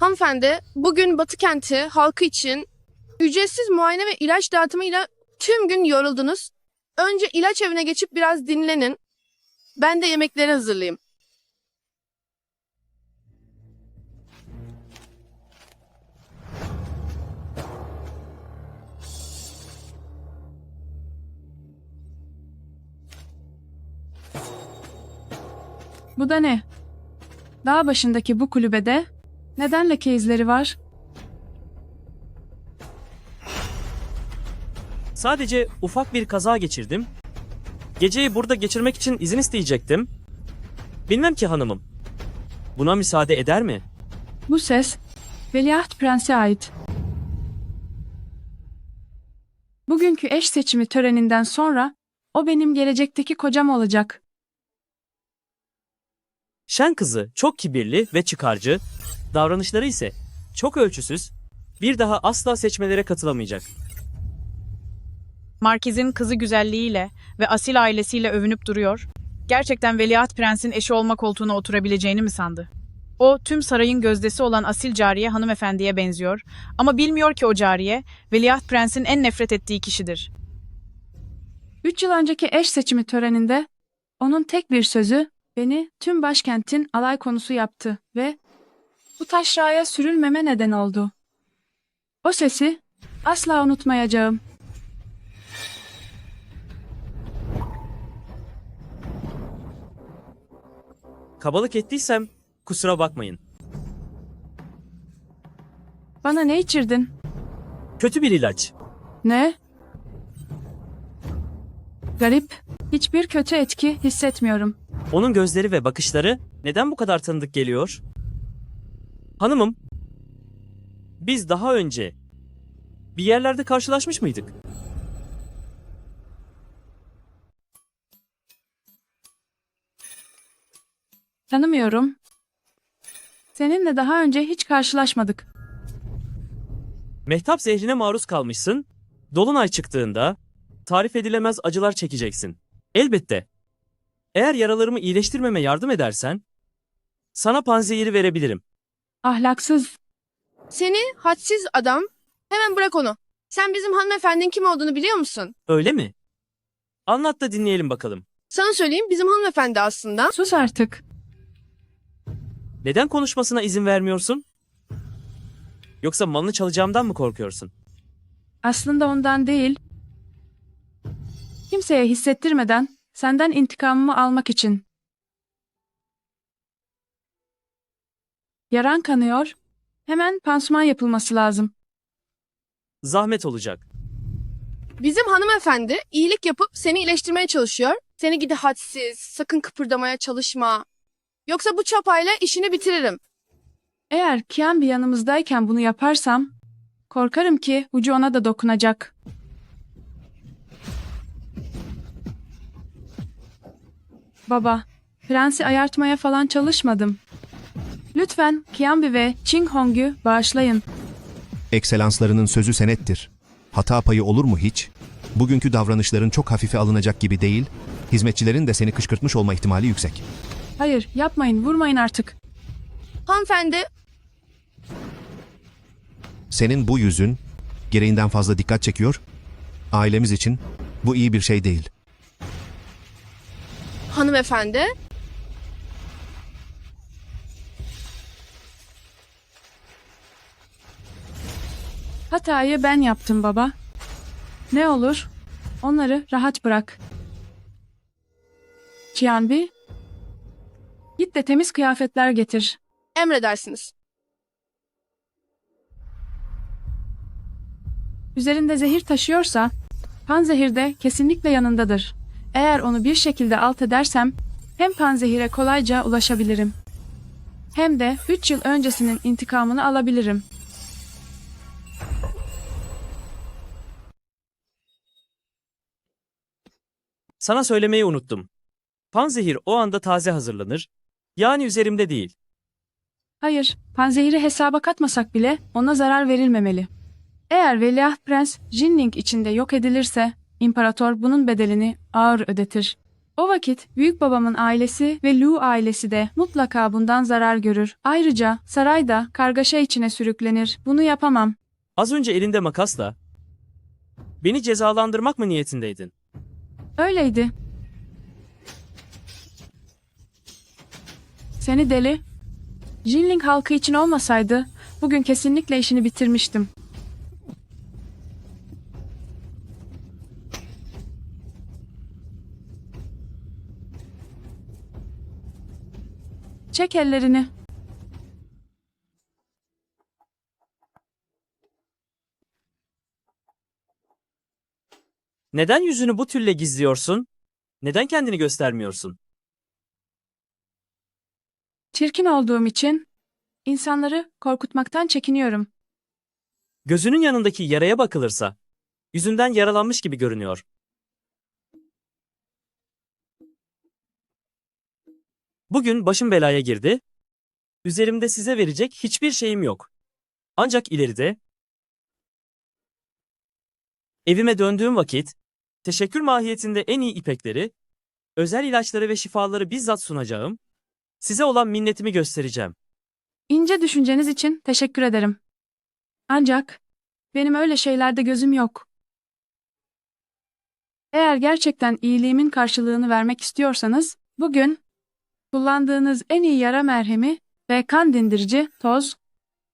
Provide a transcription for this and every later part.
Hanımefendi, bugün Batı kenti halkı için ücretsiz muayene ve ilaç dağıtımıyla tüm gün yoruldunuz. Önce ilaç evine geçip biraz dinlenin. Ben de yemekleri hazırlayayım. Bu da ne? Dağ başındaki bu kulübede neden leke izleri var? Sadece ufak bir kaza geçirdim. Geceyi burada geçirmek için izin isteyecektim. Bilmem ki hanımım. Buna müsaade eder mi? Bu ses Veliaht Prens'e ait. Bugünkü eş seçimi töreninden sonra o benim gelecekteki kocam olacak. Şen kızı çok kibirli ve çıkarcı, davranışları ise çok ölçüsüz, bir daha asla seçmelere katılamayacak. Markiz'in kızı güzelliğiyle ve asil ailesiyle övünüp duruyor. Gerçekten Veliaht Prens'in eşi olma koltuğuna oturabileceğini mi sandı? O, tüm sarayın gözdesi olan asil cariye hanımefendiye benziyor ama bilmiyor ki o cariye, Veliaht Prens'in en nefret ettiği kişidir. 3 yıl önceki eş seçimi töreninde onun tek bir sözü beni tüm başkentin alay konusu yaptı ve bu taşraya sürülmeme neden oldu. O sesi asla unutmayacağım. Kabalık ettiysem kusura bakmayın. Bana ne içirdin? Kötü bir ilaç. Ne? Garip. Hiçbir kötü etki hissetmiyorum. Onun gözleri ve bakışları neden bu kadar tanıdık geliyor? Hanımım, biz daha önce bir yerlerde karşılaşmış mıydık? Tanımıyorum. Seninle daha önce hiç karşılaşmadık. Mehtap zehrine maruz kalmışsın. Dolunay çıktığında tarif edilemez acılar çekeceksin. Elbette. Eğer yaralarımı iyileştirmeme yardım edersen sana panzehiri verebilirim. Ahlaksız. Seni hadsiz adam, hemen bırak onu. Sen bizim hanımefendinin kim olduğunu biliyor musun? Öyle mi? Anlat da dinleyelim bakalım. Sana söyleyeyim, bizim hanımefendi aslında. Sus artık. Neden konuşmasına izin vermiyorsun? Yoksa malını çalacağımdan mı korkuyorsun? Aslında ondan değil. Kimseye hissettirmeden senden intikamımı almak için. Yaran kanıyor. Hemen pansuman yapılması lazım. Zahmet olacak. Bizim hanımefendi iyilik yapıp seni iyileştirmeye çalışıyor. Seni gidi hadsiz, sakın kıpırdamaya çalışma. Yoksa bu çapayla işini bitiririm. Eğer Kiambi yanımızdayken bunu yaparsam, korkarım ki ucu ona da dokunacak. Baba, prensi ayartmaya falan çalışmadım. Lütfen Kiambi ve Ching Hong'u bağışlayın. Ekselanslarının sözü senettir. Hata payı olur mu hiç? Bugünkü davranışların çok hafife alınacak gibi değil, hizmetçilerin de seni kışkırtmış olma ihtimali yüksek. Hayır, yapmayın, vurmayın artık. Hanımefendi, Senin bu yüzün gereğinden fazla dikkat çekiyor. Ailemiz için bu iyi bir şey değil. hanımefendi. Hatayı ben yaptım baba. Ne olur, onları rahat bırak. Kiambi, git de temiz kıyafetler getir. Emredersiniz. Üzerinde zehir taşıyorsa, panzehir de kesinlikle yanındadır. Eğer onu bir şekilde alt edersem, hem panzehire kolayca ulaşabilirim. Hem de 3 yıl öncesinin intikamını alabilirim. Sana söylemeyi unuttum. Panzehir o anda taze hazırlanır. Yani üzerimde değil. Hayır, panzehiri hesaba katmasak bile ona zarar verilmemeli. Eğer Veliaht Prens Jinling içinde yok edilirse, İmparator bunun bedelini ağır ödetir. O vakit büyük babamın ailesi ve Lu ailesi de mutlaka bundan zarar görür. Ayrıca saray da kargaşa içine sürüklenir. Bunu yapamam. Az önce elinde makasla beni cezalandırmak mı niyetindeydin? Öyleydi. Seni deli. Jinling halkı için olmasaydı bugün kesinlikle işini bitirmiştim. Çek ellerini. Neden yüzünü bu tülle gizliyorsun? Neden kendini göstermiyorsun? Çirkin olduğum için insanları korkutmaktan çekiniyorum. Gözünün yanındaki yaraya bakılırsa, yüzünden yaralanmış gibi görünüyor. Bugün başım belaya girdi. Üzerimde size verecek hiçbir şeyim yok. Ancak ileride, evime döndüğüm vakit, teşekkür mahiyetinde en iyi ipekleri, özel ilaçları ve şifaları bizzat sunacağım. Size olan minnetimi göstereceğim. İnce düşünceniz için teşekkür ederim. Ancak benim öyle şeylerde gözüm yok. Eğer gerçekten iyiliğimin karşılığını vermek istiyorsanız, bugün kullandığınız en iyi yara merhemi ve kan dindirici toz,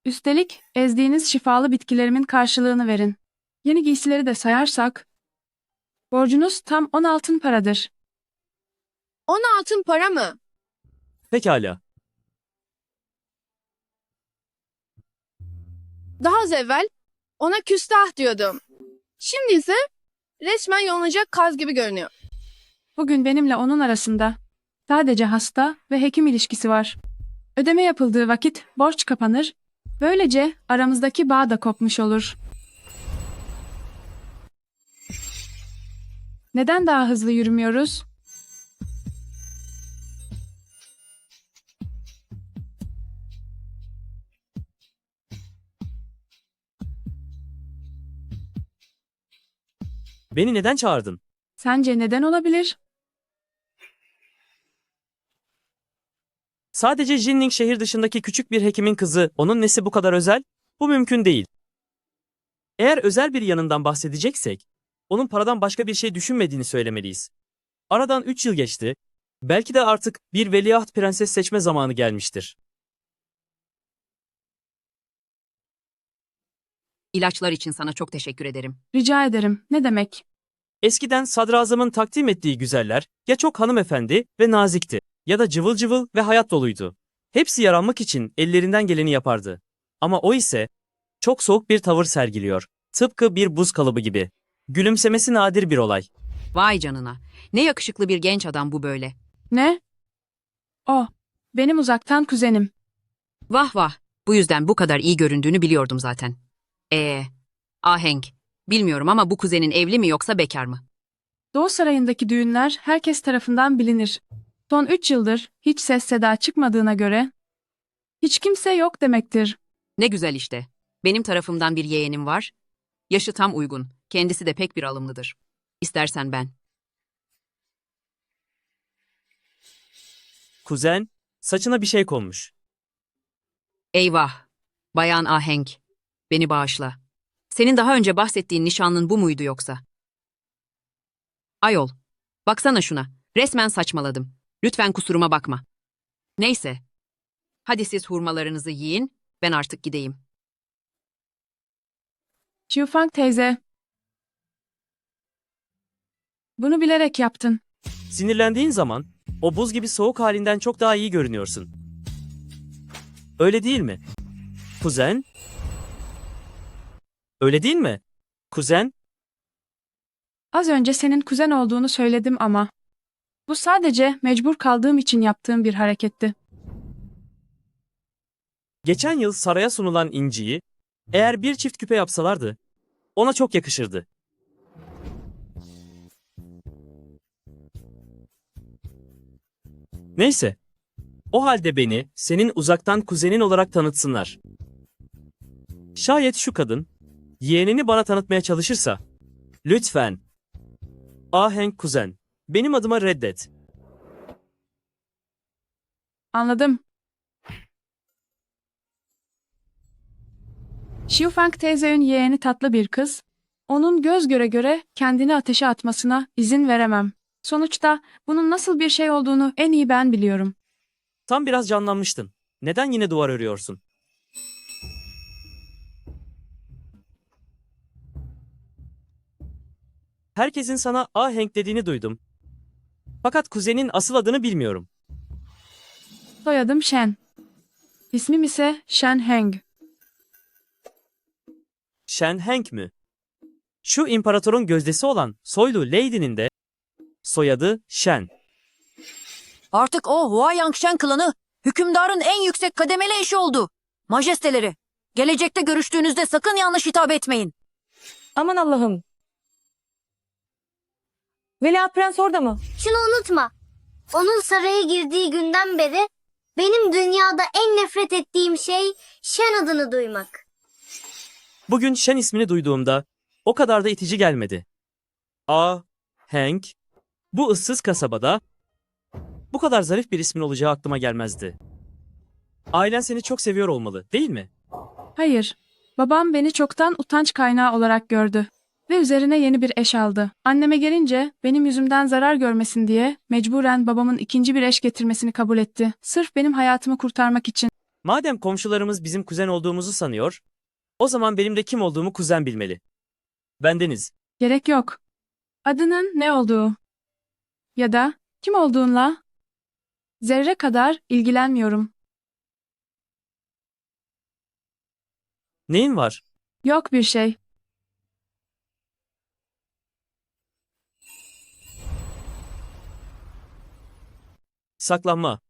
üstelik ezdiğiniz şifalı bitkilerimin karşılığını verin. Yeni giysileri de sayarsak, borcunuz tam 10 altın paradır. 10 altın para mı? Pekala. Daha az evvel ona küstah diyordum. Şimdi ise resmen yolunacak kaz gibi görünüyor. Bugün benimle onun arasında sadece hasta ve hekim ilişkisi var. Ödeme yapıldığı vakit borç kapanır, böylece aramızdaki bağ da kopmuş olur. Neden daha hızlı yürümüyoruz? Beni neden çağırdın? Sence neden olabilir? Sadece Jinling şehir dışındaki küçük bir hekimin kızı, onun nesi bu kadar özel? Bu mümkün değil. Eğer özel bir yanından bahsedeceksek, onun paradan başka bir şey düşünmediğini söylemeliyiz. Aradan 3 yıl geçti, belki de artık bir veliaht prenses seçme zamanı gelmiştir. İlaçlar için sana çok teşekkür ederim. Rica ederim. Ne demek? Eskiden sadrazamın takdim ettiği güzeller ya çok hanımefendi ve nazikti ya da cıvıl cıvıl ve hayat doluydu. Hepsi yaranmak için ellerinden geleni yapardı. Ama o ise çok soğuk bir tavır sergiliyor. Tıpkı bir buz kalıbı gibi. Gülümsemesi nadir bir olay. Vay canına. Ne yakışıklı bir genç adam bu böyle. Ne? O, benim uzaktan kuzenim. Vah vah. Bu yüzden bu kadar iyi göründüğünü biliyordum zaten. Ahenk. Bilmiyorum ama bu kuzenin evli mi yoksa bekar mı? Doğu Sarayı'ndaki düğünler herkes tarafından bilinir. Son 3 yıldır hiç ses seda çıkmadığına göre hiç kimse yok demektir. Ne güzel işte. Benim tarafımdan bir yeğenim var. Yaşı tam uygun. Kendisi de pek bir alımlıdır. İstersen ben. Kuzen, saçına bir şey konmuş. Eyvah. Bayan Ahenk. Beni bağışla. Senin daha önce bahsettiğin nişanlın bu muydu yoksa? Ayol. Baksana şuna. Resmen saçmaladım. Lütfen kusuruma bakma. Neyse. Hadi siz hurmalarınızı yiyin. Ben artık gideyim. Xiufang teyze. Bunu bilerek yaptın. Sinirlendiğin zaman o buz gibi soğuk halinden çok daha iyi görünüyorsun. Öyle değil mi? Kuzen? Öyle değil mi? Kuzen? Az önce senin kuzen olduğunu söyledim ama bu sadece mecbur kaldığım için yaptığım bir hareketti. Geçen yıl saraya sunulan inciyi eğer bir çift küpe yapsalardı ona çok yakışırdı. Neyse. O halde beni senin uzaktan kuzenin olarak tanıtsınlar. Şayet şu kadın yeğenini bana tanıtmaya çalışırsa lütfen Ahenk kuzen Benim adıma reddet. Anladım. Xiufang teyzenin yeğeni tatlı bir kız. Onun göz göre göre kendini ateşe atmasına izin veremem. Sonuçta bunun nasıl bir şey olduğunu en iyi ben biliyorum. Tam biraz canlanmıştın. Neden yine duvar örüyorsun? Herkesin sana Ahenk dediğini duydum. Fakat kuzenin asıl adını bilmiyorum. Soyadım Shen. İsmim ise Shen Heng. Shen Heng mi? Şu imparatorun gözdesi olan soylu Lady'nin de soyadı Shen. Artık o Huayangshen klanı hükümdarın en yüksek kademeli eşi oldu. Majesteleri, gelecekte görüştüğünüzde sakın yanlış hitap etmeyin. Aman Allah'ım. Veliaht Prens orada mı? Şunu unutma. Onun saraya girdiği günden beri benim dünyada en nefret ettiğim şey Shen adını duymak. Bugün Shen ismini duyduğumda o kadar da itici gelmedi. Ahenk, bu ıssız kasabada bu kadar zarif bir ismin olacağı aklıma gelmezdi. Ailen seni çok seviyor olmalı, değil mi? Hayır. Babam beni çoktan utanç kaynağı olarak gördü. Ve üzerine yeni bir eş aldı. Anneme gelince benim yüzümden zarar görmesin diye mecburen babamın ikinci bir eş getirmesini kabul etti. Sırf benim hayatımı kurtarmak için. Madem komşularımız bizim kuzen olduğumuzu sanıyor, o zaman benim de kim olduğumu kuzen bilmeli. Bendeniz. Gerek yok. Adının ne olduğu ya da kim olduğunla zerre kadar ilgilenmiyorum. Neyin var? Yok bir şey. Saklanma.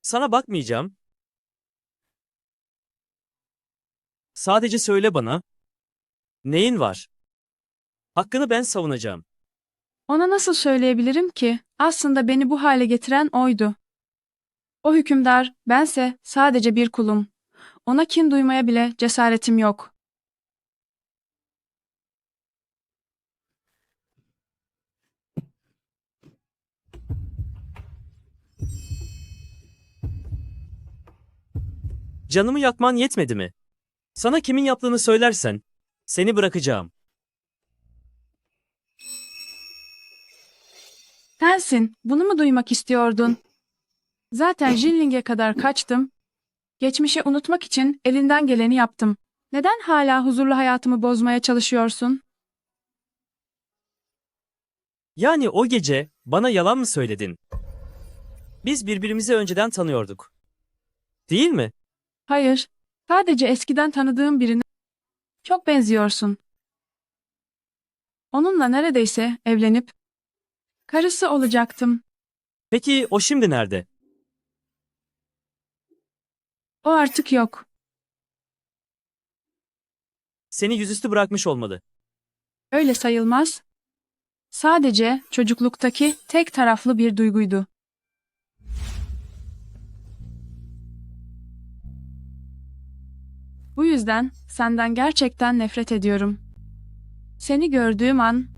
Sana bakmayacağım. Sadece söyle bana. Neyin var? Hakkını ben savunacağım. Ona nasıl söyleyebilirim ki? Aslında beni bu hale getiren oydu. O hükümdar, bense sadece bir kulum. Ona kin duymaya bile cesaretim yok. Canımı yakman yetmedi mi? Sana kimin yaptığını söylersen, seni bırakacağım. Sensin, bunu mu duymak istiyordun? Zaten Jinling'e kadar kaçtım. Geçmişi unutmak için elinden geleni yaptım. Neden hala huzurlu hayatımı bozmaya çalışıyorsun? Yani o gece bana yalan mı söyledin? Biz birbirimizi önceden tanıyorduk. Değil mi? Hayır, sadece eskiden tanıdığım birine çok benziyorsun. Onunla neredeyse evlenip karısı olacaktım. Peki o şimdi nerede? O artık yok. Seni yüzüstü bırakmış olmalı. Öyle sayılmaz. Sadece çocukluktaki tek taraflı bir duyguydu. Bu yüzden senden gerçekten nefret ediyorum. Seni gördüğüm an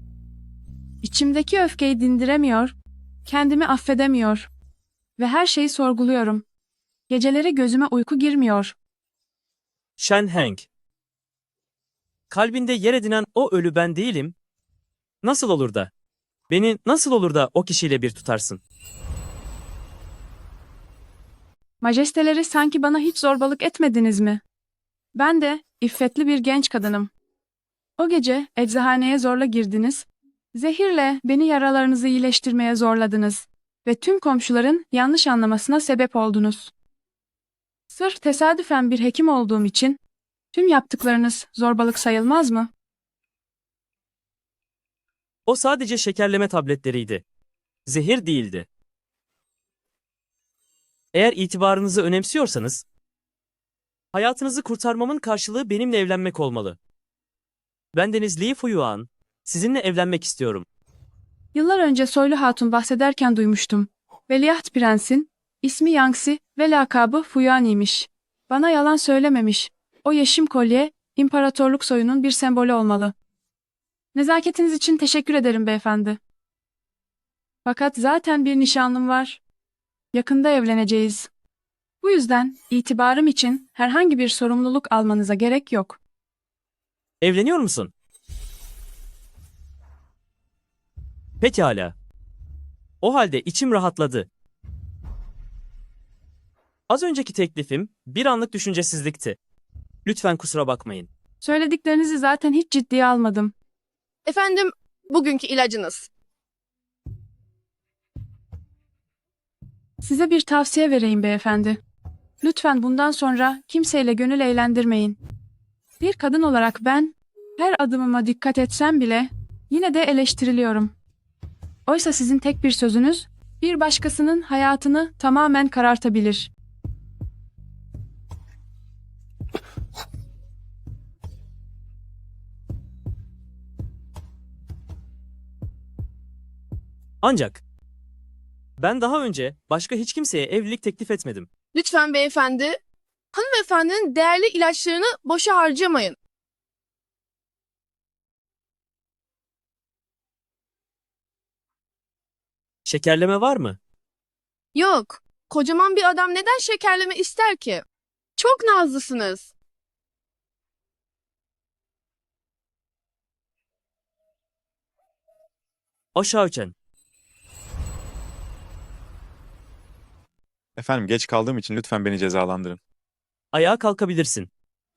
içimdeki öfkeyi dindiremiyor, kendimi affedemiyor ve her şeyi sorguluyorum. Geceleri gözüme uyku girmiyor. Shen Heng. Kalbinde yer edinen o ölü ben değilim. Nasıl olur da? Beni nasıl olur da o kişiyle bir tutarsın? Majesteleri sanki bana hiç zorbalık etmediniz mi? Ben de iffetli bir genç kadınım. O gece eczahaneye zorla girdiniz, zehirle beni yaralarınızı iyileştirmeye zorladınız ve tüm komşuların yanlış anlamasına sebep oldunuz. Sırf tesadüfen bir hekim olduğum için tüm yaptıklarınız zorbalık sayılmaz mı? O sadece şekerleme tabletleriydi. Zehir değildi. Eğer itibarınızı önemsiyorsanız, hayatınızı kurtarmamın karşılığı benimle evlenmek olmalı. Bendeniz Li Fuyuan, sizinle evlenmek istiyorum. Yıllar önce Soylu Hatun bahsederken duymuştum. Veliaht Prens'in ismi Yangsi ve lakabı Fuyuan'iymiş. Bana yalan söylememiş. O yeşim kolye, imparatorluk soyunun bir sembolü olmalı. Nezaketiniz için teşekkür ederim beyefendi. Fakat zaten bir nişanlım var. Yakında evleneceğiz. Bu yüzden itibarım için herhangi bir sorumluluk almanıza gerek yok. Evleniyor musun? Pekala. O halde içim rahatladı. Az önceki teklifim bir anlık düşüncesizlikti. Lütfen kusura bakmayın. Söylediklerinizi zaten hiç ciddiye almadım. Efendim, bugünkü ilacınız. Size bir tavsiye vereyim beyefendi. Lütfen bundan sonra kimseyle gönül eğlendirmeyin. Bir kadın olarak ben her adımıma dikkat etsem bile yine de eleştiriliyorum. Oysa sizin tek bir sözünüz bir başkasının hayatını tamamen karartabilir. Ancak ben daha önce başka hiç kimseye evlilik teklif etmedim. Lütfen beyefendi, hanımefendinin değerli ilaçlarını boşa harcamayın. Şekerleme var mı? Yok, kocaman bir adam neden şekerleme ister ki? Çok nazlısınız. Aşağı uçan. Efendim geç kaldığım için lütfen beni cezalandırın. Ayağa kalkabilirsin.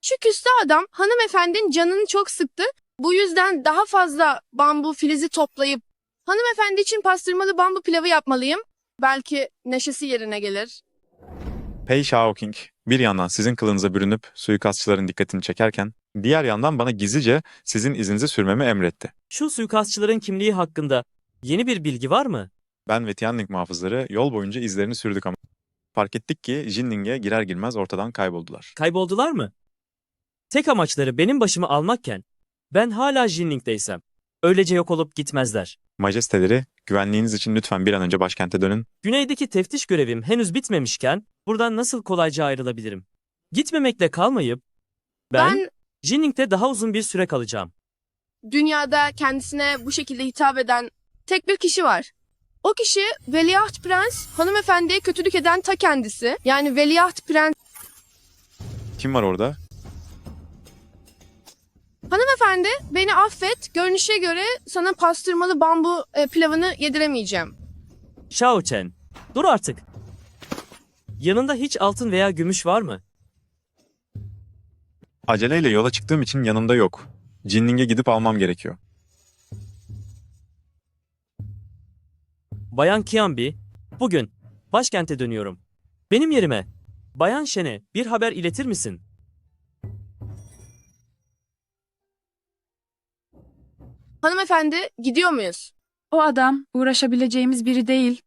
Şu küstah adam hanımefendinin canını çok sıktı. Bu yüzden daha fazla bambu filizi toplayıp hanımefendi için pastırmalı bambu pilavı yapmalıyım. Belki neşesi yerine gelir. Pei Shaoking bir yandan sizin kılığınıza bürünüp suikastçıların dikkatini çekerken diğer yandan bana gizlice sizin izinizi sürmemi emretti. Şu suikastçıların kimliği hakkında yeni bir bilgi var mı? Ben ve Tianling muhafızları yol boyunca izlerini sürdük ama fark ettik ki Jinning'e girer girmez ortadan kayboldular. Kayboldular mı? Tek amaçları benim başımı almakken ben hala Jinning'deysem öylece yok olup gitmezler. Majesteleri, güvenliğiniz için lütfen bir an önce başkente dönün. Güneydeki teftiş görevim henüz bitmemişken buradan nasıl kolayca ayrılabilirim? Gitmemekle kalmayıp ben Jinning'de daha uzun bir süre kalacağım. Dünyada kendisine bu şekilde hitap eden tek bir kişi var. O kişi Veliaht Prens, hanımefendiye kötülük eden ta kendisi. Yani Veliaht Prens, Kim var orada? hanımefendi beni affet, görünüşe göre sana pastırmalı bambu pilavını yediremeyeceğim. Shao Chen, dur artık. Yanında hiç altın veya gümüş var mı? Aceleyle yola çıktığım için yanımda yok. Jinning'e gidip almam gerekiyor. Bayan Qianbi, bugün başkente dönüyorum. Benim yerime Bayan Shen'e bir haber iletir misin? Hanımefendi gidiyor muyuz? O adam uğraşabileceğimiz biri değil.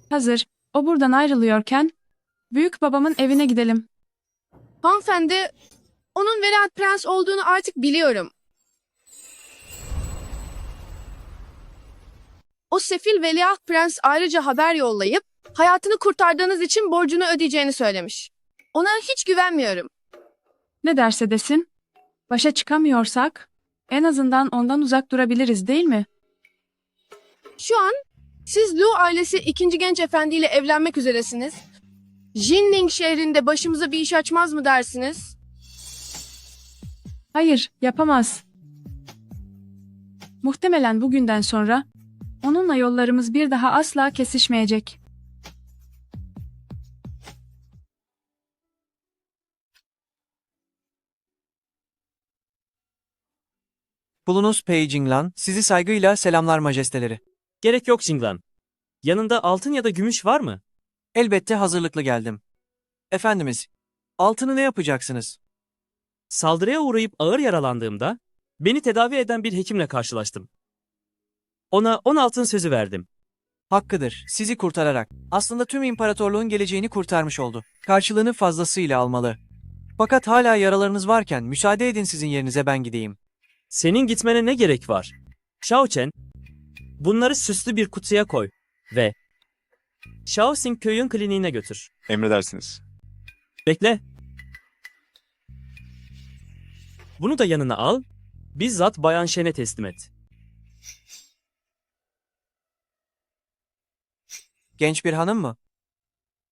Hazır o buradan ayrılıyorken büyük babamın evine gidelim. Hanımefendi, onun Veliaht Prens olduğunu artık biliyorum. O sefil Veliaht Prens ayrıca haber yollayıp hayatını kurtardığınız için borcunu ödeyeceğini söylemiş. Ona hiç güvenmiyorum. Ne derse desin. Başa çıkamıyorsak en azından ondan uzak durabiliriz değil mi? Şu an siz Lu ailesi 2. genç efendiyle evlenmek üzeresiniz. Jinning şehrinde başımıza bir iş açmaz mı dersiniz? Hayır, yapamaz. Muhtemelen bugünden sonra onunla yollarımız bir daha asla kesişmeyecek. Bulunuz Pei Jinglan, sizi saygıyla selamlar majesteleri. Gerek yok Jinglan. Yanında altın ya da gümüş var mı? Elbette hazırlıklı geldim. Efendimiz, altını ne yapacaksınız? Saldırıya uğrayıp ağır yaralandığımda beni tedavi eden bir hekimle karşılaştım. Ona 10 altın sözü verdim. Hakkıdır, sizi kurtararak. Aslında tüm imparatorluğun geleceğini kurtarmış oldu. Karşılığını fazlasıyla almalı. Fakat hala yaralarınız varken müsaade edin sizin yerinize ben gideyim. Senin gitmene ne gerek var? Shao Chen, bunları süslü bir kutuya koy ve Shaoxing köyün kliniğine götür. Emredersiniz. Bekle. Bunu da yanına al, bizzat Bayan Shen'e teslim et. Genç bir hanım mı?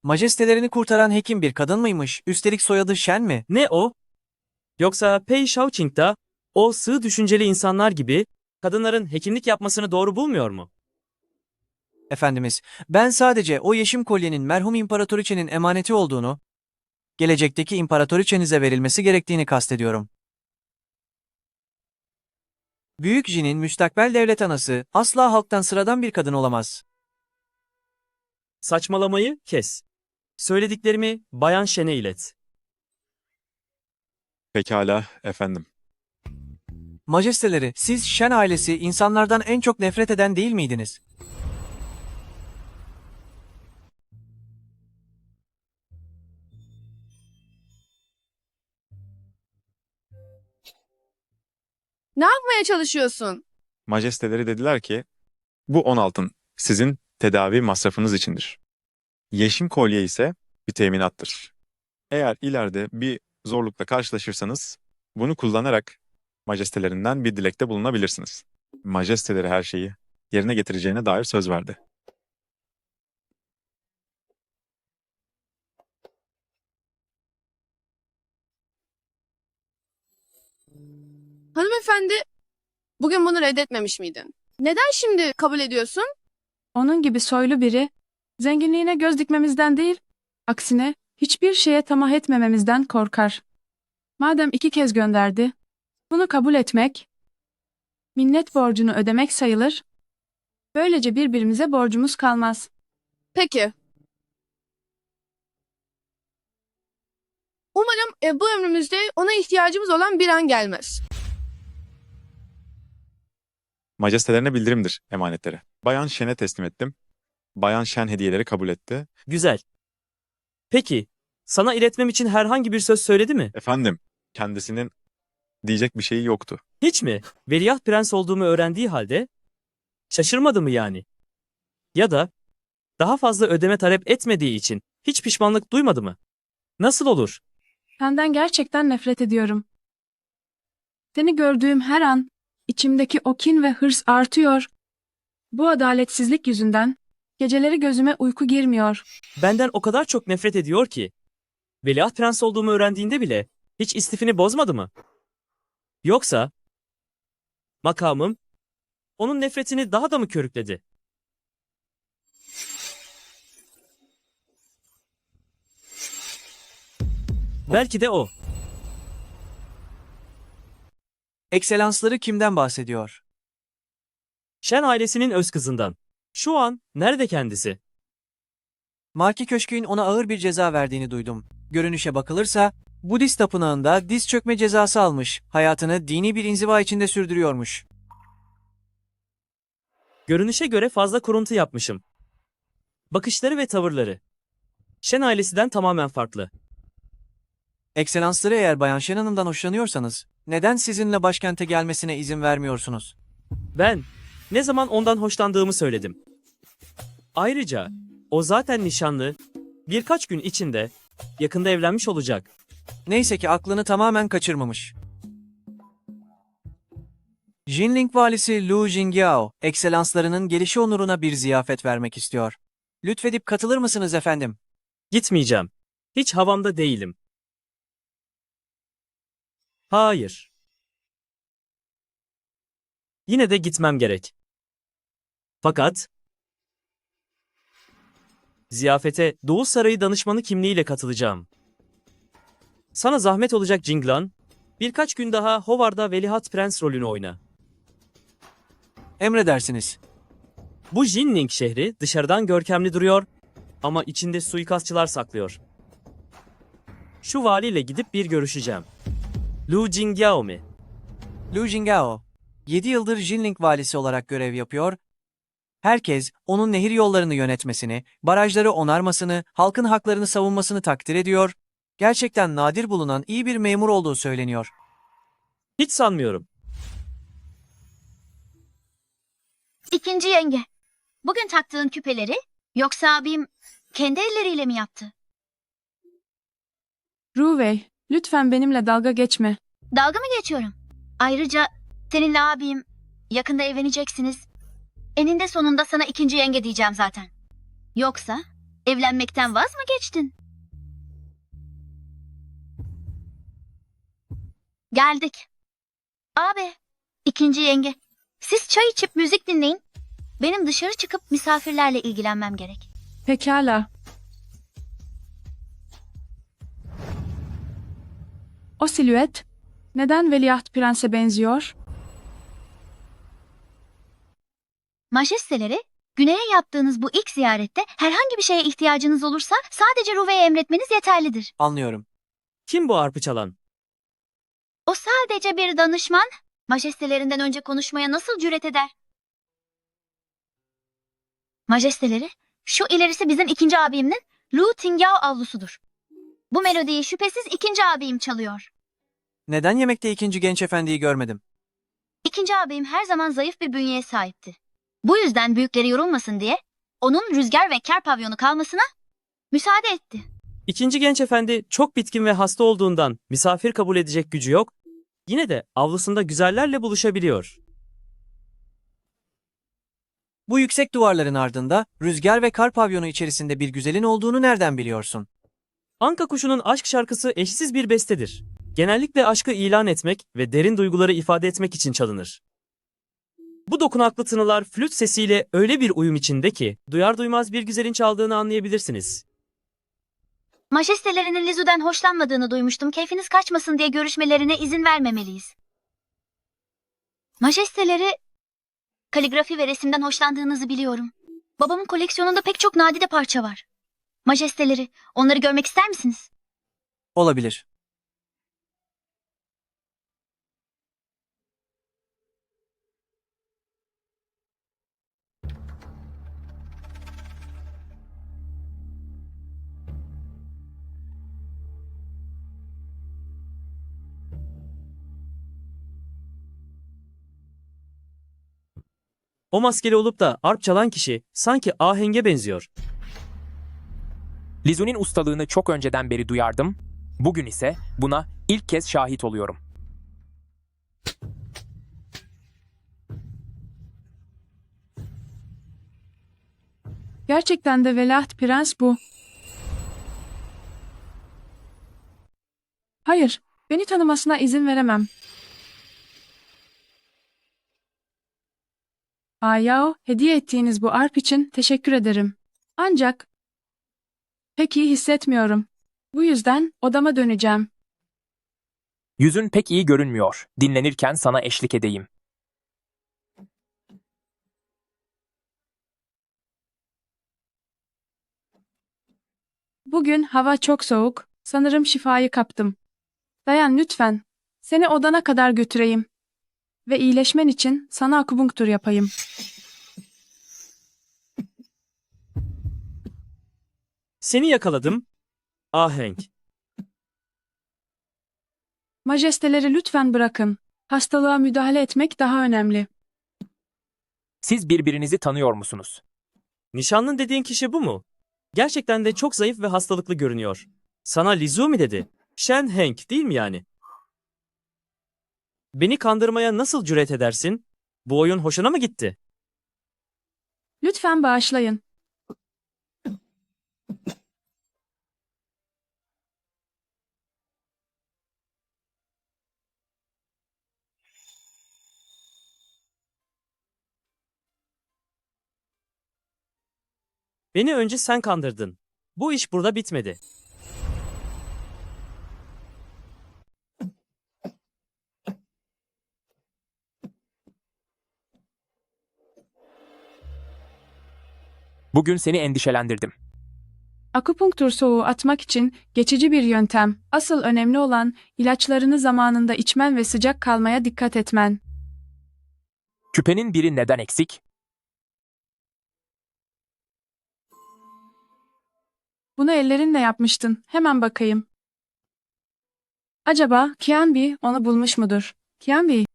Majestelerini kurtaran hekim bir kadın mıymış? Üstelik soyadı Shen mi? Ne o? Yoksa Pei Shaoqing da o sığ düşünceli insanlar gibi kadınların hekimlik yapmasını doğru bulmuyor mu? Efendimiz, ben sadece o yeşim kolyenin merhum imparatoriçenin emaneti olduğunu, gelecekteki imparatoriçenize verilmesi gerektiğini kastediyorum. Büyük Jin'in müstakbel devlet anası asla halktan sıradan bir kadın olamaz. Saçmalamayı kes. Söylediklerimi Bayan Shen'e ilet. Pekala efendim. Majesteleri, siz Shen ailesi insanlardan en çok nefret eden değil miydiniz? Ne yapmaya çalışıyorsun? Majesteleri dediler ki bu 10 altın sizin tedavi masrafınız içindir. Yeşim kolye ise bir teminattır. Eğer ileride bir zorlukla karşılaşırsanız bunu kullanarak majestelerinden bir dilekte bulunabilirsiniz. Majesteleri her şeyi yerine getireceğine dair söz verdi. Hanımefendi, bugün bunu reddetmemiş miydin? Neden şimdi kabul ediyorsun? Onun gibi soylu biri, zenginliğine göz dikmemizden değil, aksine hiçbir şeye tamah etmememizden korkar. Madem 2 kez gönderdi, bunu kabul etmek, minnet borcunu ödemek sayılır, böylece birbirimize borcumuz kalmaz. Peki. Umarım bu ömrümüzde ona ihtiyacımız olan bir an gelmez. Majestelerine bildirimdir emanetleri. Bayan Shen'e teslim ettim. Bayan Shen hediyeleri kabul etti. Güzel. Peki, sana iletmem için herhangi bir söz söyledi mi? Efendim, kendisinin diyecek bir şeyi yoktu. Hiç mi? Veliaht prens olduğumu öğrendiği halde şaşırmadı mı yani? Ya da daha fazla ödeme talep etmediği için hiç pişmanlık duymadı mı? Nasıl olur? Senden gerçekten nefret ediyorum. Seni gördüğüm her an, içimdeki o kin ve hırs artıyor. Bu adaletsizlik yüzünden, geceleri gözüme uyku girmiyor. Benden o kadar çok nefret ediyor ki, veliaht prens olduğumu öğrendiğinde bile hiç istifini bozmadı mı? Yoksa makamım onun nefretini daha da mı körükledi? Belki de o. Ekselansları kimden bahsediyor? Shen ailesinin öz kızından. Şu an nerede kendisi? Marki Köşkü'nün ona ağır bir ceza verdiğini duydum. Görünüşe bakılırsa, Budist tapınağında diz çökme cezası almış, hayatını dini bir inziva içinde sürdürüyormuş. Görünüşe göre fazla kuruntu yapmışım. Bakışları ve tavırları. Shen ailesinden tamamen farklı. Ekselansları eğer Bayan Shen Hanım'dan hoşlanıyorsanız, neden sizinle başkente gelmesine izin vermiyorsunuz? Ben ne zaman ondan hoşlandığımı söyledim. Ayrıca o zaten nişanlı, birkaç gün içinde yakında evlenmiş olacak. Neyse ki aklını tamamen kaçırmamış. Jinling valisi Lu Jingyao, ekselanslarının gelişi onuruna bir ziyafet vermek istiyor. Lütfedip katılır mısınız efendim? Gitmeyeceğim. Hiç havamda değilim. Hayır. Yine de gitmem gerek. Fakat ziyafete Doğu Sarayı danışmanı kimliğiyle katılacağım. Sana zahmet olacak Jinglan, birkaç gün daha Howard'a veliaht prens rolünü oyna. Emredersiniz. Bu Jinling şehri dışarıdan görkemli duruyor ama içinde suikastçılar saklıyor. Şu valiyle gidip bir görüşeceğim. Lu Jingyao mi? Lu Jingyao, 7 yıldır Jinling valisi olarak görev yapıyor. Herkes onun nehir yollarını yönetmesini, barajları onarmasını, halkın haklarını savunmasını takdir ediyor. Gerçekten nadir bulunan iyi bir memur olduğu söyleniyor. Hiç sanmıyorum. İkinci yenge. Bugün taktığın küpeleri yoksa abim kendi elleriyle mi yaptı? Ruwei, lütfen benimle dalga geçme. Dalga mı geçiyorum? Ayrıca seninle abim yakında evleneceksiniz. Eninde sonunda sana ikinci yenge diyeceğim zaten. Yoksa evlenmekten vaz mı geçtin? Geldik. Abi, ikinci yenge. Siz çay içip müzik dinleyin. Benim dışarı çıkıp misafirlerle ilgilenmem gerek. Pekala. O silüet neden Veliaht Prens'e benziyor? Majesteleri, güneye yaptığınız bu ilk ziyarette herhangi bir şeye ihtiyacınız olursa sadece Ruve'ye emretmeniz yeterlidir. Anlıyorum. Kim bu arpı çalan? O sadece bir danışman. Majestelerinden önce konuşmaya nasıl cüret eder? Majesteleri, şu ilerisi bizim ikinci abiminin Lu Tingyao avlusudur. Bu melodiyi şüphesiz ikinci abim çalıyor. Neden yemekte ikinci genç efendiyi görmedim? İkinci abim her zaman zayıf bir bünyeye sahipti. Bu yüzden büyükleri yorulmasın diye onun rüzgar ve ker pavyonu kalmasına müsaade etti. İkinci genç efendi çok bitkin ve hasta olduğundan misafir kabul edecek gücü yok. Yine de avlusunda güzellerle buluşabiliyor. Bu yüksek duvarların ardında rüzgar ve kar pavyonu içerisinde bir güzelin olduğunu nereden biliyorsun? Anka kuşunun aşk şarkısı eşsiz bir bestedir. Genellikle aşkı ilan etmek ve derin duyguları ifade etmek için çalınır. Bu dokunaklı tınılar flüt sesiyle öyle bir uyum içinde ki duyar duymaz bir güzelin çaldığını anlayabilirsiniz. Majestelerinin Lizu'den hoşlanmadığını duymuştum. Keyfiniz kaçmasın diye görüşmelerine izin vermemeliyiz. Majesteleri, kaligrafi ve resimden hoşlandığınızı biliyorum. Babamın koleksiyonunda pek çok nadide parça var. Majesteleri, onları görmek ister misiniz? Olabilir. O maskeli olup da arp çalan kişi sanki ahenge benziyor. Lizu'nun ustalığını çok önceden beri duyardım. Bugün ise buna ilk kez şahit oluyorum. Gerçekten de Veliaht Prens bu. Hayır, beni tanımasına izin veremem. Ayao, hediye ettiğiniz bu arp için teşekkür ederim. Ancak pek iyi hissetmiyorum. Bu yüzden odama döneceğim. Yüzün pek iyi görünmüyor. Dinlenirken sana eşlik edeyim. Bugün hava çok soğuk. Sanırım şifayı kaptım. Dayan lütfen. Seni odana kadar götüreyim. Ve iyileşmen için sana akupunktur yapayım. Seni yakaladım. Ahenk. Majesteleri lütfen bırakın. Hastalığa müdahale etmek daha önemli. Siz birbirinizi tanıyor musunuz? Nişanlın dediğin kişi bu mu? Gerçekten de çok zayıf ve hastalıklı görünüyor. Sana Lizu mi dedi? Shen Heng değil mi yani? Beni kandırmaya nasıl cüret edersin? Bu oyun hoşuna mı gitti? Lütfen bağışlayın. Beni önce sen kandırdın. Bu iş burada bitmedi. Bugün seni endişelendirdim. Akupunktur soğuğu atmak için geçici bir yöntem. Asıl önemli olan ilaçlarını zamanında içmen ve sıcak kalmaya dikkat etmen. Küpenin biri neden eksik? Bunu ellerinle yapmıştın. Hemen bakayım. Acaba Qianbi onu bulmuş mudur? Qianbi.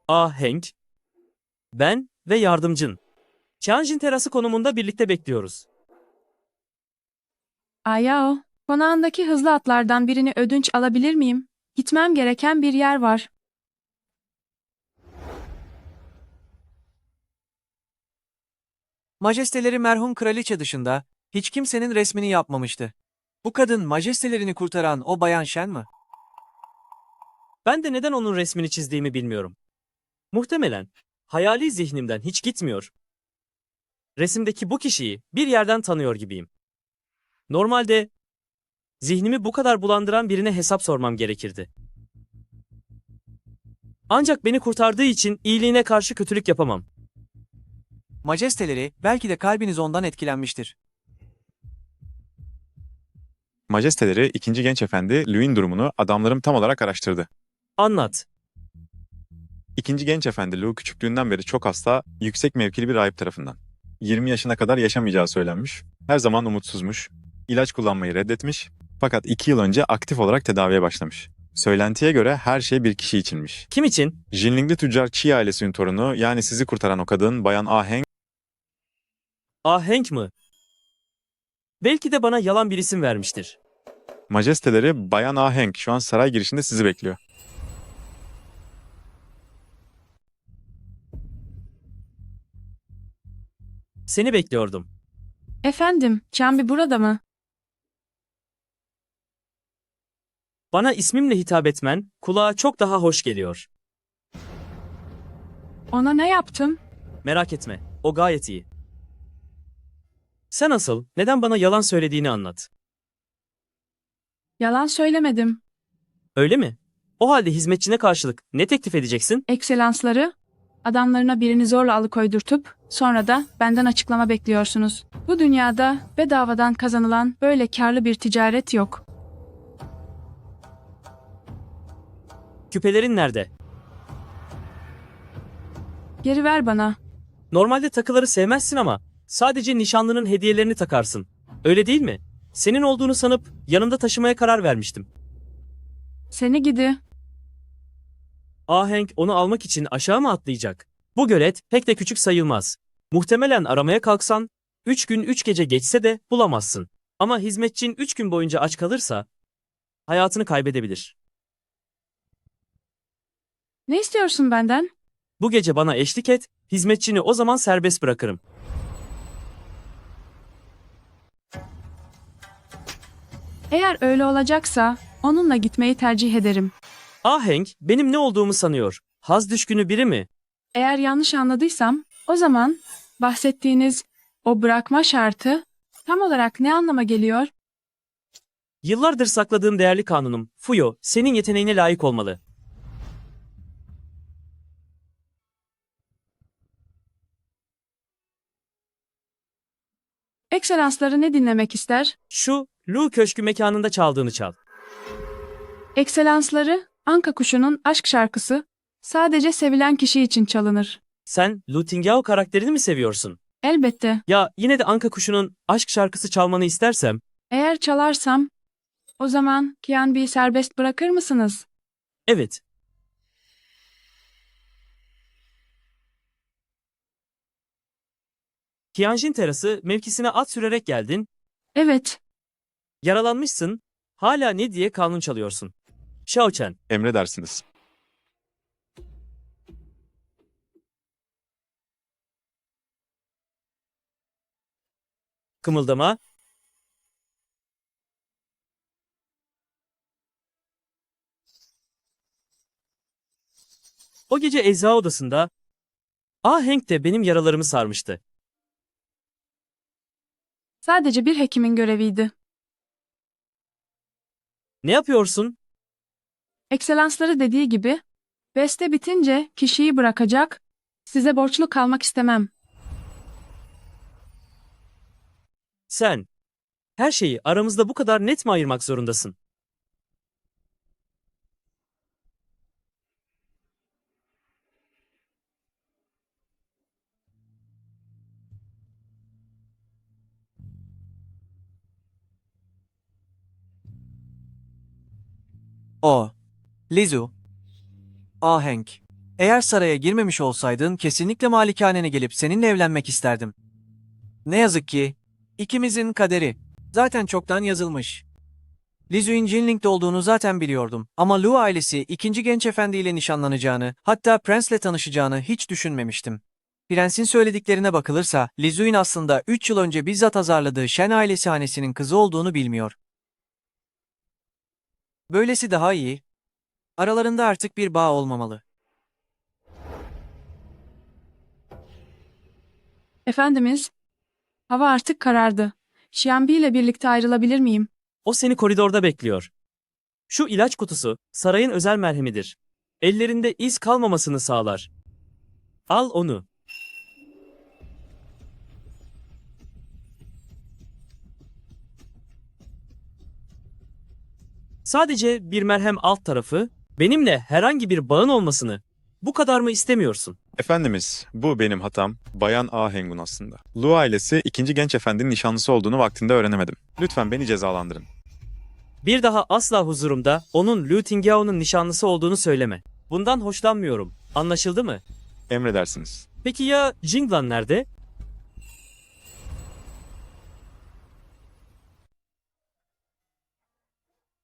Ahenk. Ben ve yardımcın. Tianjin terası konumunda birlikte bekliyoruz. Ayao, konağındaki hızlı atlardan birini ödünç alabilir miyim? Gitmem gereken bir yer var. Majesteleri merhum kraliçe dışında hiç kimsenin resmini yapmamıştı. Bu kadın majestelerini kurtaran o Bayan Shen mi? Ben de neden onun resmini çizdiğimi bilmiyorum. Muhtemelen hayali zihnimden hiç gitmiyor. Resimdeki bu kişiyi bir yerden tanıyor gibiyim. Normalde zihnimi bu kadar bulandıran birine hesap sormam gerekirdi. Ancak beni kurtardığı için iyiliğine karşı kötülük yapamam. Majesteleri belki de kalbiniz ondan etkilenmiştir. Majesteleri 2. Genç Efendi Louis'in durumunu adamlarım tam olarak araştırdı. Anlat. 2. Genç Efendi Louis küçüklüğünden beri çok hasta, yüksek mevkili bir rahip tarafından. 20 yaşına kadar yaşamayacağı söylenmiş. Her zaman umutsuzmuş. İlaç kullanmayı reddetmiş. Fakat 2 yıl önce aktif olarak tedaviye başlamış. Söylentiye göre her şey bir kişi içinmiş. Kim için? Jinlingli tüccar Qi ailesinin torunu, yani sizi kurtaran o kadın Bayan Aheng, Ahenk mı? Belki de bana yalan bir isim vermiştir. majesteleri Bayan Aheng şu an saray girişinde sizi bekliyor. Seni bekliyordum. Efendim, Çambi burada mı? Bana ismimle hitap etmen kulağa çok daha hoş geliyor. Ona ne yaptım? Merak etme, o gayet iyi. Sen asıl neden bana yalan söylediğini anlat. Yalan söylemedim. Öyle mi? O halde hizmetçine karşılık ne teklif edeceksin? Ekselansları, adamlarına birini zorla alıkoydurtup sonra da benden açıklama bekliyorsunuz. Bu dünyada bedavadan kazanılan böyle karlı bir ticaret yok. Küpelerin nerede? Geri ver bana. Normalde takıları sevmezsin ama sadece nişanlının hediyelerini takarsın. Öyle değil mi? Senin olduğunu sanıp yanımda taşımaya karar vermiştim. Seni gidi. Ahenk onu almak için aşağı mı atlayacak? Bu gölet pek de küçük sayılmaz. Muhtemelen aramaya kalksan 3 gün 3 gece geçse de bulamazsın. Ama hizmetçin 3 gün boyunca aç kalırsa hayatını kaybedebilir. Ne istiyorsun benden? Bu gece bana eşlik et, hizmetçini o zaman serbest bırakırım. Eğer öyle olacaksa onunla gitmeyi tercih ederim. Ahenk benim ne olduğumu sanıyor. Haz düşkünü biri mi? Eğer yanlış anladıysam o zaman bahsettiğiniz o bırakma şartı tam olarak ne anlama geliyor? Yıllardır sakladığım değerli kanunum, Fuyo, senin yeteneğine layık olmalı. Ekselansları ne dinlemek ister? Şu, Lu Köşkü mekanında çaldığını çal. Ekselansları, Anka Kuşu'nun aşk şarkısı sadece sevilen kişi için çalınır. Sen Lu Tingao karakterini mi seviyorsun? Elbette. Ya yine de Anka Kuşu'nun aşk şarkısı çalmanı istersem, Eğer çalarsam o zaman Qianbi'yi serbest bırakır mısınız? evet. Tianjin terası mevkisine at sürerek geldin, Evet. yaralanmışsın, hala ne diye kanun çalıyorsun? Shao Chen, Emredersiniz. kımıldama. O gece ecza odasında Ahenk de benim yaralarımı sarmıştı. Sadece bir hekimin göreviydi. Ne yapıyorsun? Ekselansları dediği gibi, beste bitince kişiyi bırakacak, size borçlu kalmak istemem. Sen, her şeyi aramızda bu kadar net mi ayırmak zorundasın? O. Lizu. Ahenk. Eğer saraya girmemiş olsaydın kesinlikle malikanene gelip seninle evlenmek isterdim. Ne yazık ki ikimizin kaderi zaten çoktan yazılmış. Lizu'nun Jinling'de olduğunu zaten biliyordum ama Lu ailesi 2. Genç Efendi ile nişanlanacağını, hatta Prens'le tanışacağını hiç düşünmemiştim. Prensin söylediklerine bakılırsa, Li Zuyin aslında 3 yıl önce bizzat azarladığı Shen ailesi hanesinin kızı olduğunu bilmiyor. Böylesi daha iyi. Aralarında artık bir bağ olmamalı. Efendimiz, hava artık karardı. Xianbi ile birlikte ayrılabilir miyim? O seni koridorda bekliyor. Şu ilaç kutusu sarayın özel merhemidir. Ellerinde iz kalmamasını sağlar. Al onu. Sadece bir merhem alt tarafı, benimle herhangi bir bağın olmasını bu kadar mı istemiyorsun? Efendimiz, bu benim hatam. Bayan Ahengun aslında. Lu ailesi ikinci genç efendinin nişanlısı olduğunu vaktinde öğrenemedim. Lütfen beni cezalandırın. Bir daha asla huzurumda onun Liu Tingyao'nun nişanlısı olduğunu söyleme. Bundan hoşlanmıyorum. Anlaşıldı mı? Emredersiniz. Peki ya Jinglan nerede?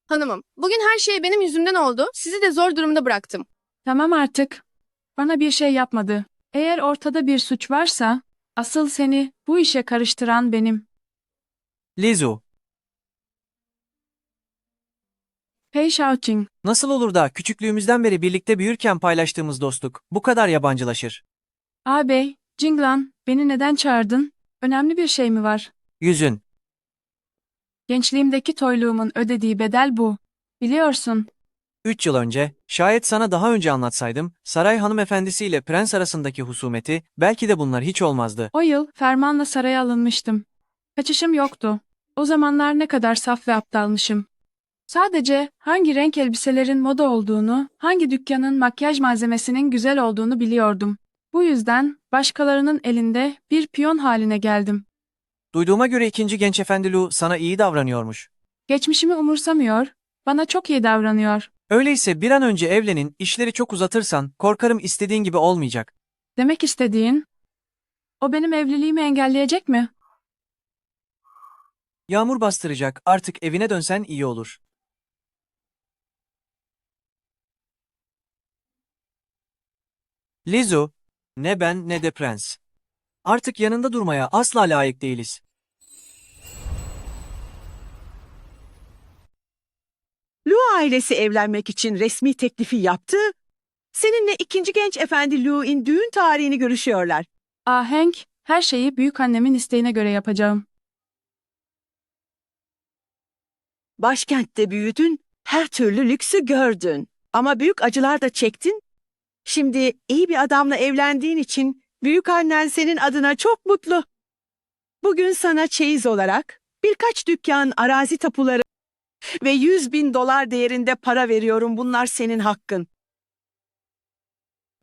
Hanımım, bugün her şey benim yüzümden oldu. Sizi de zor durumda bıraktım. Tamam artık. Bana bir şey yapmadı. Eğer ortada bir suç varsa, asıl seni bu işe karıştıran benim. Li Zu, Pei Shaoqing, nasıl olur da küçüklüğümüzden beri birlikte büyürken paylaştığımız dostluk bu kadar yabancılaşır? ağabey, Jinglan, beni neden çağırdın? Önemli bir şey mi var? Yüzün. Gençliğimdeki toyluğumun ödediği bedel bu. Biliyorsun. 3 yıl önce, şayet sana daha önce anlatsaydım, saray hanımefendisi ile prens arasındaki husumeti, belki de bunlar hiç olmazdı. O yıl fermanla saraya alınmıştım. Kaçışım yoktu. O zamanlar ne kadar saf ve aptalmışım. Sadece hangi renk elbiselerin moda olduğunu, hangi dükkanın makyaj malzemesinin güzel olduğunu biliyordum. Bu yüzden başkalarının elinde bir piyon haline geldim. Duyduğuma göre ikinci genç efendi Lu sana iyi davranıyormuş. Geçmişimi umursamıyor, bana çok iyi davranıyor. Öyleyse bir an önce evlenin, işleri çok uzatırsan, korkarım istediğin gibi olmayacak. Demek istediğin, o benim evliliğimi engelleyecek mi? Yağmur bastıracak, artık evine dönsen iyi olur. Li Zu, ne ben ne de prens. Artık yanında durmaya asla layık değiliz. Lu ailesi evlenmek için resmi teklifi yaptı. Seninle ikinci genç efendi Lu'in düğün tarihini görüşüyorlar. Ahenk, her şeyi büyükannemin isteğine göre yapacağım. Başkentte büyüdün, her türlü lüksü gördün. Ama büyük acılar da çektin. Şimdi iyi bir adamla evlendiğin için büyükannen senin adına çok mutlu. Bugün sana çeyiz olarak birkaç dükkan, arazi tapuları ve 100.000 dolar değerinde para veriyorum. Bunlar senin hakkın.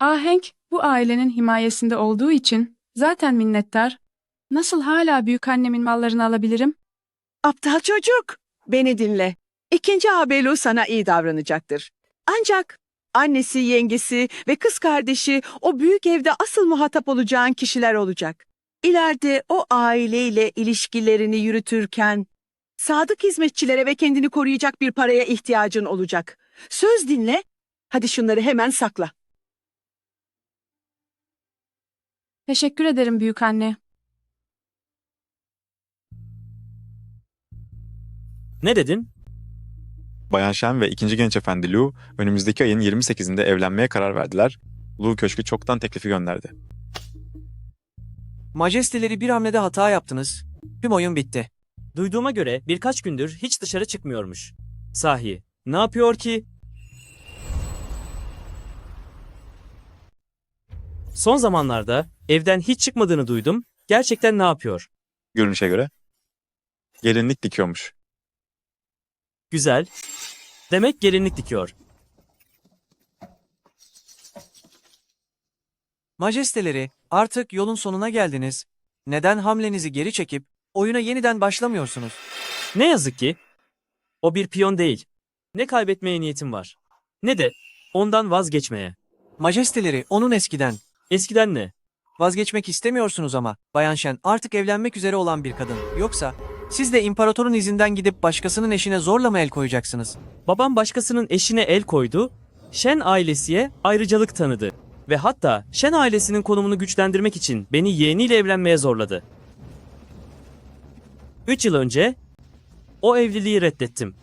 Ahenk, bu ailenin himayesinde olduğu için zaten minnettar. Nasıl hala büyükannemin mallarını alabilirim? Aptal çocuk, beni dinle. İkinci ağabey sana iyi davranacaktır. Ancak annesi, yengesi ve kız kardeşi o büyük evde asıl muhatap olacağın kişiler olacak. İleride o aileyle ilişkilerini yürütürken sadık hizmetçilere ve kendini koruyacak bir paraya ihtiyacın olacak. Söz dinle, hadi şunları hemen sakla. Teşekkür ederim büyükanne. Ne dedin? Bayan Shen ve ikinci genç efendi Lu önümüzdeki ayın 28'inde evlenmeye karar verdiler. Lu Köşkü çoktan teklifi gönderdi. Majesteleri bir hamlede hata yaptınız. Tüm oyun bitti. Duyduğuma göre birkaç gündür hiç dışarı çıkmıyormuş. Sahi, ne yapıyor ki? Son zamanlarda evden hiç çıkmadığını duydum. Gerçekten ne yapıyor? Görünüşe göre. Gelinlik dikiyormuş. Güzel. Demek gelinlik dikiyor. Majesteleri, artık yolun sonuna geldiniz. Neden hamlenizi geri çekip oyuna yeniden başlamıyorsunuz? Ne yazık ki o bir piyon değil. Ne kaybetmeye niyetim var, ne de ondan vazgeçmeye. Majesteleri, onun eskiden. Eskiden ne? Vazgeçmek istemiyorsunuz ama, Bayan Shen artık evlenmek üzere olan bir kadın. Yoksa, siz de imparatorun izinden gidip başkasının eşine zorla mı el koyacaksınız? Babam başkasının eşine el koydu, Shen ailesiye ayrıcalık tanıdı. Ve hatta Shen ailesinin konumunu güçlendirmek için beni yeğeniyle evlenmeye zorladı. 3 yıl önce o evliliği reddettim.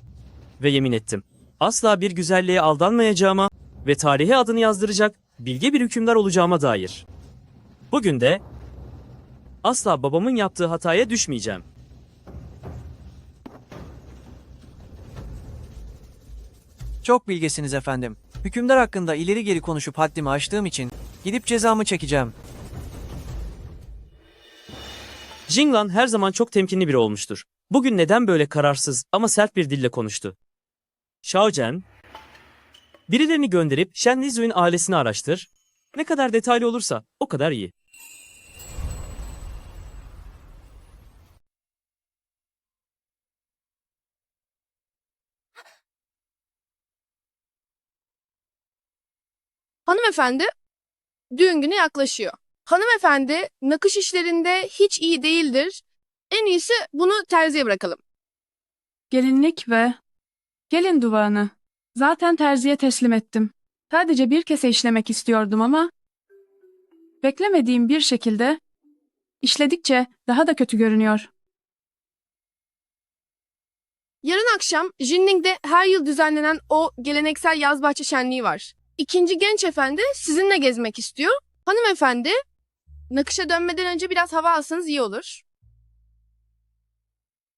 Ve yemin ettim. Asla bir güzelliğe aldanmayacağıma ve tarihe adını yazdıracak bilge bir hükümdar olacağıma dair. Bugün de asla babamın yaptığı hataya düşmeyeceğim. Çok bilgesiniz efendim. Hükümdar hakkında ileri geri konuşup haddimi aştığım için gidip cezamı çekeceğim. Jinglan her zaman çok temkinli biri olmuştur. Bugün neden böyle kararsız ama sert bir dille konuştu? Xiaojen, birilerini gönderip Shen Lizu'nun ailesini araştır. Ne kadar detaylı olursa o kadar iyi. Hanımefendi, düğün günü yaklaşıyor. Hanımefendi, nakış işlerinde hiç iyi değildir. En iyisi bunu terziye bırakalım. Gelinlik ve gelin duvağını zaten terziye teslim ettim. Sadece bir kese işlemek istiyordum ama beklemediğim bir şekilde işledikçe daha da kötü görünüyor. Yarın akşam Jinning'de her yıl düzenlenen o geleneksel yaz bahçe şenliği var. İkinci genç efendi sizinle gezmek istiyor. Hanımefendi, nakışa dönmeden önce biraz hava alsanız iyi olur.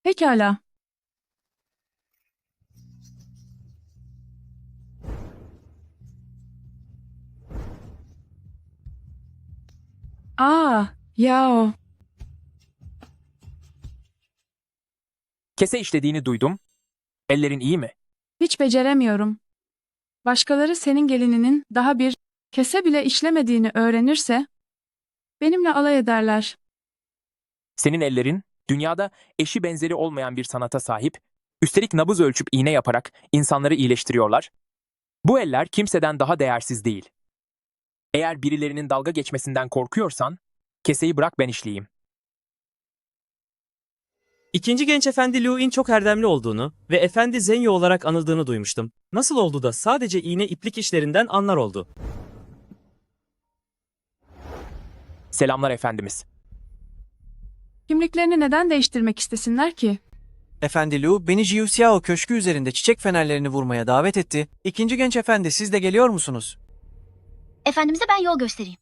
Pekala. Yao. Kese işlediğini duydum. Ellerin iyi mi? Hiç beceremiyorum. Başkaları senin gelininin daha bir kese bile işlemediğini öğrenirse benimle alay ederler. Senin ellerin dünyada eşi benzeri olmayan bir sanata sahip, üstelik nabız ölçüp iğne yaparak insanları iyileştiriyorlar. Bu eller kimseden daha değersiz değil. Eğer birilerinin dalga geçmesinden korkuyorsan, keseyi bırak ben işleyeyim. İkinci genç efendi Liu In çok erdemli olduğunu ve efendi Zenyo olarak anıldığını duymuştum. Nasıl oldu da sadece iğne iplik işlerinden anlar oldu? Selamlar efendimiz. Kimliklerini neden değiştirmek istesinler ki? Efendi Lu beni Jiu Xiao köşkü üzerinde çiçek fenerlerini vurmaya davet etti. İkinci genç efendi siz de geliyor musunuz? Efendimize ben yol göstereyim.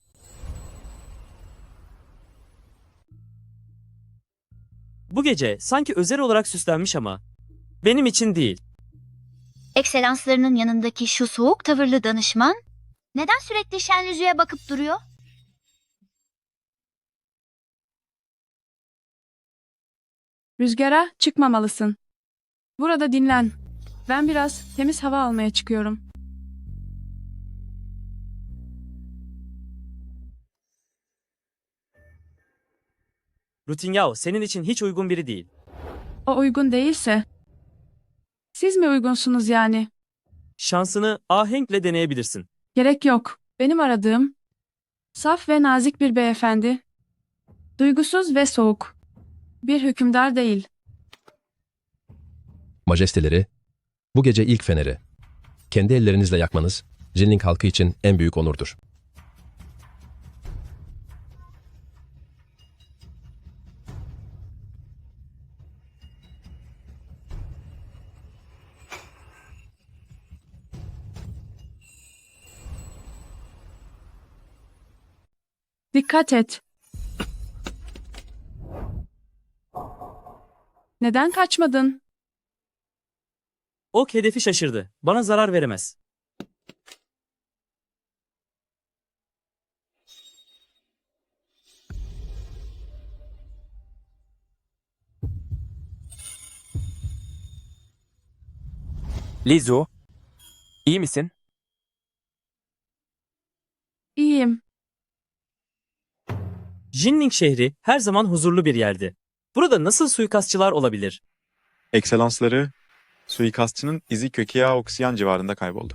Bu gece sanki özel olarak süslenmiş ama benim için değil. Ekselanslarının yanındaki şu soğuk tavırlı danışman neden sürekli şen yüzüğe bakıp duruyor? Rüzgara çıkmamalısın. Burada dinlen. Ben biraz temiz hava almaya çıkıyorum. Rutin Yao senin için hiç uygun biri değil. O uygun değilse siz mi uygunsunuz yani? Şansını ahenkle deneyebilirsin. Gerek yok. Benim aradığım saf ve nazik bir beyefendi. Duygusuz ve soğuk. Bir hükümdar değil. Majesteleri, bu gece ilk feneri kendi ellerinizle yakmanız Jinling halkı için en büyük onurdur. Dikkat et. Neden kaçmadın? O hedefi şaşırdı. Bana zarar veremez. Lizu, iyi misin? İyiyim. Jinling şehri her zaman huzurlu bir yerdi. Burada nasıl suikastçılar olabilir? Ekselansları, suikastçının izi Kökiya Oksiyan civarında kayboldu.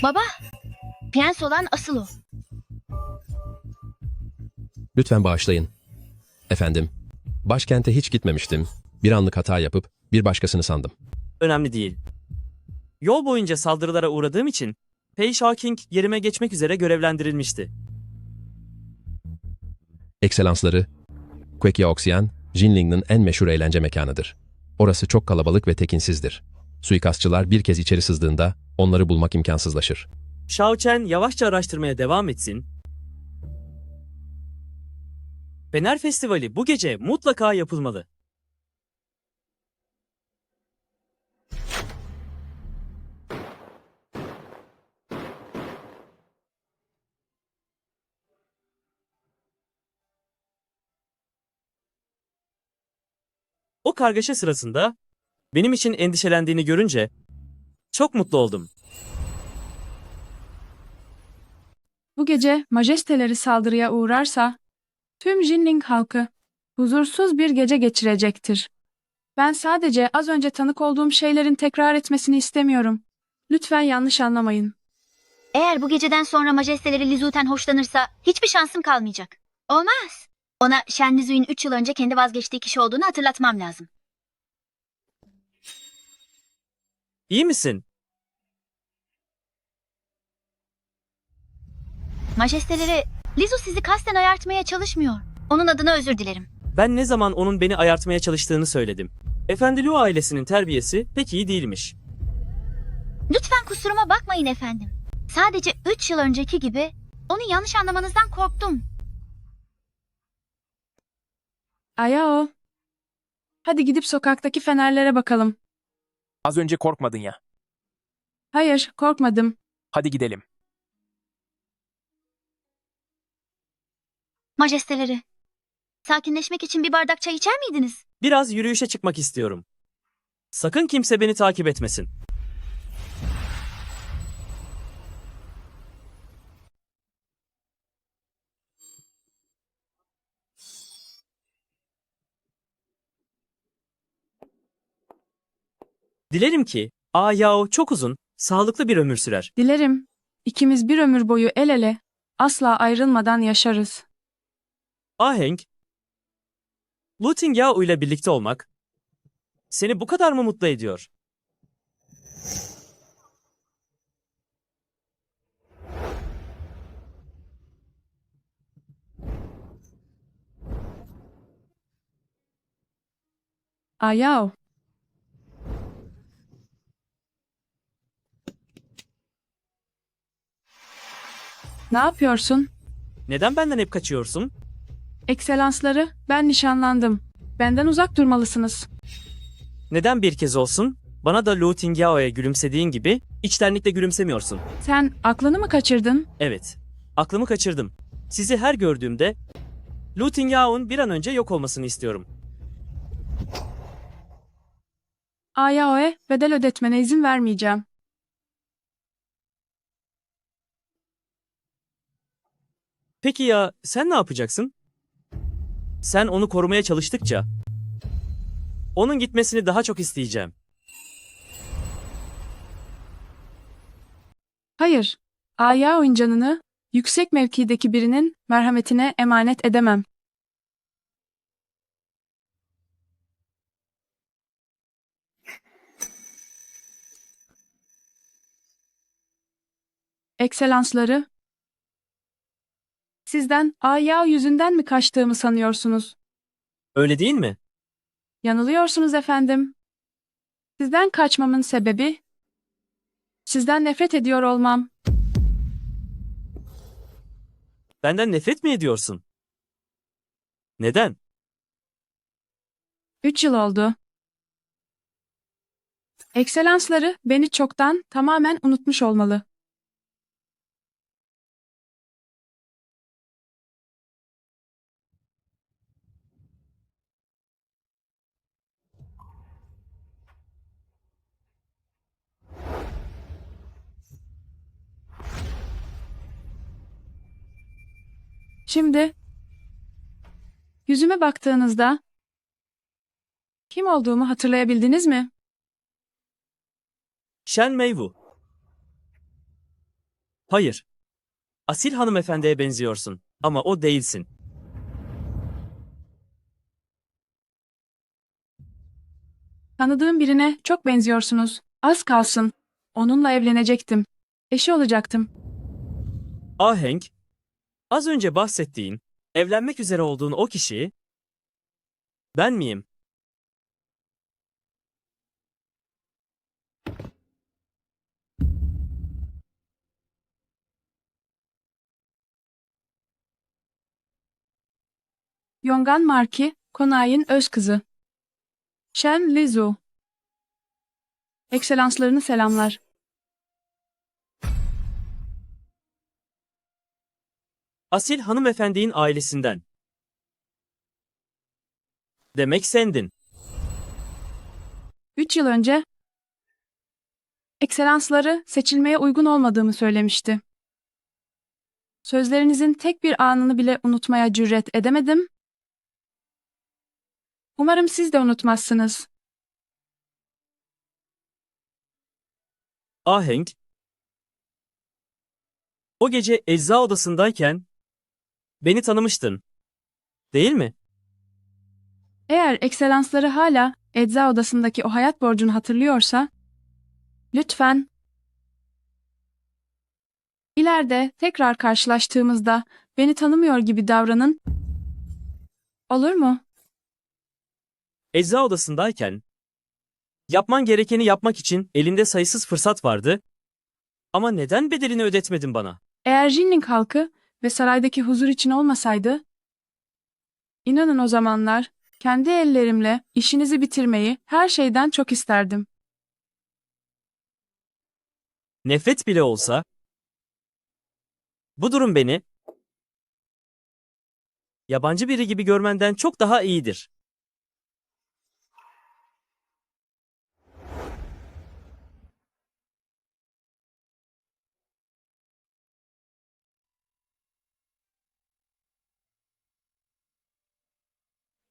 Baba, prens olan asıl o. Lütfen bağışlayın. Efendim, başkente hiç gitmemiştim. Bir anlık hata yapıp bir başkasını sandım. Önemli değil. Yol boyunca saldırılara uğradığım için Pei Shaoking yerime geçmek üzere görevlendirilmişti. Ekselansları, Queqiaoxian, Jinling'in en meşhur eğlence mekanıdır. Orası çok kalabalık ve tekinsizdir. Suikastçılar bir kez içeri sızdığında onları bulmak imkansızlaşır. Shao Chen yavaşça araştırmaya devam etsin. Fener Festivali bu gece mutlaka yapılmalı. O kargaşa sırasında benim için endişelendiğini görünce çok mutlu oldum. Bu gece majesteleri saldırıya uğrarsa tüm Jinling halkı huzursuz bir gece geçirecektir. Ben sadece az önce tanık olduğum şeylerin tekrar etmesini istemiyorum. Lütfen yanlış anlamayın. Eğer bu geceden sonra majesteleri Lizuten hoşlanırsa hiçbir şansım kalmayacak. Olmaz. Ona Shen Lizu'nun 3 yıl önce kendi vazgeçtiği kişi olduğunu hatırlatmam lazım. İyi misin? Majesteleri, Lizu sizi kasten ayartmaya çalışmıyor. Onun adına özür dilerim. Ben ne zaman onun beni ayartmaya çalıştığını söyledim. Efendi Liu ailesinin terbiyesi pek iyi değilmiş. Lütfen kusuruma bakmayın efendim. Sadece 3 yıl önceki gibi onu yanlış anlamanızdan korktum. Ayao. Hadi gidip sokaktaki fenerlere bakalım. Az önce korkmadın ya. Hayır, korkmadım. Hadi gidelim. Majesteleri, sakinleşmek için bir bardak çay içer miydiniz? Biraz yürüyüşe çıkmak istiyorum. Sakın kimse beni takip etmesin. Dilerim ki Yao çok uzun, sağlıklı bir ömür sürer. Dilerim ikimiz bir ömür boyu el ele, asla ayrılmadan yaşarız. Aheng, Lu Tingyao ile birlikte olmak seni bu kadar mı mutlu ediyor? Ayao. Ne yapıyorsun? Neden benden hep kaçıyorsun? Ekselansları, ben nişanlandım. Benden uzak durmalısınız. Neden bir kez olsun bana da Lu Tingyao'ya gülümsediğin gibi içtenlikle gülümsemiyorsun? Sen aklını mı kaçırdın? Evet, aklımı kaçırdım. Sizi her gördüğümde Lu Tingyao'nun bir an önce yok olmasını istiyorum. Ayao'ya bedel ödetmene izin vermeyeceğim. Peki ya sen ne yapacaksın? Sen onu korumaya çalıştıkça onun gitmesini daha çok isteyeceğim. Hayır, Ayao'nun canını yüksek mevkideki birinin merhametine emanet edemem. Ekselansları, sizden Ayao yüzünden mi kaçtığımı sanıyorsunuz? Öyle değil mi? Yanılıyorsunuz efendim. Sizden kaçmamın sebebi, sizden nefret ediyor olmam. Benden nefret mi ediyorsun? Neden? 3 yıl oldu. Ekselansları beni çoktan tamamen unutmuş olmalı. Şimdi yüzüme baktığınızda kim olduğumu hatırlayabildiniz mi? Shen Meiwu. Hayır. Asil hanımefendiye benziyorsun ama o değilsin. Tanıdığım birine çok benziyorsunuz. Az kalsın. Onunla evlenecektim. Eşi olacaktım. Ahenk, az önce bahsettiğin, evlenmek üzere olduğun o kişi ben miyim? Yongan Marki, Konay'ın öz kızı. Shen Lizu. Ekselanslarını selamlar. Asil hanımefendinin ailesinden. Demek sendin. 3 yıl önce ekselansları seçilmeye uygun olmadığımı söylemişti. Sözlerinizin tek bir anını bile unutmaya cüret edemedim. Umarım siz de unutmazsınız. Ahenk, o gece ecza odasındayken beni tanımıştın, değil mi? Eğer ekselansları hala ecza odasındaki o hayat borcunu hatırlıyorsa, lütfen ileride tekrar karşılaştığımızda beni tanımıyor gibi davranın. Olur mu? Ecza odasındayken yapman gerekeni yapmak için elinde sayısız fırsat vardı ama neden bedelini ödetmedin bana? Eğer Jinling halkı ve saraydaki huzur için olmasaydı, inanın o zamanlar kendi ellerimle işinizi bitirmeyi her şeyden çok isterdim. Nefret bile olsa, bu durum beni yabancı biri gibi görmenden çok daha iyidir.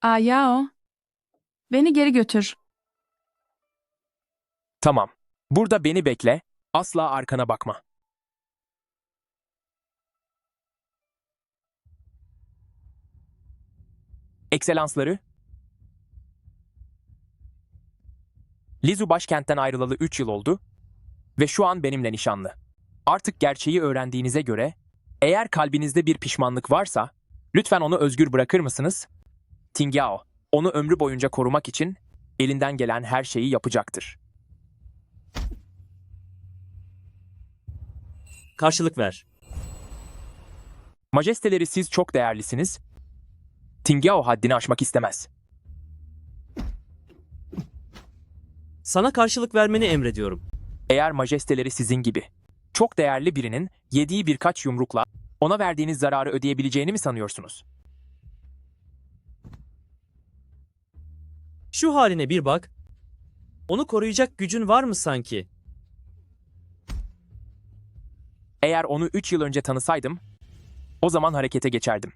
Yao, beni geri götür. Tamam. Burada beni bekle, asla arkana bakma. Ekselansları, Lizu başkentten ayrılalı 3 yıl oldu ve şu an benimle nişanlı. Artık gerçeği öğrendiğinize göre, eğer kalbinizde bir pişmanlık varsa, lütfen onu özgür bırakır mısınız? Tingyao, onu ömrü boyunca korumak için elinden gelen her şeyi yapacaktır. Karşılık ver. Majesteleri, siz çok değerlisiniz. Tingyao haddini aşmak istemez. Sana karşılık vermeni emrediyorum. Eğer majesteleri sizin gibi çok değerli birinin yediği birkaç yumrukla ona verdiğiniz zararı ödeyebileceğini mi sanıyorsunuz? Şu haline bir bak. Onu koruyacak gücün var mı sanki? Eğer onu 3 yıl önce tanısaydım, o zaman harekete geçerdim.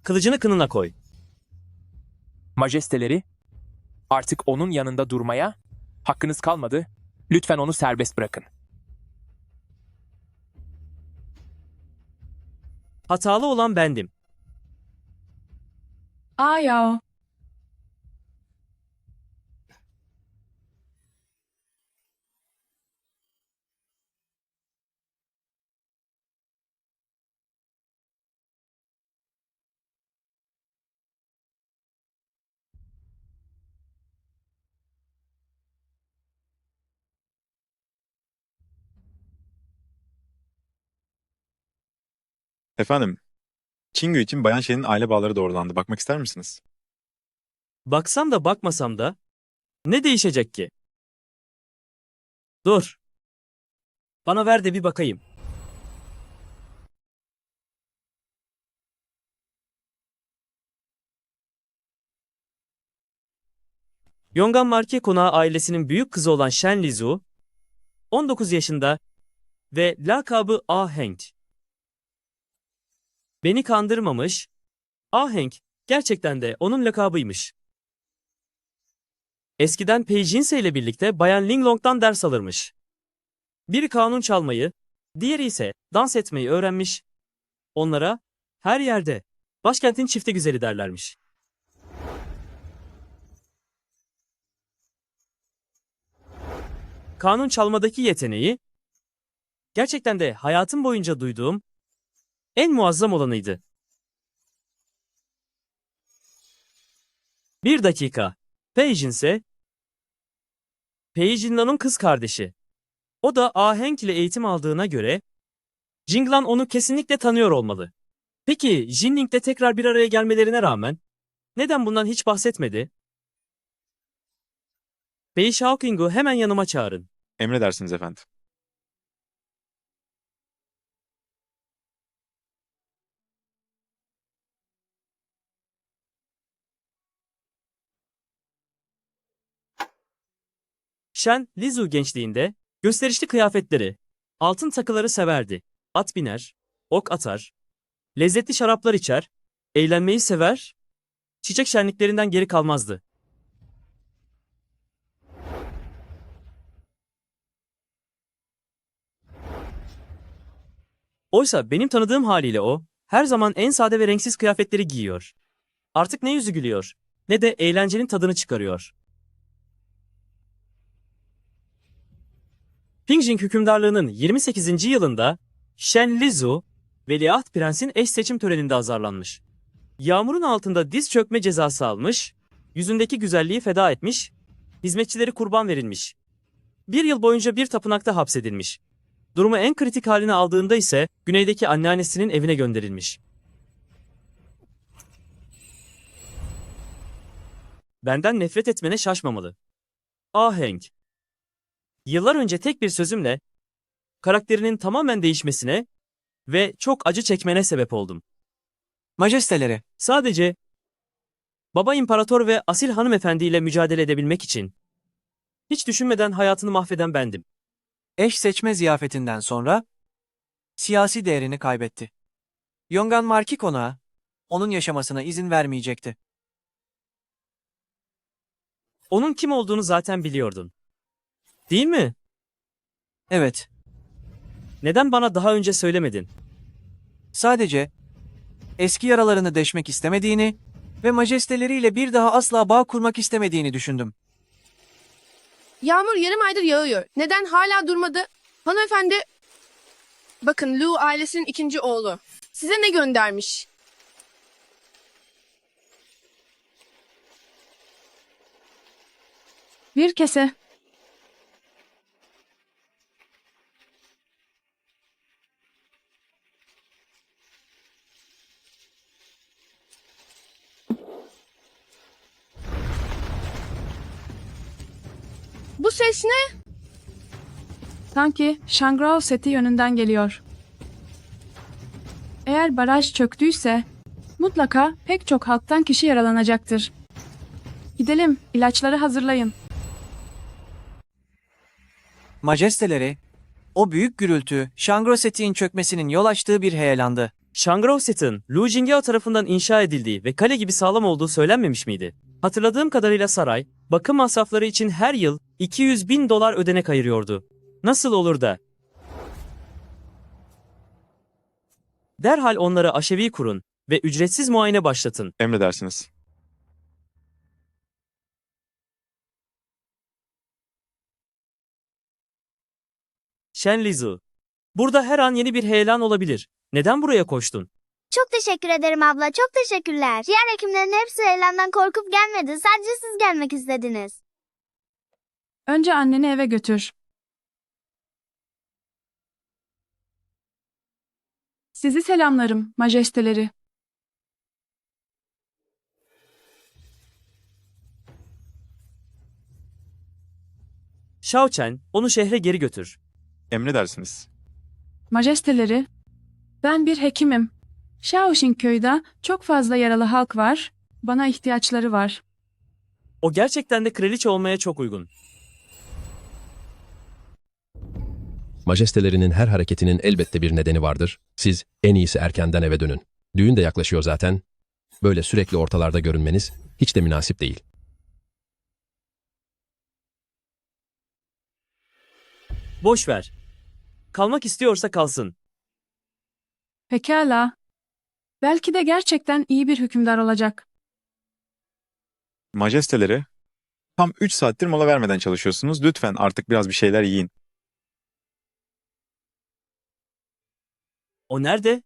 Kılıcını kınına koy. Majesteleri, artık onun yanında durmaya hakkınız kalmadı. Lütfen onu serbest bırakın. Hatalı olan bendim. Yao. Efendim, Çingü için Bayan Shen'in aile bağları doğrulandı. Bakmak ister misiniz? Baksam da bakmasam da ne değişecek ki? Dur. Bana ver de bir bakayım. Yongan Marke Konağı ailesinin büyük kızı olan Shen Lizu, 19 yaşında ve lakabı Ahenk. Beni kandırmamış, Ahenk gerçekten de onun lakabıymış. Eskiden Pei Jinse ile birlikte Bayan Linglong'dan ders alırmış. Biri kanun çalmayı, diğeri ise dans etmeyi öğrenmiş. Onlara her yerde başkentin çifte güzeli derlermiş. kanun çalmadaki yeteneği gerçekten de hayatım boyunca duyduğum en muazzam olanıydı. Bir dakika. Peijin ise Peijinlan'ın kız kardeşi. O da ahenk ile eğitim aldığına göre Jinglan onu kesinlikle tanıyor olmalı. Peki Jinling'de tekrar bir araya gelmelerine rağmen neden bundan hiç bahsetmedi? Bei Shaoqing'u hemen yanıma çağırın. Emredersiniz efendim. Shen, Lizu gençliğinde gösterişli kıyafetleri, altın takıları severdi. At biner, ok atar, lezzetli şaraplar içer, eğlenmeyi sever, çiçek şenliklerinden geri kalmazdı. Oysa benim tanıdığım haliyle o, her zaman en sade ve renksiz kıyafetleri giyiyor. Artık ne yüzü gülüyor, ne de eğlencenin tadını çıkarıyor. Pingjing hükümdarlığının 28. yılında Shen Lizu, Veliaht Prens'in eş seçim töreninde azarlanmış. Yağmurun altında diz çökme cezası almış, yüzündeki güzelliği feda etmiş, hizmetçileri kurban verilmiş. Bir yıl boyunca bir tapınakta hapsedilmiş. Durumu en kritik haline aldığında ise güneydeki anneannesinin evine gönderilmiş. Benden nefret etmene şaşmamalı. Ahenk. Yıllar önce tek bir sözümle karakterinin tamamen değişmesine ve çok acı çekmene sebep oldum. Majesteleri, Sadece baba imparator ve asil hanımefendi ile mücadele edebilmek için hiç düşünmeden hayatını mahveden bendim. eş seçme ziyafetinden sonra siyasi değerini kaybetti. Yongan Marki konağı onun yaşamasına izin vermeyecekti. Onun kim olduğunu zaten biliyordun. Değil mi? Evet, Neden bana daha önce söylemedin? sadece eski yaralarını deşmek istemediğini ve majesteleriyle bir daha asla bağ kurmak istemediğini düşündüm. Yağmur yarım aydır yağıyor. Neden hala durmadı? Hanımefendi, bakın Lu ailesinin ikinci oğlu. Size ne göndermiş? Bir kese. Bu ses ne? Sanki Shangral seti yönünden geliyor. Eğer baraj çöktüyse mutlaka pek çok halktan kişi yaralanacaktır. Gidelim, ilaçları hazırlayın. Majesteleri, o büyük gürültü Shangro-Seti'nin çökmesinin yol açtığı bir heyelandı. Shangro-Set'in Lu Jingyao tarafından inşa edildiği ve kale gibi sağlam olduğu söylenmemiş miydi? Hatırladığım kadarıyla saray, bakım masrafları için her yıl 200.000 dolar ödenek ayırıyordu. Nasıl olur da? Derhal onlara aşevi kurun ve ücretsiz muayene başlatın. Emredersiniz. Shen Lizu. Burada her an yeni bir heyelan olabilir. Neden buraya koştun? Çok teşekkür ederim abla, çok teşekkürler. Diğer hekimlerin hepsi eylenden korkup gelmedi. Sadece siz gelmek istediniz. Önce anneni eve götür. Sizi selamlarım, majesteleri. Shao Chen, onu şehre geri götür. Emredersiniz. Majesteleri, ben bir hekimim. Shaoxing köyde çok fazla yaralı halk var. Bana ihtiyaçları var. O gerçekten de kraliçe olmaya çok uygun. Majestelerinin her hareketinin elbette bir nedeni vardır. Siz en iyisi erkenden eve dönün. Düğün de yaklaşıyor zaten. Böyle sürekli ortalarda görünmeniz hiç de münasip değil. Boş ver. Kalmak istiyorsa kalsın. Pekala. Belki de gerçekten iyi bir hükümdar olacak. Majesteleri, Tam 3 saattir mola vermeden çalışıyorsunuz. Lütfen artık biraz bir şeyler yiyin. O nerede?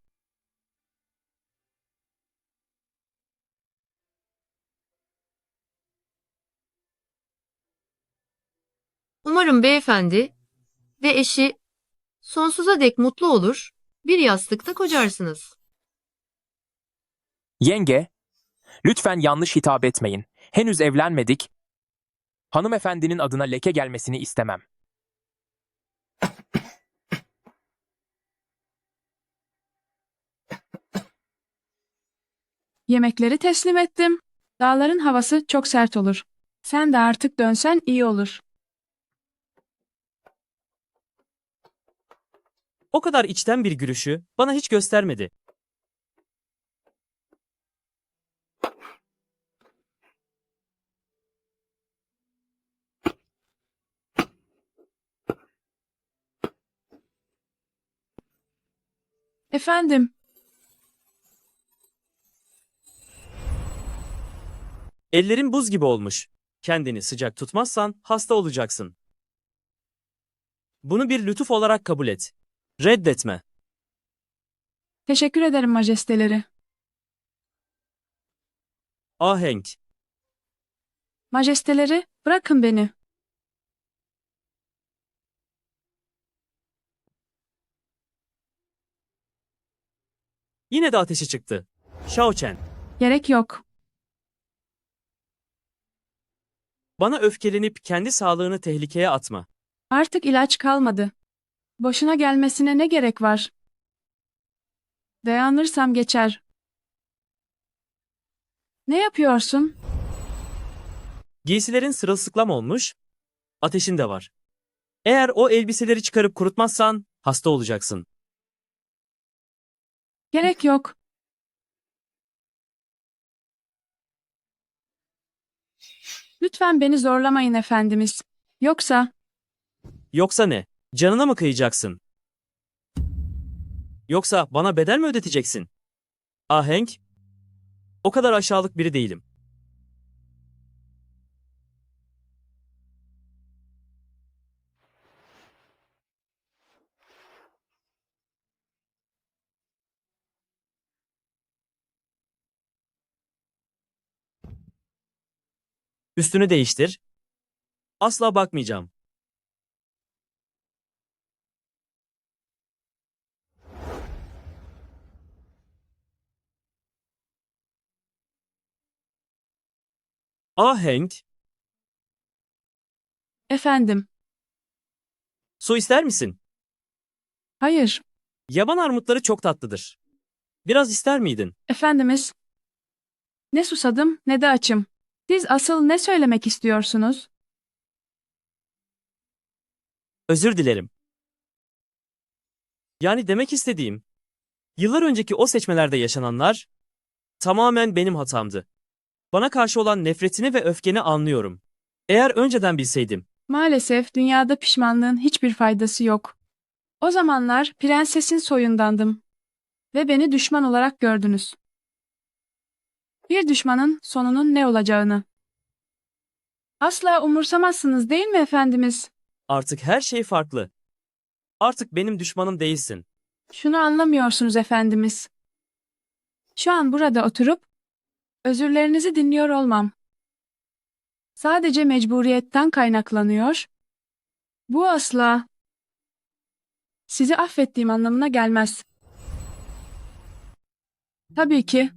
Umarım beyefendi ve eşi sonsuza dek mutlu olur, bir yastıkta kocarsınız. Yenge, lütfen yanlış hitap etmeyin. Henüz evlenmedik. Hanımefendinin adına leke gelmesini istemem. Yemekleri teslim ettim. Dağların havası çok sert olur. Sen de artık dönsen iyi olur. O kadar içten bir gülüşü bana hiç göstermedi. Efendim, Ellerin buz gibi olmuş. Kendini sıcak tutmazsan hasta olacaksın. Bunu bir lütuf olarak kabul et. Reddetme. teşekkür ederim majesteleri. Ahenk. Majesteleri, bırakın beni. Yine de ateşi çıktı. Shao Chen. Gerek yok. Bana öfkelenip kendi sağlığını tehlikeye atma. Artık ilaç kalmadı. Boşuna gelmesine ne gerek var? Dayanırsam geçer. Ne yapıyorsun? Giysilerin sırılsıklam olmuş, ateşin de var. Eğer o elbiseleri çıkarıp kurutmazsan hasta olacaksın. Gerek yok. Lütfen beni zorlamayın efendimiz. Yoksa Yoksa ne? Canına mı kıyacaksın? Yoksa bana bedel mi ödeteceksin? Ahenk, o kadar aşağılık biri değilim. Üstünü değiştir. Asla bakmayacağım. Ahenk, efendim. su ister misin? Hayır, Yaban armutları çok tatlıdır. Biraz ister miydin? efendimiz. Ne susadım ne de açım. Siz asıl ne söylemek istiyorsunuz? Özür dilerim. Yani demek istediğim, yıllar önceki o seçmelerde yaşananlar tamamen benim hatamdı. Bana karşı olan nefretini ve öfkeni anlıyorum. Eğer önceden bilseydim, Maalesef dünyada pişmanlığın hiçbir faydası yok. O zamanlar prensesin soyundandım. Ve beni düşman olarak gördünüz. Bir düşmanın sonunun ne olacağını. Asla umursamazsınız değil mi efendimiz? artık her şey farklı. Artık benim düşmanım değilsin. Şunu anlamıyorsunuz efendimiz. Şu an burada oturup özürlerinizi dinliyor olmam. Sadece mecburiyetten kaynaklanıyor. Bu asla sizi affettiğim anlamına gelmez. Tabii ki.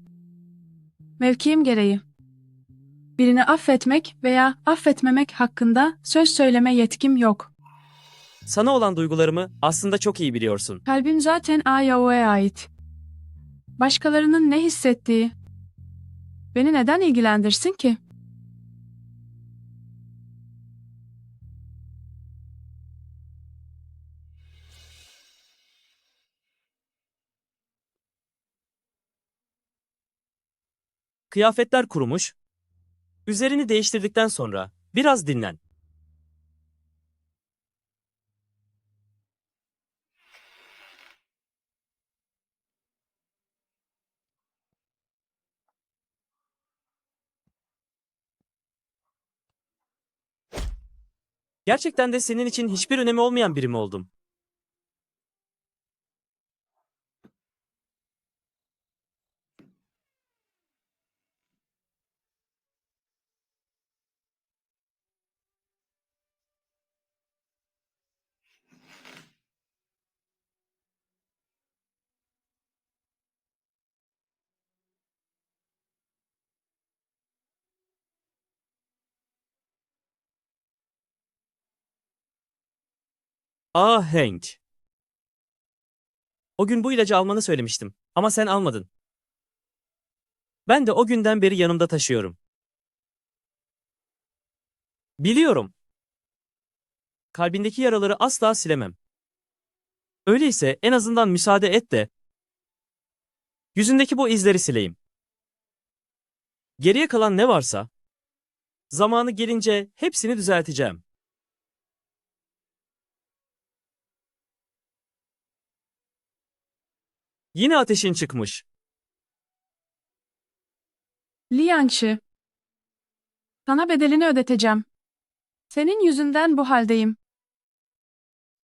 Mevkiim gereği. Birini affetmek veya affetmemek hakkında söz söyleme yetkim yok. Sana olan duygularımı aslında çok iyi biliyorsun. Kalbim zaten Ayao'ya ait. Başkalarının ne hissettiği beni neden ilgilendirsin ki? Kıyafetler kurumuş. Üzerini değiştirdikten sonra biraz dinlen. Gerçekten de senin için hiçbir önemi olmayan biri mi oldum? Hank. O gün bu ilacı almanı söylemiştim ama sen almadın. Ben de o günden beri yanımda taşıyorum. Biliyorum. Kalbindeki yaraları asla silemem. Öyleyse en azından müsaade et de yüzündeki bu izleri sileyim. Geriye kalan ne varsa zamanı gelince hepsini düzelteceğim. Yine ateşin çıkmış. Li Yangshi, sana bedelini ödeteceğim. Senin yüzünden bu haldeyim.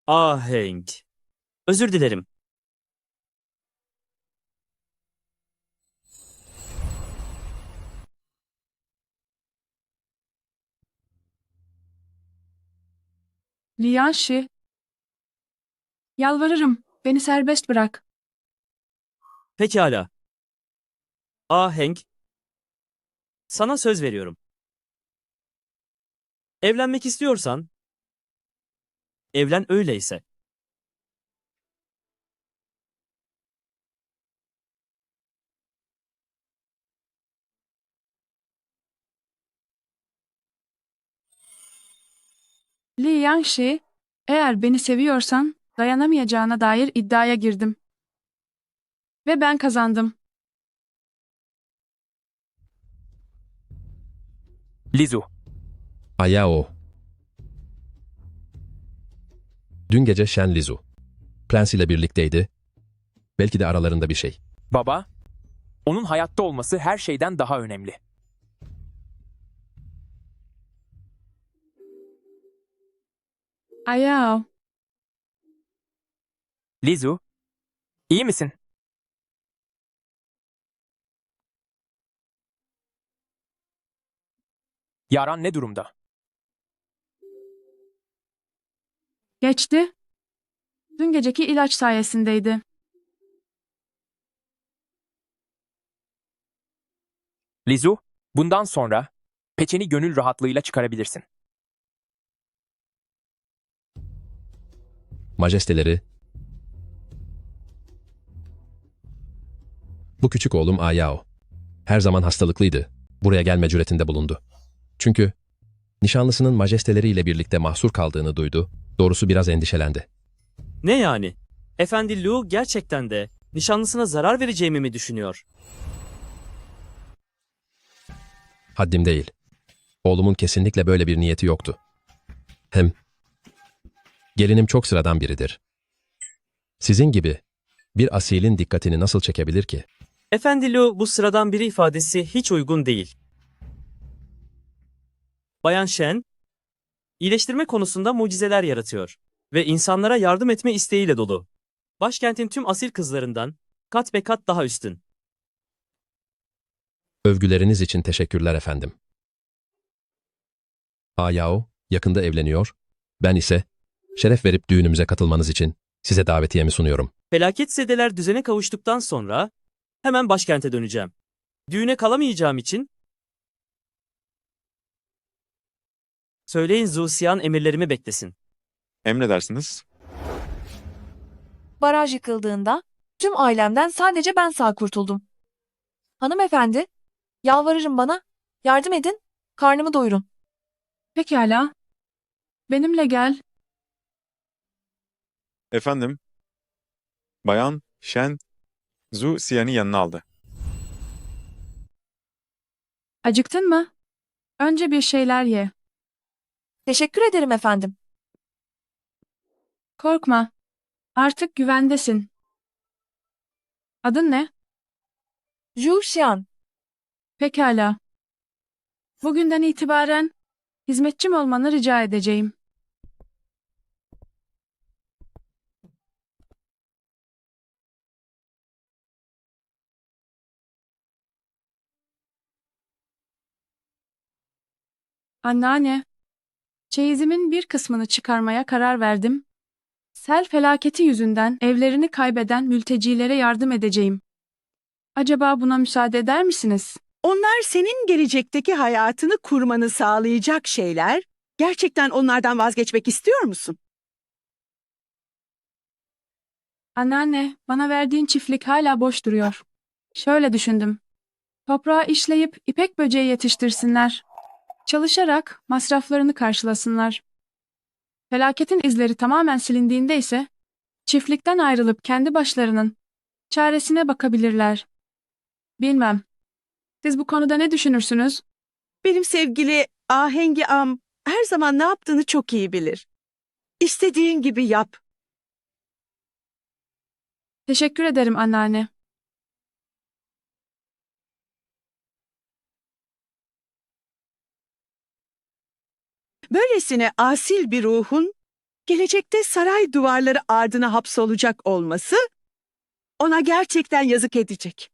Hank. Özür dilerim. Li Yangshi, yalvarırım, beni serbest bırak. Pekala. Hank. Sana söz veriyorum. Evlenmek istiyorsan, evlen öyleyse. Li Yangshi, eğer beni seviyorsan dayanamayacağına dair iddiaya girdim. Ve ben kazandım. Lizu, Ayao. Dün gece Shen Lizu. Prens ile birlikteydi. Belki de aralarında bir şey. baba, onun hayatta olması her şeyden daha önemli. Ayao, Lizu, iyi misin? Yaran ne durumda? geçti. Dün geceki ilaç sayesindeydi. Lizu, bundan sonra peçeni gönül rahatlığıyla çıkarabilirsin. Majesteleri. Bu küçük oğlum Ayao. Her zaman hastalıklıydı. Buraya gelme cüretinde bulundu. Çünkü nişanlısının majesteleriyle birlikte mahsur kaldığını duydu. Doğrusu biraz endişelendi. Ne yani? Efendi Lu gerçekten de nişanlısına zarar vereceğimi mi düşünüyor? Haddim değil. Oğlumun kesinlikle böyle bir niyeti yoktu. Hem gelinim çok sıradan biridir. Sizin gibi bir asilin dikkatini nasıl çekebilir ki? Efendi Lu bu sıradan biri ifadesi hiç uygun değil. Bayan Shen, iyileştirme konusunda mucizeler yaratıyor ve insanlara yardım etme isteğiyle dolu. Başkentin tüm asil kızlarından kat be kat daha üstün. Övgüleriniz için teşekkürler efendim. Ayao yakında evleniyor. Ben ise şeref verip düğünümüze katılmanız için size davetiyemi sunuyorum. Felaketzedeler düzene kavuştuktan sonra hemen başkente döneceğim. Düğüne kalamayacağım için söyleyin Zhu Xian emirlerimi beklesin. Emredersiniz. Baraj yıkıldığında tüm ailemden sadece ben sağ kurtuldum. Hanımefendi, yalvarırım bana, yardım edin, karnımı doyurun. Pekala. Benimle gel. Efendim, Bayan Shen Zhu Xian'i yanına aldı. Acıktın mı? Önce bir şeyler ye. Teşekkür ederim efendim. Korkma. Artık güvendesin. Adın ne? Zhu Xian, Pekala. Bugünden itibaren hizmetçim olmanı rica edeceğim. Anneanne, çeyizimin bir kısmını çıkarmaya karar verdim. Sel felaketi yüzünden evlerini kaybeden mültecilere yardım edeceğim. Acaba buna müsaade eder misiniz? Onlar senin gelecekteki hayatını kurmanı sağlayacak şeyler. Gerçekten onlardan vazgeçmek istiyor musun? Anneanne, bana verdiğin çiftlik hala boş duruyor. Şöyle düşündüm. Toprağı işleyip ipek böceği yetiştirsinler. Çalışarak masraflarını karşılasınlar. Felaketin izleri tamamen silindiğinde ise çiftlikten ayrılıp kendi başlarının çaresine bakabilirler. Bilmem. Siz bu konuda ne düşünürsünüz? Benim sevgili Ahengi Am her zaman ne yaptığını çok iyi bilir. İstediğin gibi yap. Teşekkür ederim anneanne. Böylesine asil bir ruhun gelecekte saray duvarları ardına hapsolacak olması ona gerçekten yazık edecek.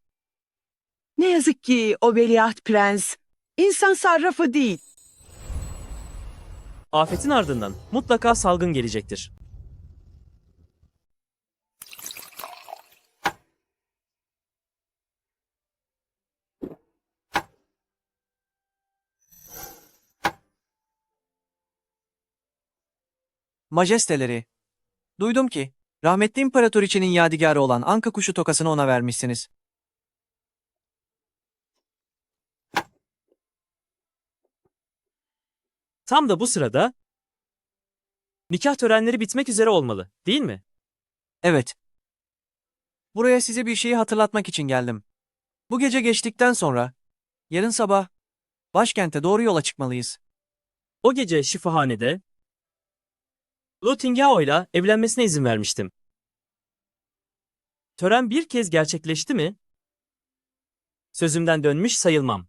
Ne yazık ki o veliaht prens insan sarrafı değil. Afetin ardından mutlaka salgın gelecektir. Majesteleri, duydum ki rahmetli İmparatoriçe'nin yadigarı olan anka kuşu tokasını ona vermişsiniz. Tam da bu sırada nikah törenleri bitmek üzere olmalı, değil mi? Evet. Buraya size bir şeyi hatırlatmak için geldim. Bu gece geçtikten sonra, yarın sabah, başkente doğru yola çıkmalıyız. O gece şifahanede Lu Tingyao ile evlenmesine izin vermiştim. Tören bir kez gerçekleşti mi? Sözümden dönmüş sayılmam.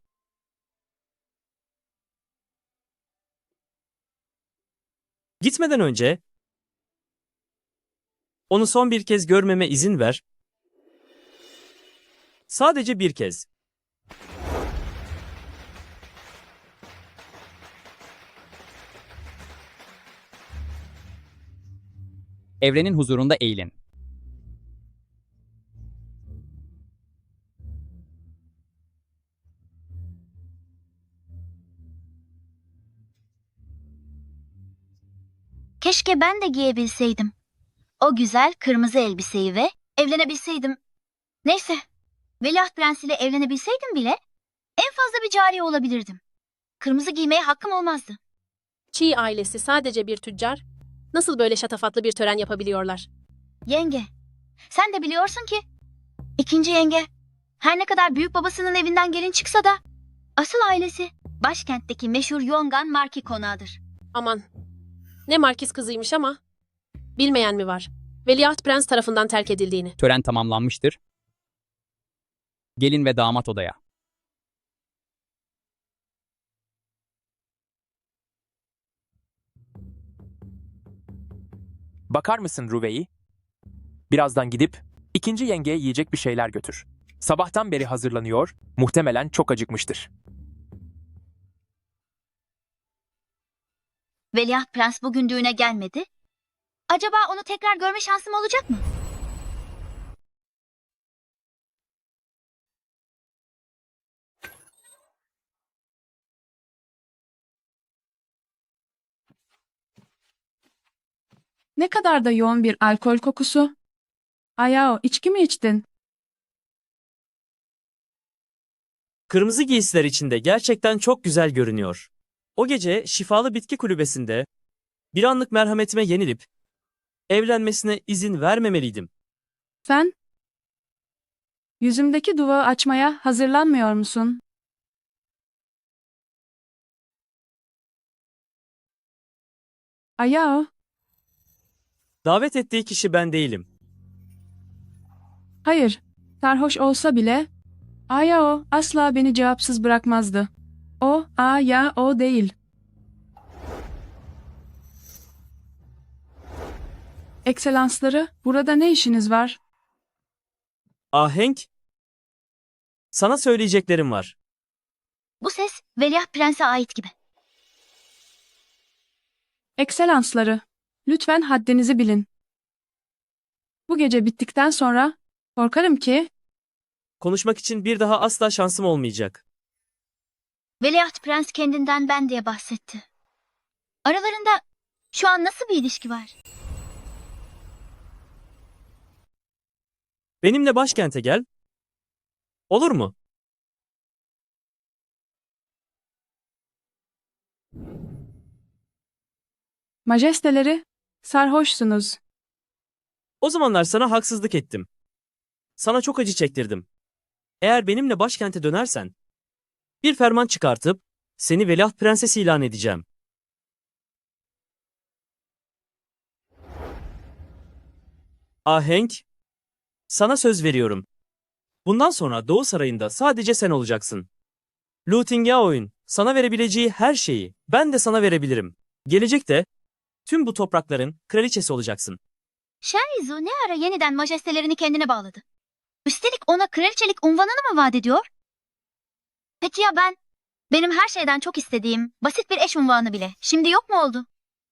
Gitmeden önce onu son bir kez görmeme izin ver. Sadece bir kez. Evrenin huzurunda eğilin. Keşke ben de giyebilseydim. O güzel kırmızı elbiseyi ve evlenebilseydim. Neyse, Veliaht Prens ile evlenebilseydim bile en fazla bir cariye olabilirdim. Kırmızı giymeye hakkım olmazdı. Çi ailesi sadece bir tüccar. Nasıl böyle şatafatlı bir tören yapabiliyorlar? Yenge, sen de biliyorsun ki ikinci yenge her ne kadar büyük babasının evinden gelin çıksa da asıl ailesi başkentteki meşhur Yongan Marki konağıdır. Aman, ne markiz kızıymış ama bilmeyen mi var? Veliaht Prens tarafından terk edildiğini. Tören tamamlanmıştır. Gelin ve damat odaya. Bakar mısın Ruvey? Birazdan gidip ikinci yengeye yiyecek bir şeyler götür. Sabahtan beri hazırlanıyor, muhtemelen çok acıkmıştır. Veliaht Prens bugün düğüne gelmedi. Acaba onu tekrar görme şansım olacak mı? Ne kadar da yoğun bir alkol kokusu. Ayao, içki mi içtin? Kırmızı giysiler içinde gerçekten çok güzel görünüyor. O gece şifalı bitki kulübesinde bir anlık merhametime yenilip evlenmesine izin vermemeliydim. Sen? Yüzümdeki duvağı açmaya hazırlanmıyor musun? Ayao, Davet ettiği kişi ben değilim. hayır. Sarhoş olsa bile Ayao asla beni cevapsız bırakmazdı. O, Ayao değil. Ekselansları, burada ne işiniz var? Ahenk, sana söyleyeceklerim var. Bu ses Veliaht Prens'e ait gibi. Ekselansları, lütfen haddinizi bilin. Bu gece bittikten sonra korkarım ki Konuşmak için bir daha asla şansım olmayacak. Veliaht Prens kendinden ben diye bahsetti. Aralarında şu an nasıl bir ilişki var? Benimle başkente gel. Olur mu? majesteleri sarhoşsunuz. O zamanlar sana haksızlık ettim. Sana çok acı çektirdim. Eğer benimle başkente dönersen, bir ferman çıkartıp seni veliaht prenses ilan edeceğim. Ahenk, sana söz veriyorum. Bundan sonra Doğu Sarayı'nda sadece sen olacaksın. Lu Tingyao'nun sana verebileceği her şeyi ben de sana verebilirim. Gelecekte tüm bu toprakların kraliçesi olacaksın. Şerizu ne ara yeniden majestelerini kendine bağladı? Üstelik ona kraliçelik unvanını mı vaat ediyor? Peki ya ben? Benim her şeyden çok istediğim basit bir eş unvanı bile şimdi yok mu oldu?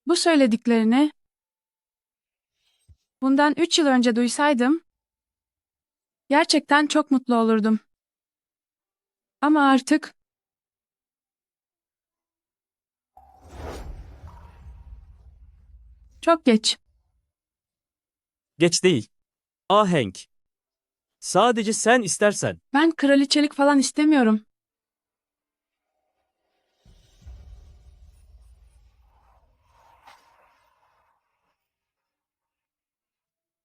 Bu söylediklerini bundan 3 yıl önce duysaydım gerçekten çok mutlu olurdum. Ama artık çok geç. Geç değil. Ahenk. Sadece sen istersen. Ben kraliçelik falan istemiyorum.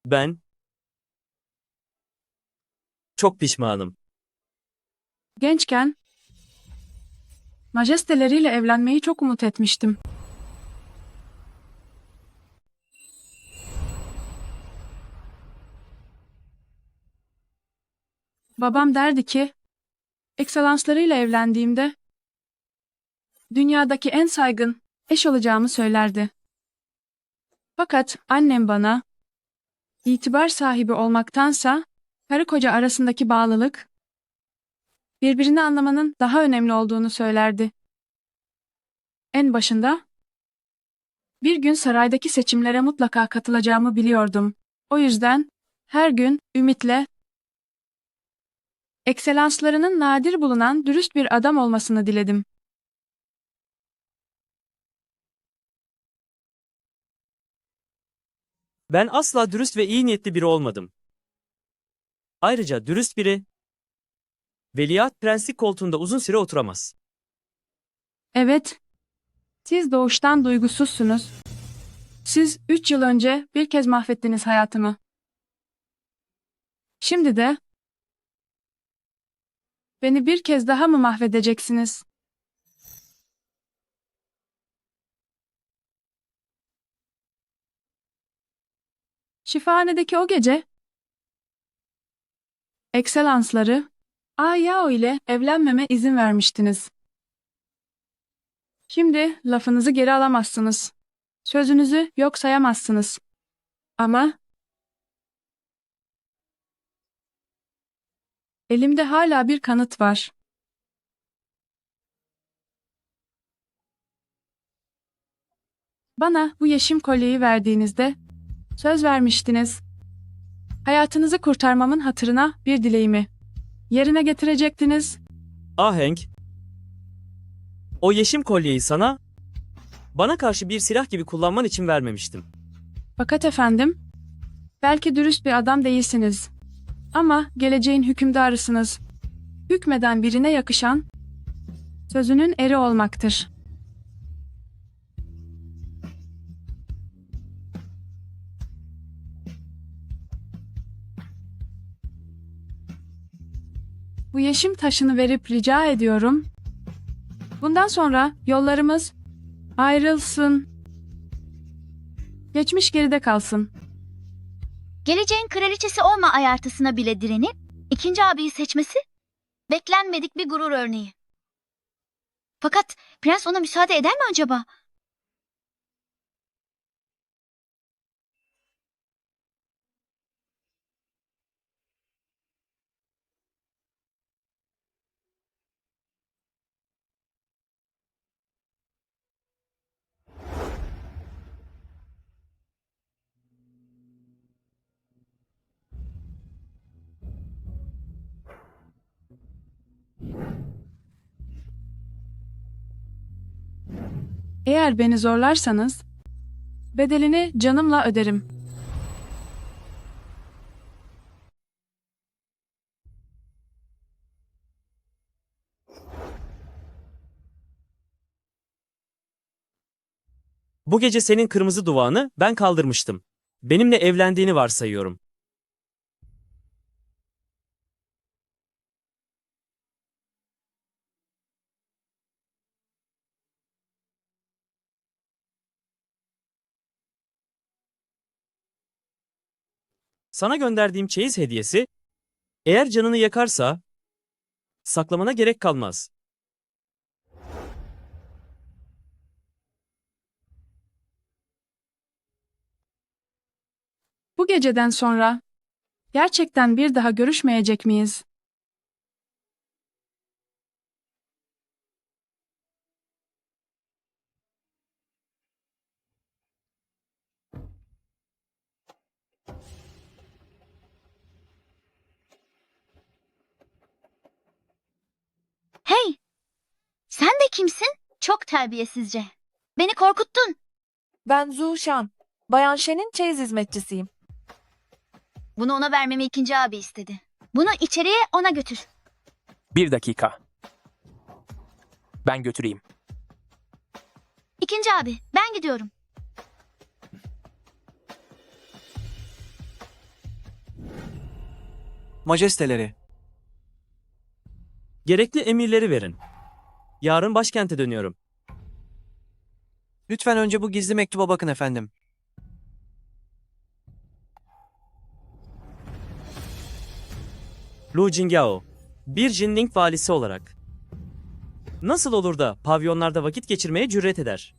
Ben çok pişmanım. Gençken majesteleriyle evlenmeyi çok umut etmiştim. Babam derdi ki, ekselanslarıyla evlendiğimde dünyadaki en saygın eş olacağımı söylerdi. Fakat annem bana itibar sahibi olmaktansa karı koca arasındaki bağlılık, birbirini anlamanın daha önemli olduğunu söylerdi. En başında bir gün saraydaki seçimlere mutlaka katılacağımı biliyordum. O yüzden her gün ümitle ekselanslarının nadir bulunan dürüst bir adam olmasını diledim. Ben asla dürüst ve iyi niyetli biri olmadım. Ayrıca dürüst biri veliaht prenslik koltuğunda uzun süre oturamaz. Evet, siz doğuştan duygusuzsunuz. Siz 3 yıl önce bir kez mahvettiniz hayatımı. Şimdi de beni bir kez daha mı mahvedeceksiniz? Şifahanedeki o gece ekselansları Ayao ile evlenmeme izin vermiştiniz. Şimdi lafınızı geri alamazsınız. Sözünüzü yok sayamazsınız. Ama elimde hala bir kanıt var. Bana bu yeşim kolyeyi verdiğinizde söz vermiştiniz. Hayatınızı kurtarmamın hatırına bir dileğimi yerine getirecektiniz. Ahenk, o yeşim kolyeyi sana, bana karşı bir silah gibi kullanman için vermemiştim. Fakat efendim, belki dürüst bir adam değilsiniz. Ama geleceğin hükümdarısınız. Hükmeden birine yakışan, sözünün eri olmaktır. Bu yeşim taşını verip rica ediyorum. Bundan sonra yollarımız ayrılsın. Geçmiş geride kalsın. Geleceğin kraliçesi olma ayartısına bile direnip ikinci abiyi seçmesi beklenmedik bir gurur örneği. Fakat prens ona müsaade eder mi acaba? Eğer beni zorlarsanız, bedelini canımla öderim. Bu gece senin kırmızı duvağını ben kaldırmıştım. Benimle evlendiğini varsayıyorum. Sana gönderdiğim çeyiz hediyesi, eğer canını yakarsa, saklamana gerek kalmaz. Bu geceden sonra gerçekten bir daha görüşmeyecek miyiz? Hey, sen de kimsin? Çok terbiyesizce. Beni korkuttun. Ben Zhu Shan. Bayan Shen'in çeyiz hizmetçisiyim. Bunu ona vermemi ikinci abi istedi. Bunu içeriye ona götür. Bir dakika. Ben götüreyim. İkinci abi, ben gidiyorum. Majesteleri, Gerekli emirleri verin. Yarın başkente dönüyorum. lütfen önce bu gizli mektuba bakın efendim. Lu Jingyao, bir Jinling valisi olarak. Nasıl olur da pavyonlarda vakit geçirmeye cüret eder?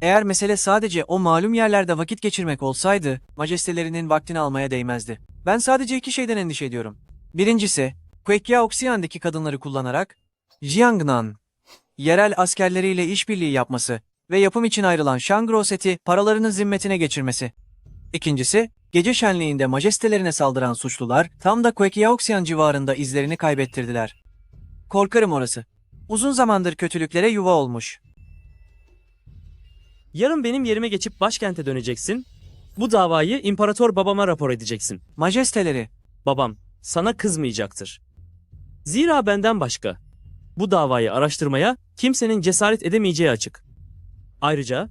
Eğer mesele sadece o malum yerlerde vakit geçirmek olsaydı, majestelerinin vaktini almaya değmezdi. Ben sadece iki şeyden endişe ediyorum. Birincisi, Queqiaoxian'daki kadınları kullanarak, Jiangnan, yerel askerleriyle işbirliği yapması ve yapım için ayrılan Shangro seti paralarını zimmetine geçirmesi. İkincisi, gece şenliğinde majestelerine saldıran suçlular tam da Queqiaoxian civarında izlerini kaybettirdiler. Korkarım orası. Uzun zamandır kötülüklere yuva olmuş. Yarın benim yerime geçip başkente döneceksin. Bu davayı imparator babama rapor edeceksin. Majesteleri, Babam sana kızmayacaktır. Zira benden başka bu davayı araştırmaya kimsenin cesaret edemeyeceği açık. Ayrıca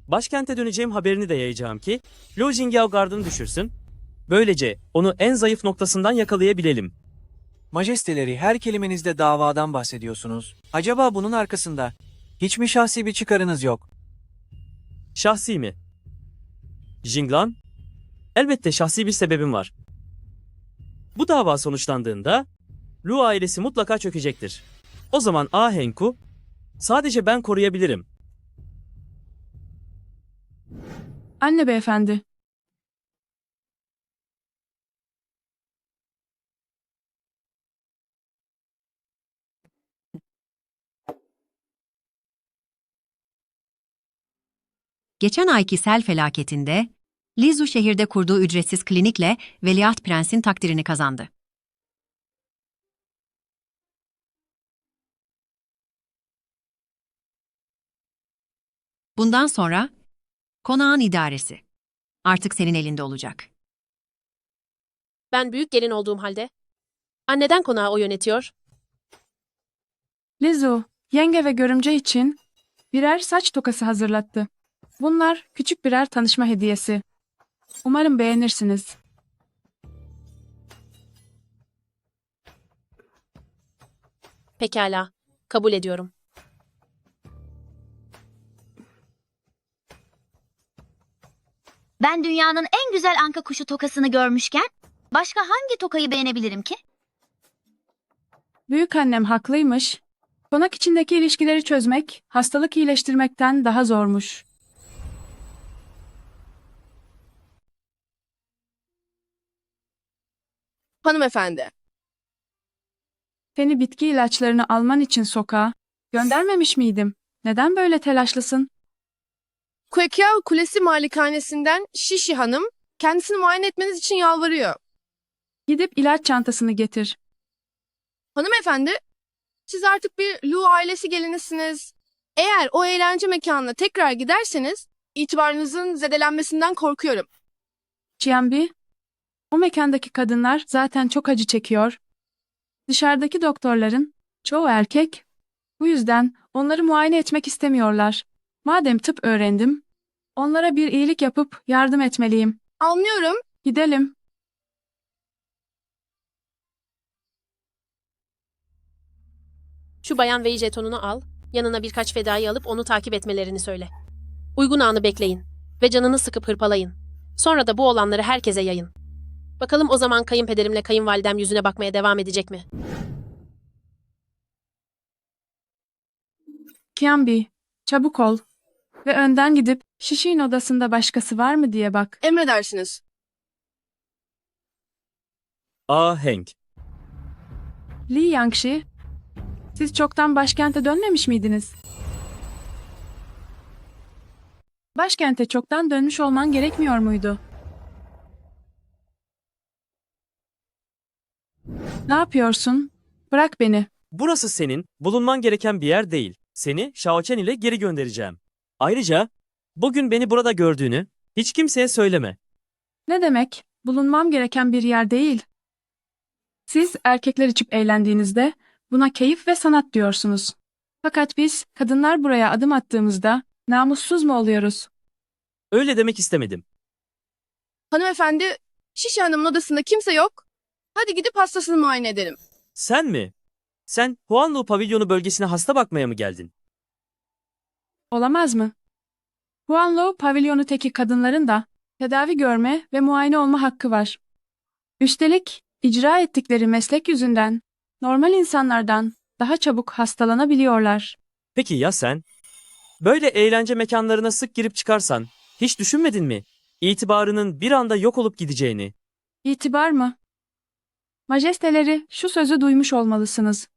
başkente döneceğim haberini de yayacağım ki Lu Jingyao gardını düşürsün. Böylece onu en zayıf noktasından yakalayabilelim. majesteleri, her kelimenizde davadan bahsediyorsunuz. Acaba bunun arkasında hiç mi şahsi bir çıkarınız yok? Şahsi mi? Jinglan? Elbette şahsi bir sebebim var. Bu dava sonuçlandığında Lu ailesi mutlaka çökecektir. O zaman Ahenk'u sadece ben koruyabilirim. Anne beyefendi, Geçen ayki sel felaketinde Lizu şehirde kurduğu ücretsiz klinikle Veliaht Prens'in takdirini kazandı. Bundan sonra konağın idaresi artık senin elinde olacak. Ben büyük gelin olduğum halde. Anneden konağı o yönetiyor. Lizu, yenge ve görümce için birer saç tokası hazırlattı. Bunlar küçük birer tanışma hediyesi. Umarım beğenirsiniz. Pekala, kabul ediyorum. Ben dünyanın en güzel anka kuşu tokasını görmüşken başka hangi tokayı beğenebilirim ki? Büyükannem haklıymış. Konak içindeki ilişkileri çözmek, hastalık iyileştirmekten daha zormuş. Hanımefendi, Seni bitki ilaçlarını alman için sokağa göndermemiş miydim? Neden böyle telaşlısın? Queqiao Kulesi Malikanesi'nden Şişi Hanım kendisini muayene etmeniz için yalvarıyor. Gidip ilaç çantasını getir. Hanımefendi, Siz artık bir Lu ailesi gelinisiniz. Eğer o eğlence mekanına tekrar giderseniz itibarınızın zedelenmesinden korkuyorum. Ciambi, o mekandaki kadınlar zaten çok acı çekiyor. Dışarıdaki doktorların çoğu erkek. Bu yüzden onları muayene etmek istemiyorlar. Madem tıp öğrendim, onlara bir iyilik yapıp yardım etmeliyim. Anlıyorum. Gidelim. Şu bayan Vey jetonunu al, yanına birkaç fedai alıp onu takip etmelerini söyle. Uygun anı bekleyin ve canını sıkıp hırpalayın. Sonra da bu olanları herkese yayın. Bakalım o zaman kayınpederimle kayınvalidem yüzüne bakmaya devam edecek mi? Ciambi, çabuk ol. Ve önden gidip Şişi'nin odasında başkası var mı diye bak. Emredersiniz. Ahenk. Li Yangshi, siz çoktan başkente dönmemiş miydiniz? Başkente çoktan dönmüş olman gerekmiyor muydu? Ne yapıyorsun? Bırak beni. Burası senin bulunman gereken bir yer değil. Seni Shaochen ile geri göndereceğim. Ayrıca bugün beni burada gördüğünü hiç kimseye söyleme. Ne demek? Bulunmam gereken bir yer değil. Siz erkekler içip eğlendiğinizde buna keyif ve sanat diyorsunuz. Fakat biz kadınlar buraya adım attığımızda namussuz mu oluyoruz? Öyle demek istemedim. Hanımefendi, Şişe Hanım'ın odasında kimse yok. Hadi gidip hastasını muayene edelim. Sen mi? Sen Huanlu pavilyonu bölgesine hasta bakmaya mı geldin? Olamaz mı? Huanlo pavilyonuteki kadınların da tedavi görme ve muayene olma hakkı var. Üstelik icra ettikleri meslek yüzünden normal insanlardan daha çabuk hastalanabiliyorlar. Peki ya sen? Böyle eğlence mekanlarına sık girip çıkarsan hiç düşünmedin mi? İtibarının bir anda yok olup gideceğini. İtibar mı? Majesteleri şu sözü duymuş olmalısınız.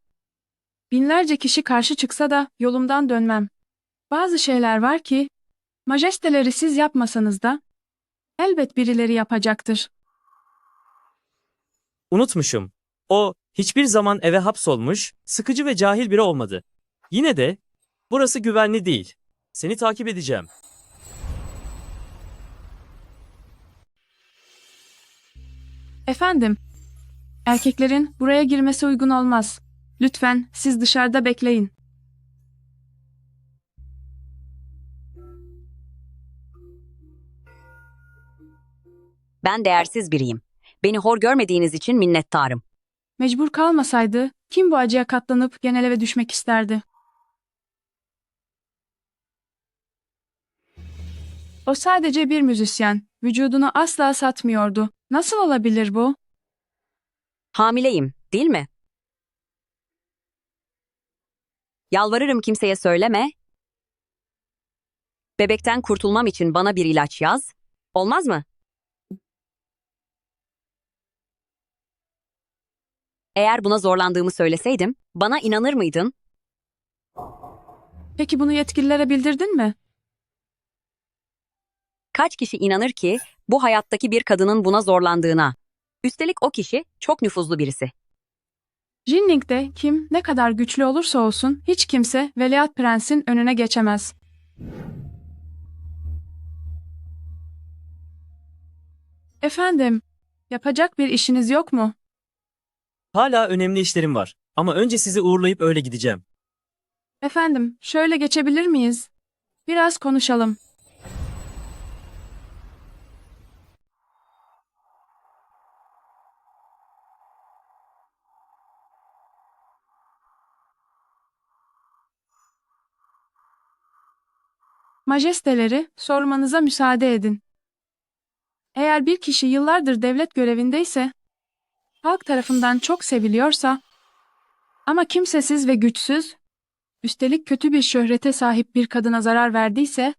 Binlerce kişi karşı çıksa da yolumdan dönmem. Bazı şeyler var ki, majesteleri siz yapmasanız da elbet birileri yapacaktır. Unutmuşum. O hiçbir zaman eve hapsolmuş, sıkıcı ve cahil biri olmadı. Yine de burası güvenli değil. Seni takip edeceğim. Efendim, erkeklerin buraya girmesi uygun olmaz. Lütfen siz dışarıda bekleyin. Ben değersiz biriyim. Beni hor görmediğiniz için minnettarım. Mecbur kalmasaydı kim bu acıya katlanıp genel eve düşmek isterdi? O sadece bir müzisyen. Vücudunu asla satmıyordu. Nasıl olabilir bu? Hamileyim, değil mi? Yalvarırım kimseye söyleme. Bebekten kurtulmam için bana bir ilaç yaz. Olmaz mı? Eğer buna zorlandığımı söyleseydim, bana inanır mıydın? Peki bunu yetkililere bildirdin mi? Kaç kişi inanır ki bu hayattaki bir kadının buna zorlandığına? Üstelik o kişi çok nüfuzlu birisi. Jinling'de kim ne kadar güçlü olursa olsun hiç kimse Veliaht Prens'in önüne geçemez. Efendim, yapacak bir işiniz yok mu? Hala önemli işlerim var. Ama önce sizi uğurlayıp öyle gideceğim. Efendim, şöyle geçebilir miyiz? Biraz konuşalım. Majesteleri, sormanıza müsaade edin. Eğer bir kişi yıllardır devlet görevindeyse, halk tarafından çok seviliyorsa, ama kimsesiz ve güçsüz, üstelik kötü bir şöhrete sahip bir kadına zarar verdiyse,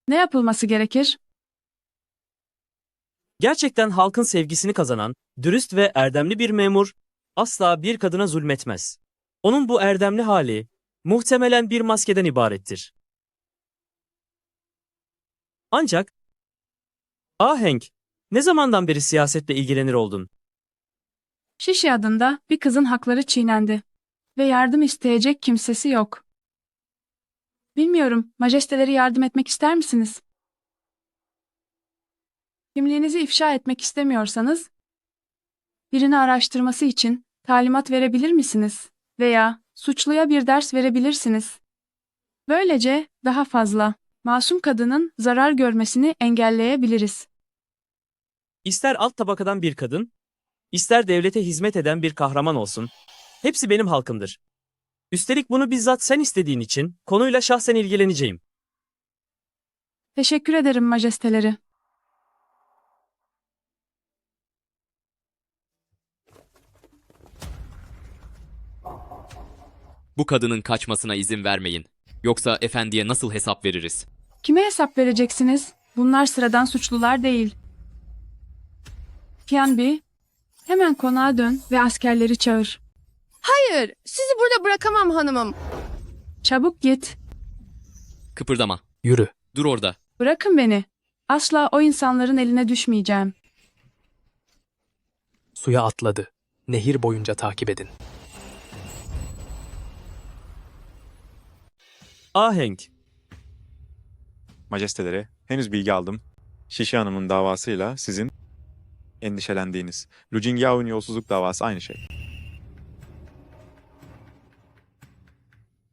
ne yapılması gerekir? Gerçekten halkın sevgisini kazanan, dürüst ve erdemli bir memur asla bir kadına zulmetmez. Onun bu erdemli hali muhtemelen bir maskeden ibarettir. Ancak Ahenk, ne zamandan beri siyasetle ilgilenir oldun? Şişi adında bir kızın hakları çiğnendi. ve yardım isteyecek kimsesi yok. Bilmiyorum, majesteleri yardım etmek ister misiniz? Kimliğinizi ifşa etmek istemiyorsanız, birini araştırması için talimat verebilir misiniz? Veya suçluya bir ders verebilirsiniz. Böylece daha fazla masum kadının zarar görmesini engelleyebiliriz. İster alt tabakadan bir kadın, ister devlete hizmet eden bir kahraman olsun, hepsi benim halkımdır. Üstelik bunu bizzat sen istediğin için konuyla şahsen ilgileneceğim. Teşekkür ederim majesteleri. Bu kadının kaçmasına izin vermeyin. Yoksa efendiye nasıl hesap veririz? Kime hesap vereceksiniz? Bunlar sıradan suçlular değil. Tianbi, hemen konağa dön ve askerleri çağır. Hayır, sizi burada bırakamam hanımım. Çabuk git. Kıpırdama. Yürü. Dur orada. Bırakın beni. Asla o insanların eline düşmeyeceğim. Suya atladı. Nehir boyunca takip edin. Ahenk. Majesteleri, henüz bilgi aldım. Şişi Hanım'ın davasıyla sizin endişelendiğiniz Lu Jingyao'nun yolsuzluk davası aynı şey.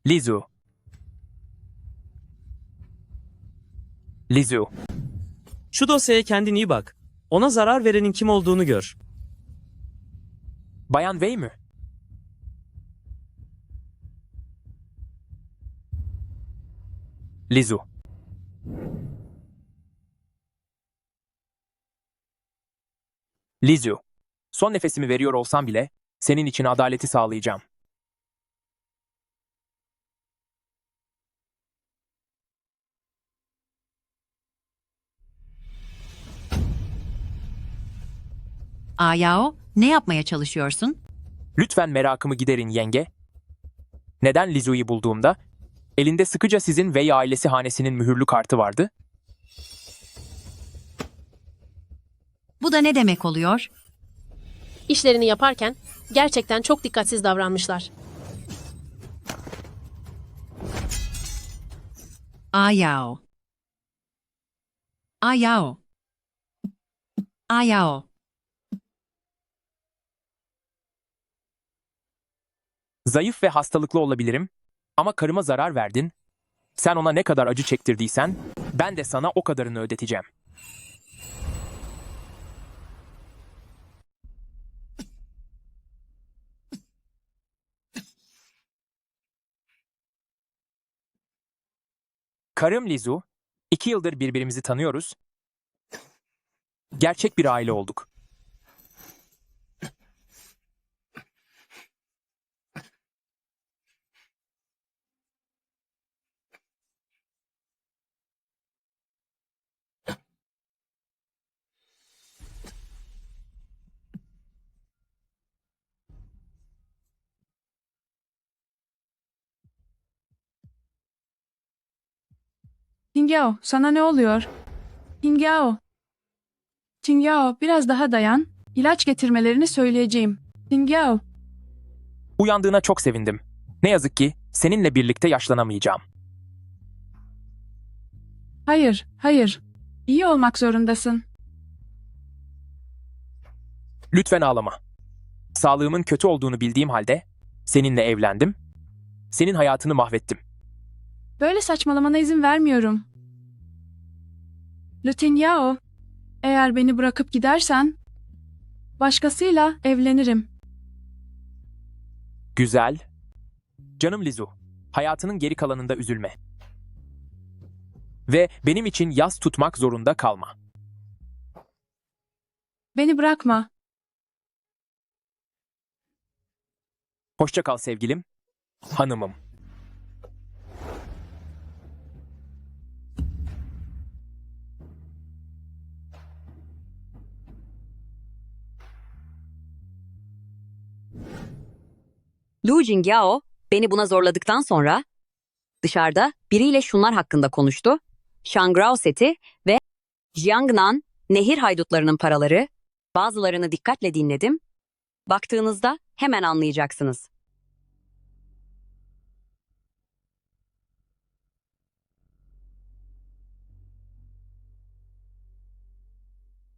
Lizu. Lizu. Şu dosyaya kendin iyi bak. Ona zarar verenin kim olduğunu gör. Bayan Wei mi? Lizu. Lizu. Son nefesimi veriyor olsam bile senin için adaleti sağlayacağım. Ayao, ne yapmaya çalışıyorsun? Lütfen merakımı giderin yenge. Neden Lizu'yu bulduğumda elinde sıkıca sizin Wei ailesi hanesinin mühürlü kartı vardı? Bu da ne demek oluyor? İşlerini yaparken gerçekten çok dikkatsiz davranmışlar. Ayao. Ayao. Ayao. Zayıf ve hastalıklı olabilirim ama karıma zarar verdin. Sen ona ne kadar acı çektirdiysen ben de sana o kadarını ödeteceğim. Karım Lizu, 2 yıldır birbirimizi tanıyoruz. Gerçek bir aile olduk. Tingyao, sana ne oluyor? Tingyao. Tingyao, biraz daha dayan. İlaç getirmelerini söyleyeceğim. Tingyao. Uyandığına çok sevindim. Ne yazık ki seninle birlikte yaşlanamayacağım. Hayır, hayır. İyi olmak zorundasın. Lütfen ağlama. Sağlığımın kötü olduğunu bildiğim halde seninle evlendim. Senin hayatını mahvettim. Böyle saçmalamana izin vermiyorum. Tingyao, eğer beni bırakıp gidersen, başkasıyla evlenirim. Güzel. Canım Lizu, hayatının geri kalanında üzülme. Ve benim için yas tutmak zorunda kalma. Beni bırakma. Hoşça kal sevgilim, hanımım. Lu Jingyao beni buna zorladıktan sonra dışarıda biriyle şunlar hakkında konuştu. Shangrao seti ve Jiangnan nehir haydutlarının paraları. Bazılarını dikkatle dinledim. Baktığınızda hemen anlayacaksınız.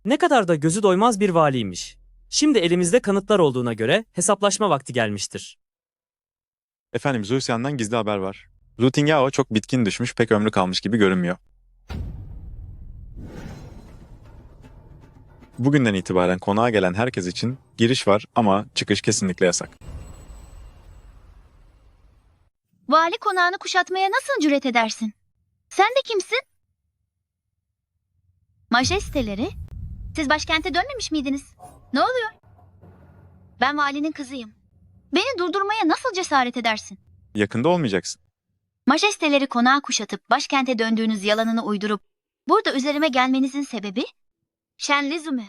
Ne kadar da gözü doymaz bir valiymiş. Şimdi elimizde kanıtlar olduğuna göre hesaplaşma vakti gelmiştir. Efendim Zusian'dan gizli haber var. Lu Tingao çok bitkin düşmüş, pek ömrü kalmış gibi görünmüyor. Bugünden itibaren konağa gelen herkes için giriş var ama çıkış kesinlikle yasak. Vali konağını kuşatmaya nasıl cüret edersin? Sen de kimsin? Majesteleri, siz başkente dönmemiş miydiniz? Ne oluyor? Ben valinin kızıyım. Beni durdurmaya nasıl cesaret edersin? Yakında olmayacaksın. Majesteleri konağı kuşatıp başkente döndüğünüz yalanını uydurup burada üzerime gelmenizin sebebi? Shenlizu mu?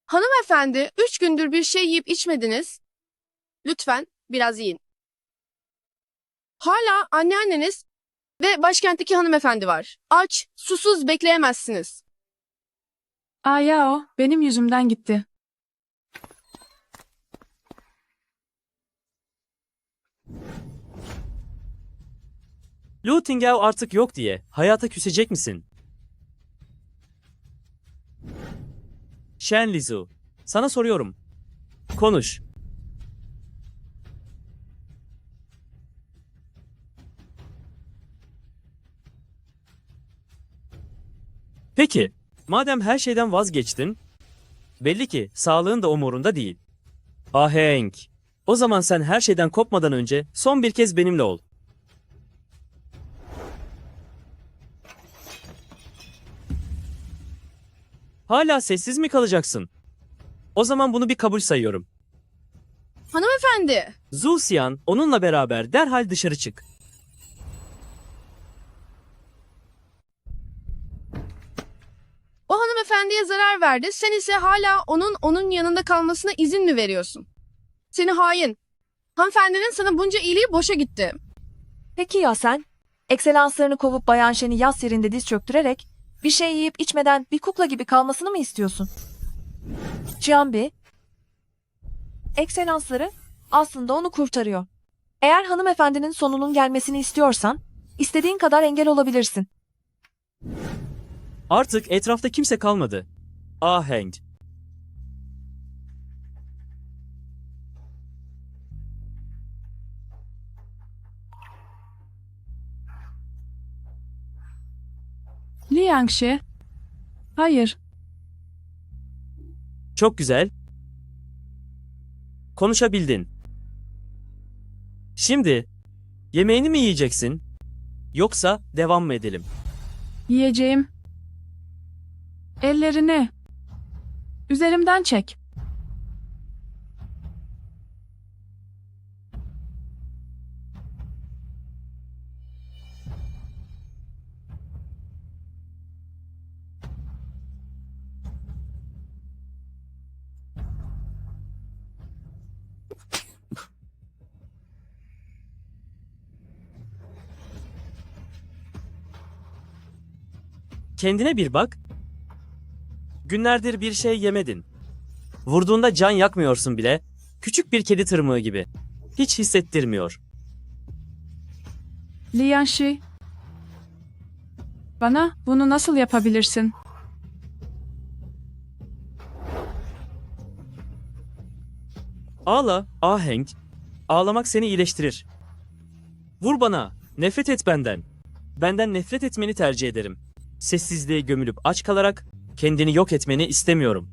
Hanımefendi, 3 gündür bir şey yiyip içmediniz. Lütfen biraz yiyin. Hala anneanneniz ve başkentteki hanımefendi var. Aç, susuz bekleyemezsiniz. Ayao, benim yüzümden gitti. Lu Tingao artık yok diye hayata küsecek misin? Shen Lizu, sana soruyorum. Konuş. Peki, madem her şeyden vazgeçtin, belli ki sağlığın da umurunda değil. Ahenk. O zaman sen her şeyden kopmadan önce son bir kez benimle ol. Hala sessiz mi kalacaksın? O zaman bunu bir kabul sayıyorum. Hanımefendi, Zusian, onunla beraber derhal dışarı çık. o hanımefendiye zarar verdi. Sen ise hala onun yanında kalmasına izin mi veriyorsun? Seni hain. Hanımefendinin sana bunca iyiliği boşa gitti. Peki ya sen? Ekselanslarını kovup Bayan Shen'i yas yerinde diz çöktürerek bir şey yiyip içmeden bir kukla gibi kalmasını mı istiyorsun? Cihanbi, ekselansları aslında onu kurtarıyor. Eğer hanımefendinin sonunun gelmesini istiyorsan, istediğin kadar engel olabilirsin. Artık etrafta kimse kalmadı. Ahenk. Liangxi. Hayır. Çok güzel. Konuşabildin. Şimdi yemeğini mi yiyeceksin? Yoksa devam mı edelim? Yiyeceğim. Ellerini. Üzerimden çek. Kendine bir bak. Günlerdir bir şey yemedin. Vurduğunda can yakmıyorsun bile. Küçük bir kedi tırmığı gibi. Hiç hissettirmiyor. Liangxi. Bana bunu nasıl yapabilirsin? Ağla, ahenk. Ağlamak seni iyileştirir. Vur bana. Nefret et benden. Benden nefret etmeni tercih ederim. Sessizliğe gömülüp aç kalarak kendini yok etmeni istemiyorum.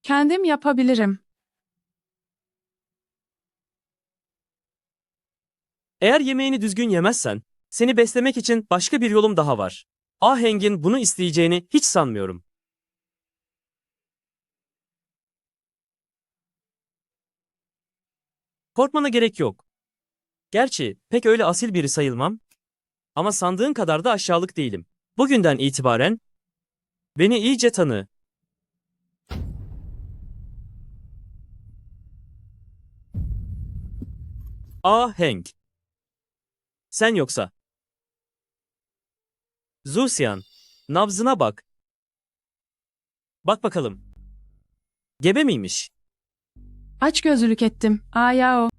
Kendim yapabilirim. Eğer yemeğini düzgün yemezsen, seni beslemek için başka bir yolum daha var. Aheng'in bunu isteyeceğini hiç sanmıyorum. Korkmana gerek yok. Gerçi pek öyle asil biri sayılmam. Ama sandığın kadar da aşağılık değilim. Bugünden itibaren beni iyice tanı. Ahenk. Sen yoksa. Zusian, nabzına bak. Bak bakalım. Gebe miymiş? Açgözlülük ettim. Ayao.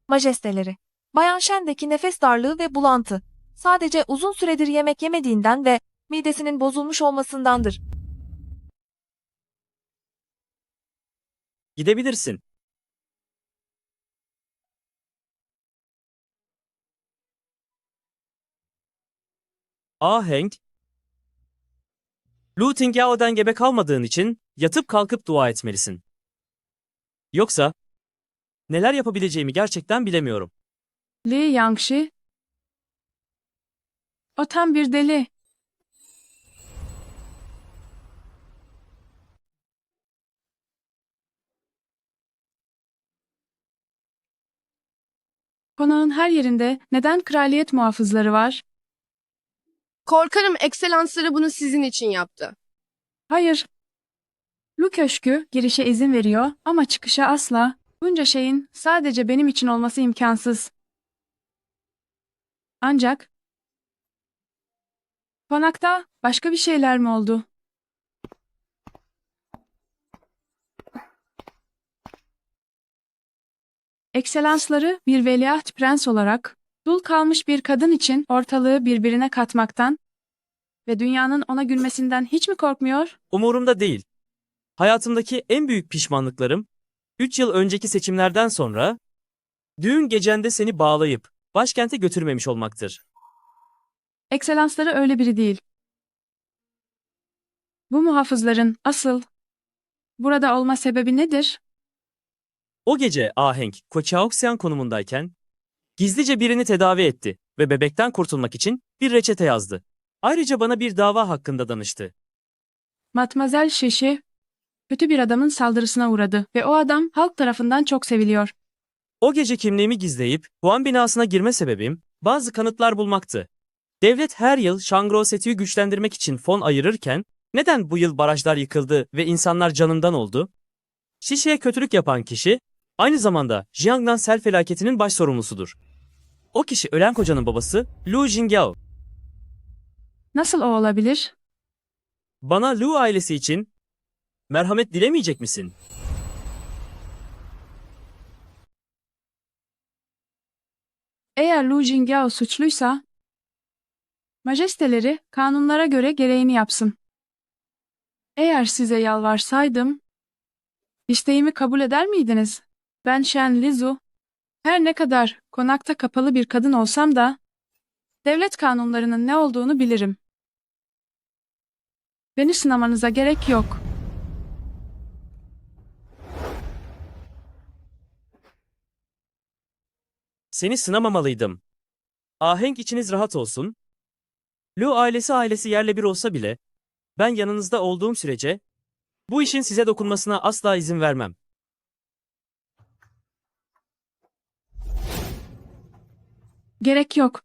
Majesteleri, Bayan Shen'deki nefes darlığı ve bulantı. Sadece uzun süredir yemek yemediğinden ve midesinin bozulmuş olmasındandır. Gidebilirsin. Ahenk, Lu Tingyao'dan gebe kalmadığın için yatıp kalkıp dua etmelisin. Yoksa neler yapabileceğimi gerçekten bilemiyorum. Li Yangshi, o tam bir deli. Konağın her yerinde neden kraliyet muhafızları var? Korkarım ekselansları bunu sizin için yaptı. Hayır. Lu Köşkü girişe izin veriyor ama çıkışa asla. Bunca şeyin sadece benim için olması imkansız. Ancak konakta başka bir şeyler mi oldu? Ekselansları bir veliaht prens olarak dul kalmış bir kadın için ortalığı birbirine katmaktan ve dünyanın ona gülmesinden hiç mi korkmuyor? Umurumda değil. Hayatımdaki en büyük pişmanlıklarım 3 yıl önceki seçimlerden sonra düğün gecende seni bağlayıp başkente götürmemiş olmaktır. Ekselansları öyle biri değil. Bu muhafızların asıl burada olma sebebi nedir? O gece Ahenk, Koçaoksyan konumundayken gizlice birini tedavi etti ve bebekten kurtulmak için bir reçete yazdı. Ayrıca bana bir dava hakkında danıştı. Matmazel Şişi kötü bir adamın saldırısına uğradı ve o adam halk tarafından çok seviliyor. O gece kimliğimi gizleyip Huan binasına girme sebebim bazı kanıtlar bulmaktı. Devlet her yıl Shangro Seti'yi güçlendirmek için fon ayırırken neden bu yıl barajlar yıkıldı ve insanlar canından oldu? Şişe'ye kötülük yapan kişi aynı zamanda Jiangnan sel felaketinin baş sorumlusudur. O kişi ölen kocanın babası Lu Jingyao. Nasıl o olabilir? Bana Lu ailesi için merhamet dilemeyecek misin? Eğer Lu Jingyao suçluysa, majesteleri kanunlara göre gereğini yapsın. Eğer size yalvarsaydım, isteğimi kabul eder miydiniz? Ben Shen Lizu, her ne kadar konakta kapalı bir kadın olsam da, devlet kanunlarının ne olduğunu bilirim. Beni sınamanıza gerek yok. Seni sınamamalıydım. Ahenk içiniz rahat olsun. Lu ailesi yerle bir olsa bile, ben yanınızda olduğum sürece, bu işin size dokunmasına asla izin vermem. Gerek yok.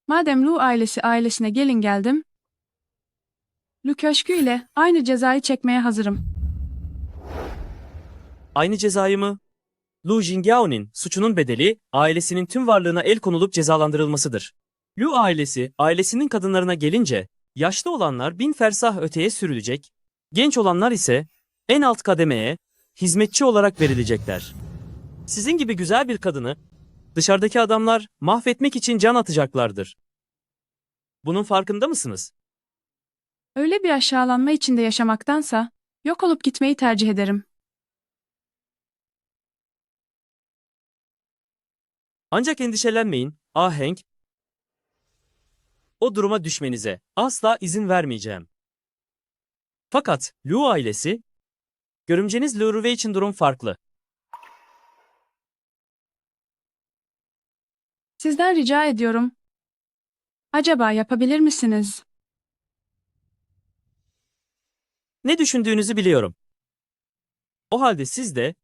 Madem Lu ailesine gelin geldim, Lu Köşkü ile aynı cezayı çekmeye hazırım. Aynı cezayı mı? Lu Jingyao'nun suçunun bedeli ailesinin tüm varlığına el konulup cezalandırılmasıdır. Lu ailesinin kadınlarına gelince yaşlı olanlar 1000 fersah öteye sürülecek, genç olanlar ise en alt kademeye hizmetçi olarak verilecekler. Sizin gibi güzel bir kadını dışarıdaki adamlar mahvetmek için can atacaklardır. Bunun farkında mısınız? Öyle bir aşağılanma içinde yaşamaktansa yok olup gitmeyi tercih ederim. Ancak endişelenmeyin, Ahenk. O duruma düşmenize asla izin vermeyeceğim. Fakat Lu ailesi, görümceniz Lu Ruve için durum farklı. Sizden rica ediyorum. Acaba yapabilir misiniz? Ne düşündüğünüzü biliyorum. O halde siz de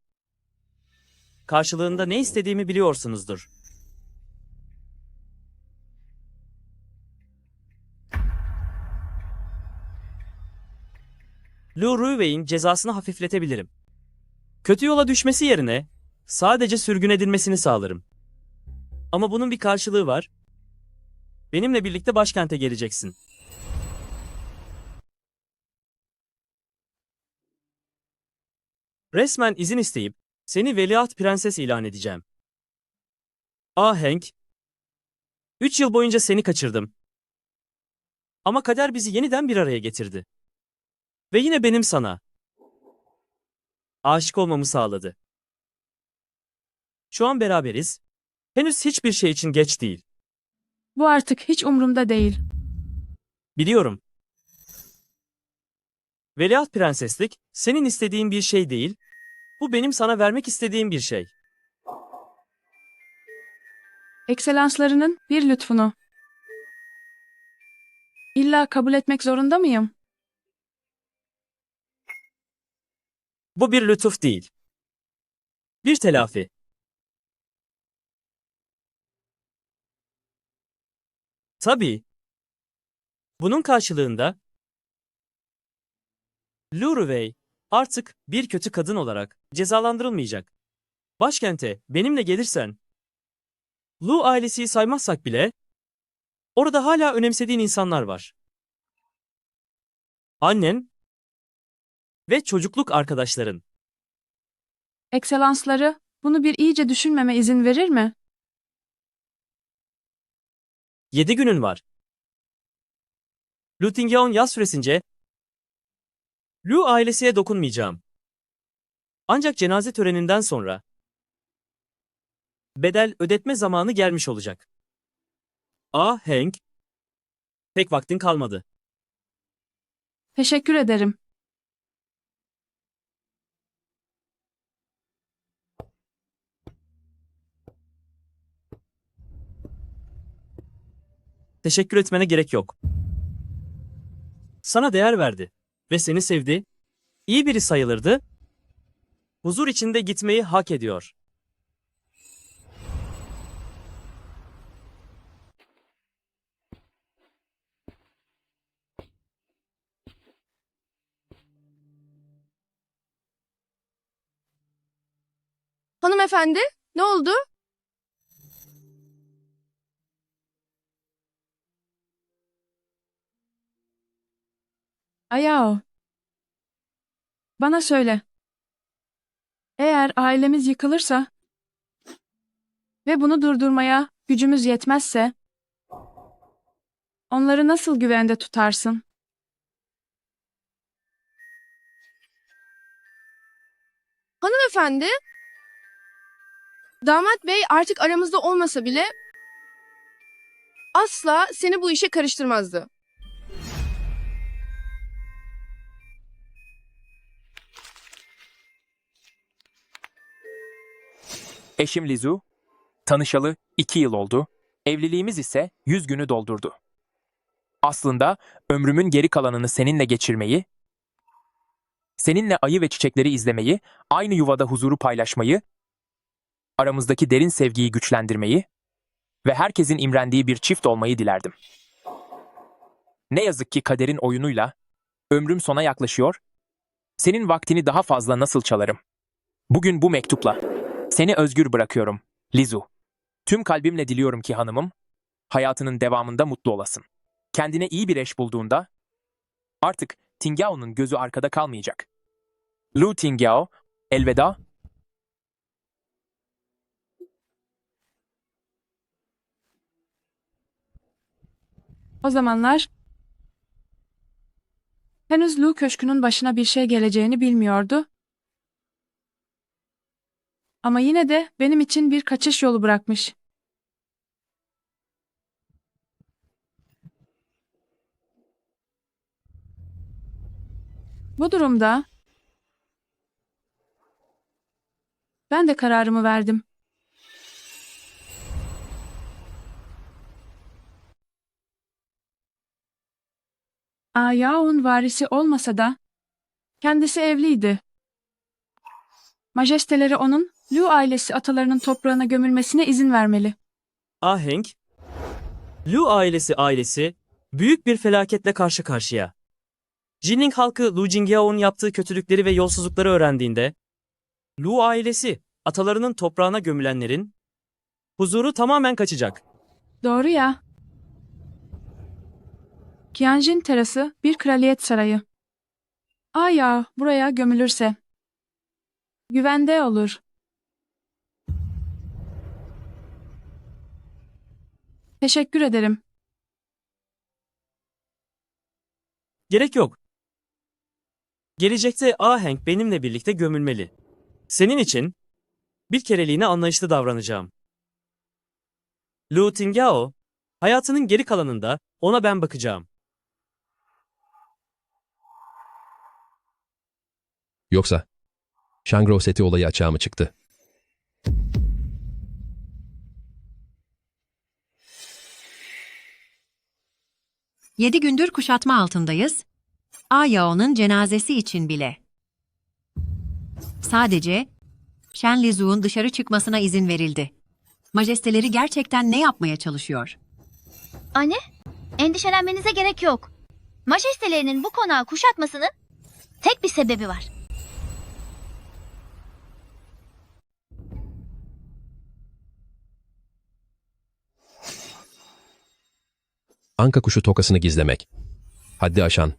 karşılığında ne istediğimi biliyorsunuzdur. Lu Ruiwei'in cezasını hafifletebilirim. Kötü yola düşmesi yerine sadece sürgün edilmesini sağlarım. Ama bunun bir karşılığı var. Benimle birlikte başkente geleceksin. Resmen izin isteyip seni veliaht prenses ilan edeceğim. Ah Hank. 3 yıl boyunca seni kaçırdım. Ama kader bizi yeniden bir araya getirdi. Ve yine benim sana aşık olmamı sağladı. Şu an beraberiz. Henüz hiçbir şey için geç değil. Bu artık hiç umurumda değil. Biliyorum. Veliaht prenseslik senin istediğin bir şey değil. Bu benim sana vermek istediğim bir şey. Ekselanslarının bir lütfunu. İlla kabul etmek zorunda mıyım? Bu bir lütuf değil. Bir telafi. Tabii. Bunun karşılığında Luruvey artık bir kötü kadın olarak cezalandırılmayacak. Başkente benimle gelirsen, Lu ailesiyi saymazsak bile orada hala önemsediğin insanlar var. Annen ve çocukluk arkadaşların. Ekselansları bunu bir iyice düşünmeme izin verir mi? 7 günün var. Luthingyaon yaz süresince Lu ailesiye dokunmayacağım. Ancak cenaze töreninden sonra bedel ödetme zamanı gelmiş olacak. Ah Hank, pek vaktin kalmadı. Teşekkür ederim. Teşekkür etmene gerek yok. Sana değer verdi ve seni sevdi. İyi biri sayılırdı. Huzur içinde gitmeyi hak ediyor. Hanımefendi, ne oldu? Ayao. Bana söyle. Eğer ailemiz yıkılırsa ve bunu durdurmaya gücümüz yetmezse, onları nasıl güvende tutarsın? Hanımefendi, damat bey artık aramızda olmasa bile asla seni bu işe karıştırmazdı. Eşim Lizu, tanışalı 2 yıl oldu. Evliliğimiz ise 100 günü doldurdu. Aslında ömrümün geri kalanını seninle geçirmeyi, seninle ayı ve çiçekleri izlemeyi, aynı yuvada huzuru paylaşmayı, aramızdaki derin sevgiyi güçlendirmeyi ve herkesin imrendiği bir çift olmayı dilerdim. Ne yazık ki kaderin oyunuyla ömrüm sona yaklaşıyor, senin vaktini daha fazla nasıl çalarım? Bugün bu mektupla seni özgür bırakıyorum, Lizu. Tüm kalbimle diliyorum ki hanımım, hayatının devamında mutlu olasın. Kendine iyi bir eş bulduğunda artık Tingyao'nun gözü arkada kalmayacak. Lu Tingyao, elveda. O zamanlar henüz Lu Köşkü'nün başına bir şey geleceğini bilmiyordu. Ama yine de benim için bir kaçış yolu bırakmış. Bu durumda ben de kararımı verdim. Ayao'nun varisi olmasa da kendisi evliydi. Majesteleri onun Liu ailesi atalarının toprağına gömülmesine izin vermeli. Ah Hank, Lu ailesi büyük bir felaketle karşı karşıya. Jinling halkı Lu Jingyao'nun yaptığı kötülükleri ve yolsuzlukları öğrendiğinde, Lu ailesi atalarının toprağına gömülenlerin huzuru tamamen kaçacak. Doğru ya. Qianjin terası bir kraliyet sarayı. Aya buraya gömülürse güvende olur. Teşekkür ederim. Gerek yok. Gelecekte Ahenk benimle birlikte gömülmeli. Senin için bir kereliğine anlayışlı davranacağım. Lu Tingao, hayatının geri kalanında ona ben bakacağım. Yoksa Shangro seti olayı açığa mı çıktı? Yedi gündür kuşatma altındayız. Ayao'nun cenazesi için bile. Sadece Shen Lizu'nun dışarı çıkmasına izin verildi. Majesteleri gerçekten ne yapmaya çalışıyor? Anne, endişelenmenize gerek yok. Majestelerinin bu konağı kuşatmasının tek bir sebebi var. Anka kuşu tokasını gizlemek. Haddi aşan.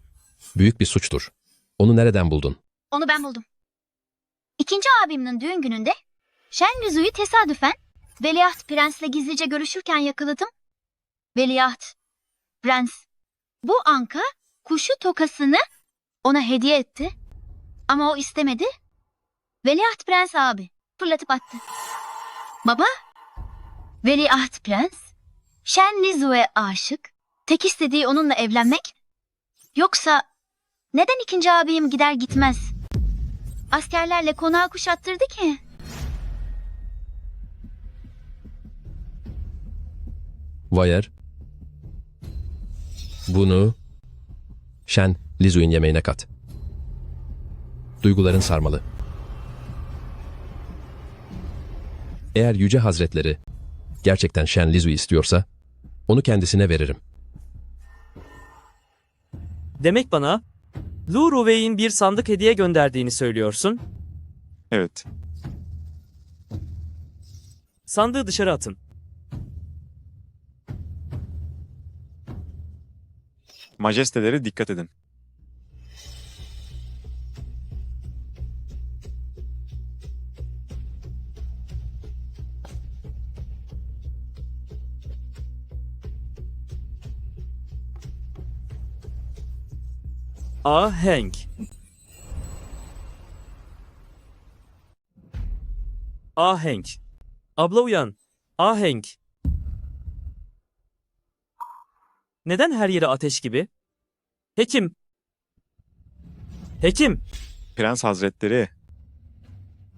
Büyük bir suçtur. Onu nereden buldun? Onu ben buldum. İkinci abimin düğün gününde Shen Lizu'yu tesadüfen Veliaht Prens'le gizlice görüşürken yakaladım. Veliaht Prens bu anka kuşu tokasını ona hediye etti. Ama o istemedi. Veliaht Prens abi fırlatıp attı. Baba, Veliaht Prens Shen Lizu'ya aşık. Tek istediği onunla evlenmek. Yoksa neden ikinci abim gider gitmez askerlerle konağı kuşattırdı ki? Vayer. Bunu Shen Lizu'nun yemeğine kat. Duyguların sarmalı. Eğer Yüce Hazretleri gerçekten Shen Lizu'yu istiyorsa onu kendisine veririm. Demek bana Lu Ruwei'in bir sandık hediye gönderdiğini söylüyorsun. Evet. Sandığı dışarı atın. Majesteleri dikkat edin. Ahenk. Ahenk. Abla uyan. Ahenk. Neden her yere ateş gibi? Hekim. Hekim. Prens Hazretleri.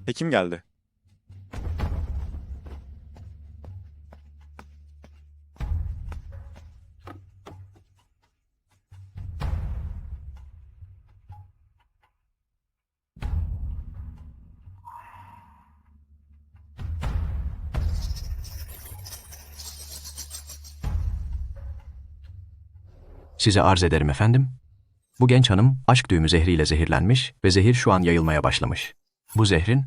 Hekim geldi. Size arz ederim efendim. Bu genç hanım aşk düğümü zehriyle zehirlenmiş ve zehir şu an yayılmaya başlamış. Bu zehrin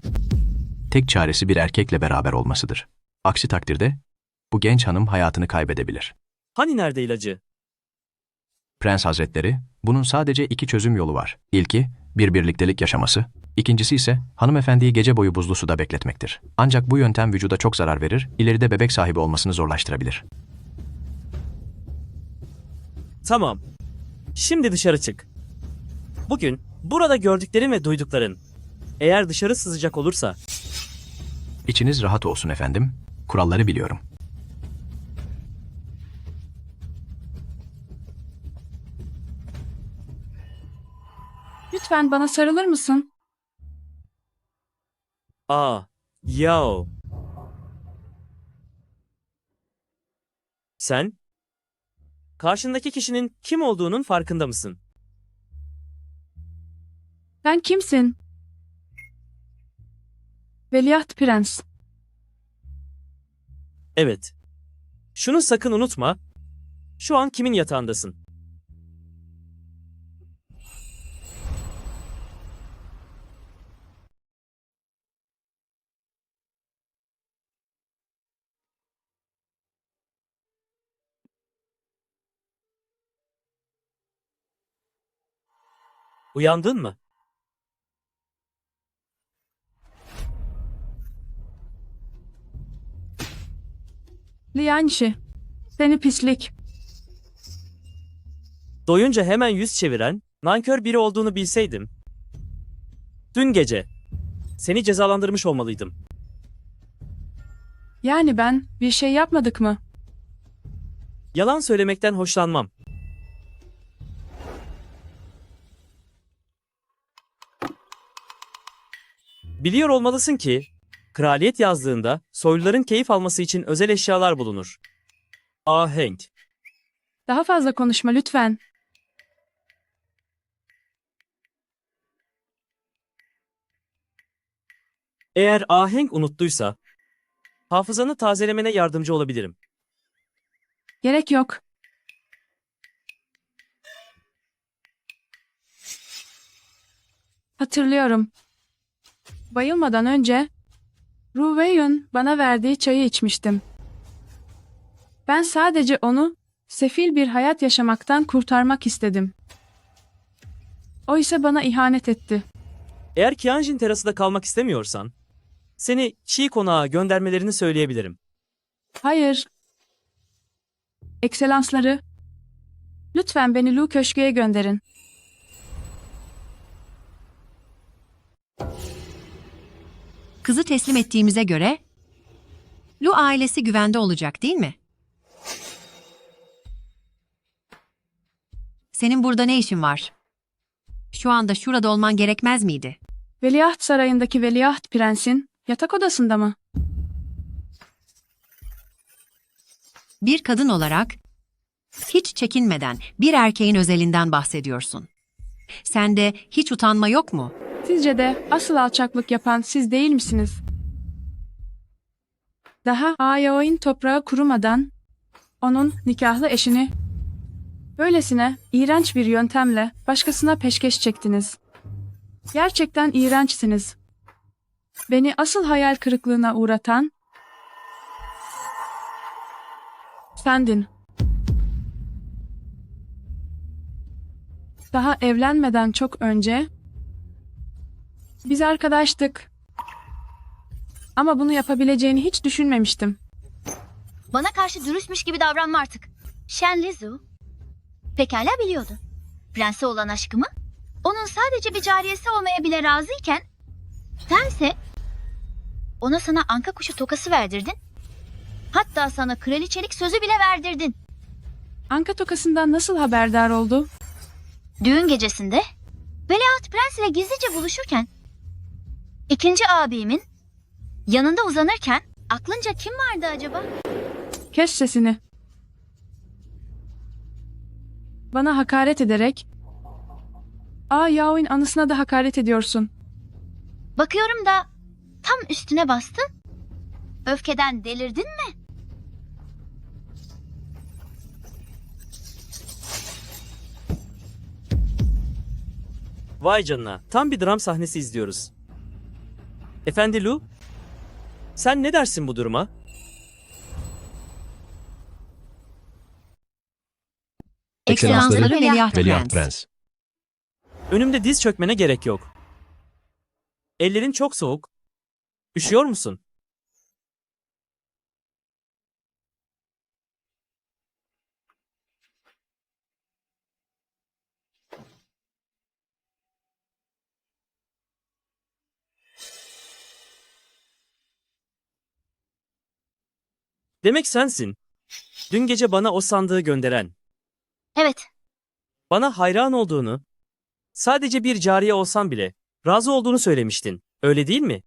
tek çaresi bir erkekle beraber olmasıdır. Aksi takdirde bu genç hanım hayatını kaybedebilir. Hani nerede ilacı? Prens Hazretleri, bunun sadece iki çözüm yolu var. İlki, bir birliktelik yaşaması. İkincisi ise hanımefendiyi gece boyu buzlu suda bekletmektir. Ancak bu yöntem vücuda çok zarar verir, ileride bebek sahibi olmasını zorlaştırabilir. Tamam. Şimdi dışarı çık. Bugün burada gördüklerin ve duydukların eğer dışarı sızacak olursa İçiniz rahat olsun efendim. Kuralları biliyorum. Lütfen bana sarılır mısın? Yao. Sen karşındaki kişinin kim olduğunun farkında mısın? Ben kimsin? Veliaht Prens. Evet. Şunu sakın unutma. Şu an kimin yatağındasın? Uyandın mı? Lianxi. Seni pislik. Doyunca hemen yüz çeviren, nankör biri olduğunu bilseydim. Dün gece seni cezalandırmış olmalıydım. Yani ben bir şey yapmadık mı? Yalan söylemekten hoşlanmam. Biliyor olmalısın ki, kraliyet yazdığında soyluların keyif alması için özel eşyalar bulunur. Ahenk. Daha fazla konuşma lütfen. Eğer ahenk unuttuysa, hafızanı tazelemene yardımcı olabilirim. Gerek yok. Hatırlıyorum. Bayılmadan önce Ruweyun bana verdiği çayı içmiştim. Ben sadece onu sefil bir hayat yaşamaktan kurtarmak istedim. O ise bana ihanet etti. Eğer Kianjin terasında kalmak istemiyorsan, seni Çiğ Konağa göndermelerini söyleyebilirim. Hayır. Ekselansları, lütfen beni Lu Köşkü'ye gönderin. Kızı teslim ettiğimize göre Lu ailesi güvende olacak değil mi? Senin burada ne işin var? Şu anda şurada olman gerekmez miydi? Veliaht Sarayı'ndaki Veliaht Prens'in yatak odasında mı? Bir kadın olarak hiç çekinmeden bir erkeğin özelinden bahsediyorsun. Sende hiç utanma yok mu? Sizce de asıl alçaklık yapan siz değil misiniz? Daha Ayao'nun toprağı kurumadan onun nikahlı eşini böylesine iğrenç bir yöntemle başkasına peşkeş çektiniz. Gerçekten iğrençsiniz. Beni asıl hayal kırıklığına uğratan sendin. Daha evlenmeden çok önce biz arkadaştık. Ama bunu yapabileceğini hiç düşünmemiştim. Bana karşı dürüstmüş gibi davranma artık. Shen Lizu pekala biliyordu. Prense olan aşkımı, onun sadece bir cariyesi olmaya bile razıyken sense ona sana anka kuşu tokası verdirdin. Hatta sana kraliçelik sözü bile verdirdin. Anka tokasından nasıl haberdar oldu? Düğün gecesinde Veliaht Prens ile gizlice buluşurken ikinci abimin yanında uzanırken aklınca kim vardı acaba? Kes sesini. Bana hakaret ederek Yao'nun anısına da hakaret ediyorsun. Bakıyorum da tam üstüne bastın. Öfkeden delirdin mi? Vay canına, tam bir dram sahnesi izliyoruz. Efendi Lu, sen ne dersin bu duruma? Ekselansları Veliaht Veliaht Prens. Prens. Önümde diz çökmene gerek yok. Ellerin çok soğuk. Üşüyor musun? Demek sensin. Dün gece bana o sandığı gönderen. Evet. Bana hayran olduğunu, sadece bir cariye olsam bile razı olduğunu söylemiştin. Öyle değil mi?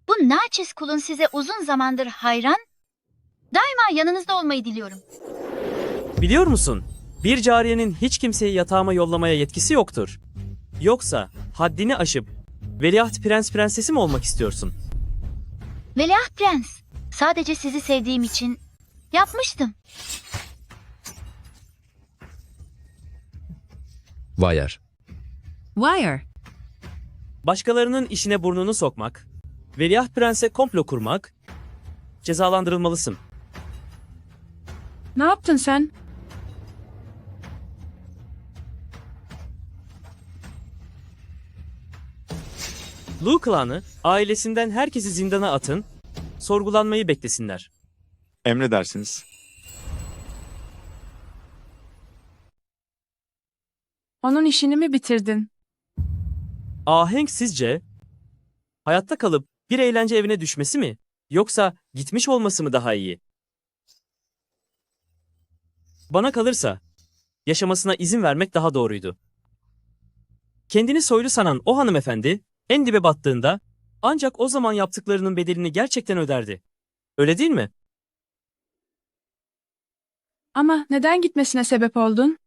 Bu naçiz kulun size uzun zamandır hayran, daima yanınızda olmayı diliyorum. Biliyor musun? Bir cariyenin hiç kimseyi yatağıma yollamaya yetkisi yoktur. Yoksa haddini aşıp veliaht prens prensesi mi olmak istiyorsun? Veliaht Prens, sadece sizi sevdiğim için yapmıştım. Wire. Wire. Başkalarının işine burnunu sokmak, veliaht prense komplo kurmak, cezalandırılmalısın. Ne yaptın sen? Lu klanı ailesinden herkesi zindana atın, sorgulanmayı beklesinler. Emredersiniz. Onun işini mi bitirdin? Ahenk sizce hayatta kalıp bir eğlence evine düşmesi mi? Yoksa gitmiş olması mı daha iyi? Bana kalırsa yaşamasına izin vermek daha doğruydu. Kendini soylu sanan o hanımefendi en dibe battığında ancak o zaman yaptıklarının bedelini gerçekten öderdi. Öyle değil mi? Ama neden gitmesine sebep oldun?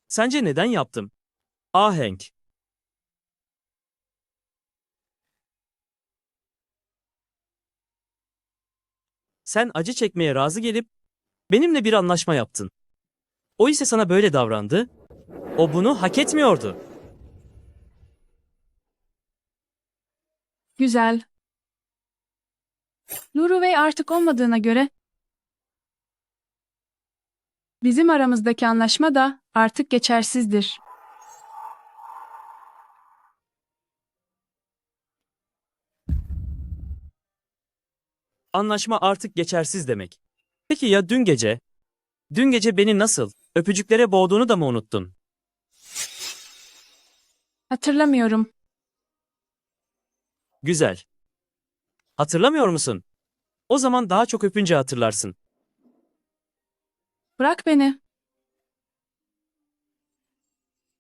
Sence neden yaptım? Ahenk. Sen acı çekmeye razı gelip benimle bir anlaşma yaptın. O ise sana böyle davrandı. O bunu hak etmiyordu. Güzel. Luruvey artık olmadığına göre bizim aramızdaki anlaşma da artık geçersizdir. Anlaşma artık geçersiz demek. Peki ya dün gece? Dün gece beni nasıl, öpücüklere boğduğunu da mı unuttun? Hatırlamıyorum. Güzel. Hatırlamıyor musun? O zaman daha çok öpünce hatırlarsın. Bırak beni.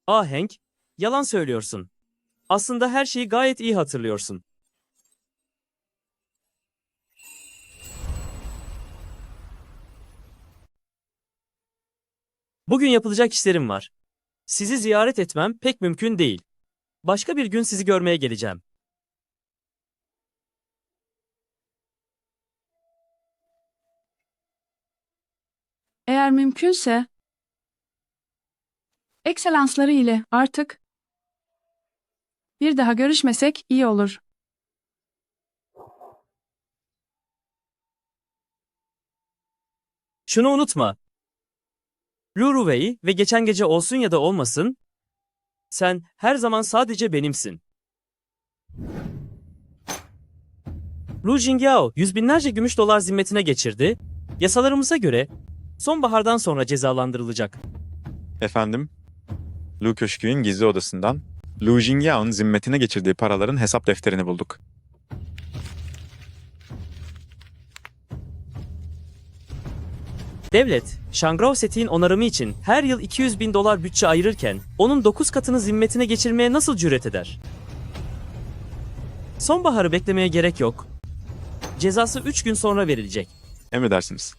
Ahenk, yalan söylüyorsun. Aslında her şeyi gayet iyi hatırlıyorsun. Bugün yapılacak işlerim var. Sizi ziyaret etmem pek mümkün değil. Başka bir gün sizi görmeye geleceğim. Eğer mümkünse ekselansları ile artık bir daha görüşmesek iyi olur. Şunu unutma. Luruvey ve geçen gece olsun ya da olmasın, sen her zaman sadece benimsin. Lu Jingyao yüz binlerce gümüş dolar zimmetine geçirdi. Yasalarımıza göre sonbahardan sonra cezalandırılacak. Efendim, Lu Köşkü'nün gizli odasından Lu Jingyao'nun zimmetine geçirdiği paraların hesap defterini bulduk. Devlet, Shangrao Seti'nin onarımı için her yıl 200 bin dolar bütçe ayırırken onun 9 katını zimmetine geçirmeye nasıl cüret eder? Sonbaharı beklemeye gerek yok. Cezası 3 gün sonra verilecek. Emredersiniz.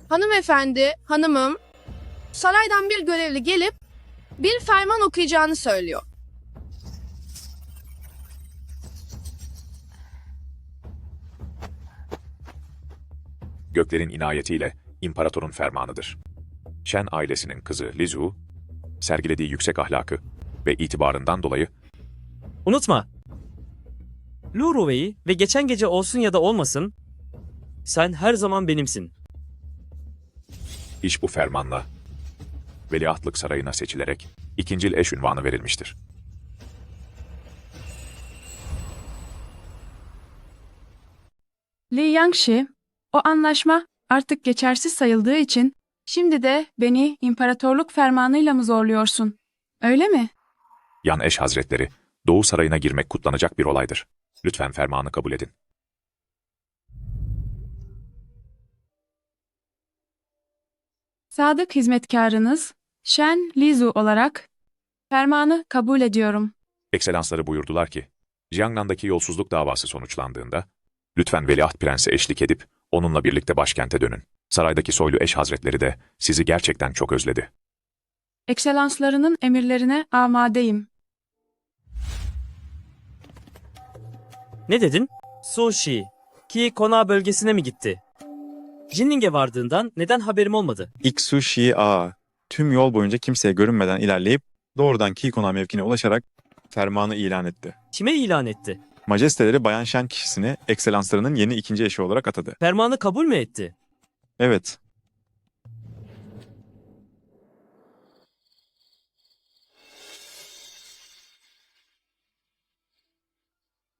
Hanımefendi, hanımım, saraydan bir görevli gelip bir ferman okuyacağını söylüyor. Göklerin inayetiyle imparatorun fermanıdır. Shen ailesinin kızı Lizu, sergilediği yüksek ahlakı ve itibarından dolayı Unutma. Luruvey'i ve geçen gece olsun ya da olmasın, sen her zaman benimsin. iş bu fermanla Veliahtlık Sarayı'na seçilerek ikincil eş unvanı verilmiştir. Li Yangshi, o anlaşma artık geçersiz sayıldığı için şimdi de beni imparatorluk fermanıyla mı zorluyorsun? Öyle mi? Yan eş hazretleri, Doğu Sarayı'na girmek kutlanacak bir olaydır. Lütfen fermanı kabul edin. Sadık hizmetkarınız Shen Lizu olarak fermanı kabul ediyorum. Ekselansları buyurdular ki, Jiangnan'daki yolsuzluk davası sonuçlandığında, lütfen Veliaht Prens'e eşlik edip onunla birlikte başkente dönün. Saraydaki soylu eş hazretleri de sizi gerçekten çok özledi. Ekselanslarının emirlerine amadeyim. Ne dedin? Sushi. Ki konağı bölgesine mi gitti? Jinning'e vardığından neden haberim olmadı? Iksushi A. Tüm yol boyunca kimseye görünmeden ilerleyip doğrudan Kikona mevkine ulaşarak fermanı ilan etti. Kime ilan etti? Majesteleri Bayan Shen kişisini ekselanslarının yeni ikinci eşi olarak atadı. Fermanı kabul mü etti? Evet.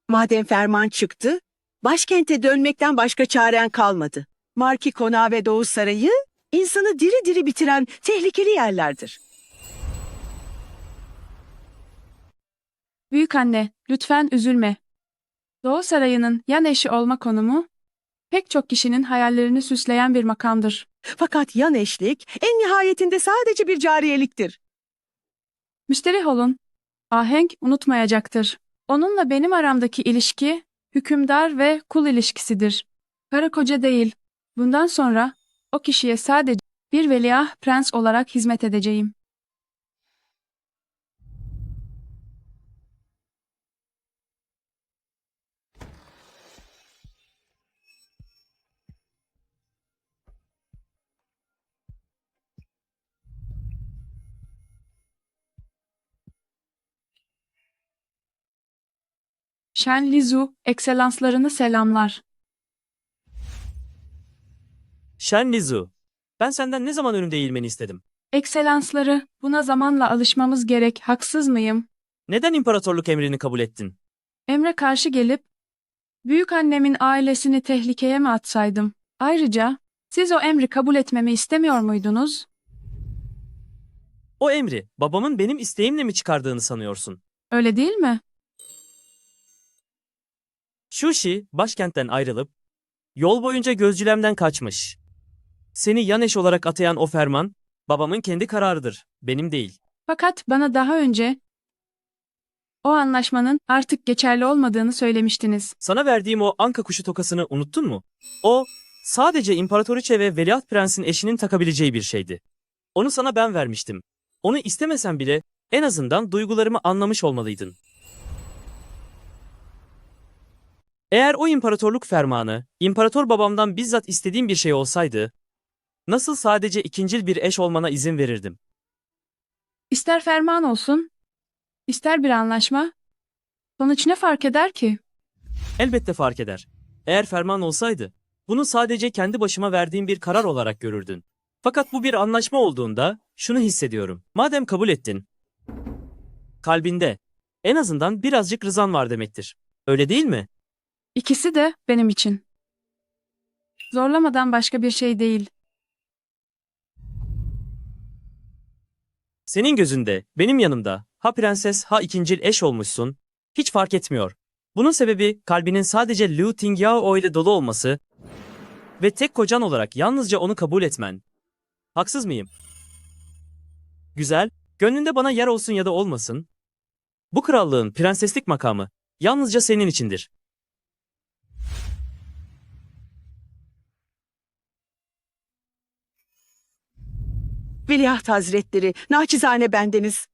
Madem ferman çıktı, başkente dönmekten başka çaren kalmadı. Marki Konağı ve Doğu Sarayı, insanı diri diri bitiren tehlikeli yerlerdir. Büyükanne, lütfen üzülme. Doğu Sarayı'nın yan eşi olma konumu, pek çok kişinin hayallerini süsleyen bir makamdır. Fakat yan eşlik en nihayetinde sadece bir cariyeliktir. Müsterih olun. Ahenk unutmayacaktır. Onunla benim aramdaki ilişki, hükümdar ve kul ilişkisidir. Karı koca değil. Bundan sonra o kişiye sadece bir veliaht prens olarak hizmet edeceğim. Shen Lizu, ekselanslarını selamlar. Shen Lizu, ben senden ne zaman önümde eğilmeni istedim? Ekselansları, buna zamanla alışmamız gerek, haksız mıyım? Neden imparatorluk emrini kabul ettin? Emre karşı gelip, büyük annemin ailesini tehlikeye mi atsaydım? Ayrıca, siz o emri kabul etmemi istemiyor muydunuz? O emri babamın benim isteğimle mi çıkardığını sanıyorsun? Öyle değil mi? Shushi başkentten ayrılıp yol boyunca gözcülemden kaçmış. Seni yan eş olarak atayan o ferman babamın kendi kararıdır, benim değil. Fakat bana daha önce o anlaşmanın artık geçerli olmadığını söylemiştiniz. Sana verdiğim o anka kuşu tokasını unuttun mu? O sadece imparatoriçe ve veliaht prensin eşinin takabileceği bir şeydi. Onu sana ben vermiştim. Onu istemesen bile en azından duygularımı anlamış olmalıydın. Eğer o imparatorluk fermanı, imparator babamdan bizzat istediğim bir şey olsaydı, nasıl sadece ikincil bir eş olmana izin verirdim? İster ferman olsun, ister bir anlaşma, sonuç ne fark eder ki? Elbette fark eder. Eğer ferman olsaydı, bunu sadece kendi başıma verdiğim bir karar olarak görürdün. Fakat bu bir anlaşma olduğunda şunu hissediyorum. Madem kabul ettin, kalbinde en azından birazcık rızan var demektir. Öyle değil mi? İkisi de benim için. Zorlamadan başka bir şey değil. Senin gözünde, benim yanımda, ha prenses ha ikincil eş olmuşsun, hiç fark etmiyor. Bunun sebebi kalbinin sadece Liu Tingyao ile dolu olması ve tek kocan olarak yalnızca onu kabul etmen. Haksız mıyım? Güzel, gönlünde bana yer olsun ya da olmasın. Bu krallığın prenseslik makamı yalnızca senin içindir. Veliaht Hazretleri, naçizane bendeniz.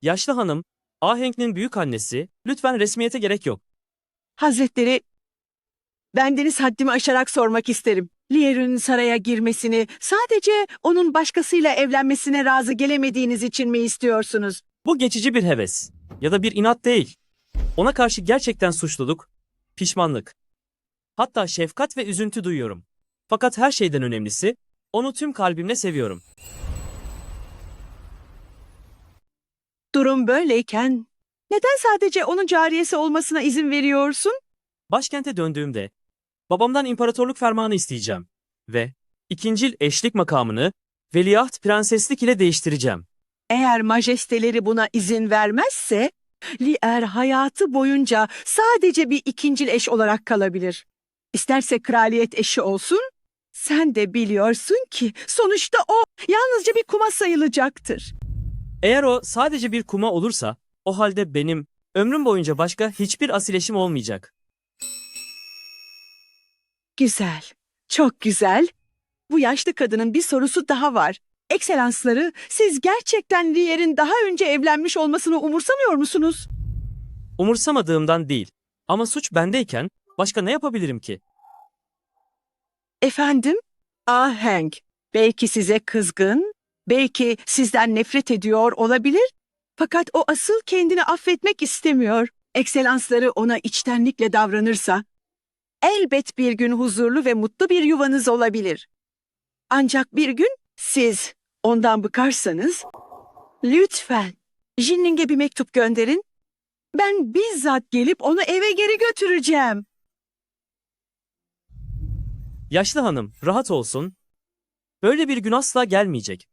Yaşlı hanım, Ahenk'nin büyük annesi, lütfen resmiyete gerek yok. Hazretleri, bendeniz haddimi aşarak sormak isterim. Lier'in saraya girmesini sadece onun başkasıyla evlenmesine razı gelemediğiniz için mi istiyorsunuz? Bu geçici bir heves ya da bir inat değil. Ona karşı gerçekten suçluluk, pişmanlık, hatta şefkat ve üzüntü duyuyorum. Fakat her şeyden önemlisi, onu tüm kalbimle seviyorum. Durum böyleyken neden sadece onun cariyesi olmasına izin veriyorsun? Başkente döndüğümde babamdan imparatorluk fermanı isteyeceğim ve ikincil eşlik makamını veliaht prenseslik ile değiştireceğim. Eğer majesteleri buna izin vermezse, Lier hayatı boyunca sadece bir ikincil eş olarak kalabilir. İsterse kraliyet eşi olsun, sen de biliyorsun ki sonuçta o yalnızca bir kuma sayılacaktır. Eğer o sadece bir kuma olursa, o halde benim ömrüm boyunca başka hiçbir asil eşim olmayacak. Güzel, çok güzel. Bu yaşlı kadının bir sorusu daha var. Ekselansları, siz gerçekten Lier'in daha önce evlenmiş olmasını umursamıyor musunuz? Umursamadığımdan değil. Ama suç bendeyken başka ne yapabilirim ki? Efendim? Ahenk, belki size kızgın, belki sizden nefret ediyor olabilir. Fakat o asıl kendini affetmek istemiyor. Ekselansları ona içtenlikle davranırsa, elbet bir gün huzurlu ve mutlu bir yuvanız olabilir. Ancak bir gün siz ondan bıkarsanız, lütfen Jinling'e bir mektup gönderin Ben bizzat gelip onu eve geri götüreceğim. Yaşlı hanım, rahat olsun. Böyle bir gün asla gelmeyecek.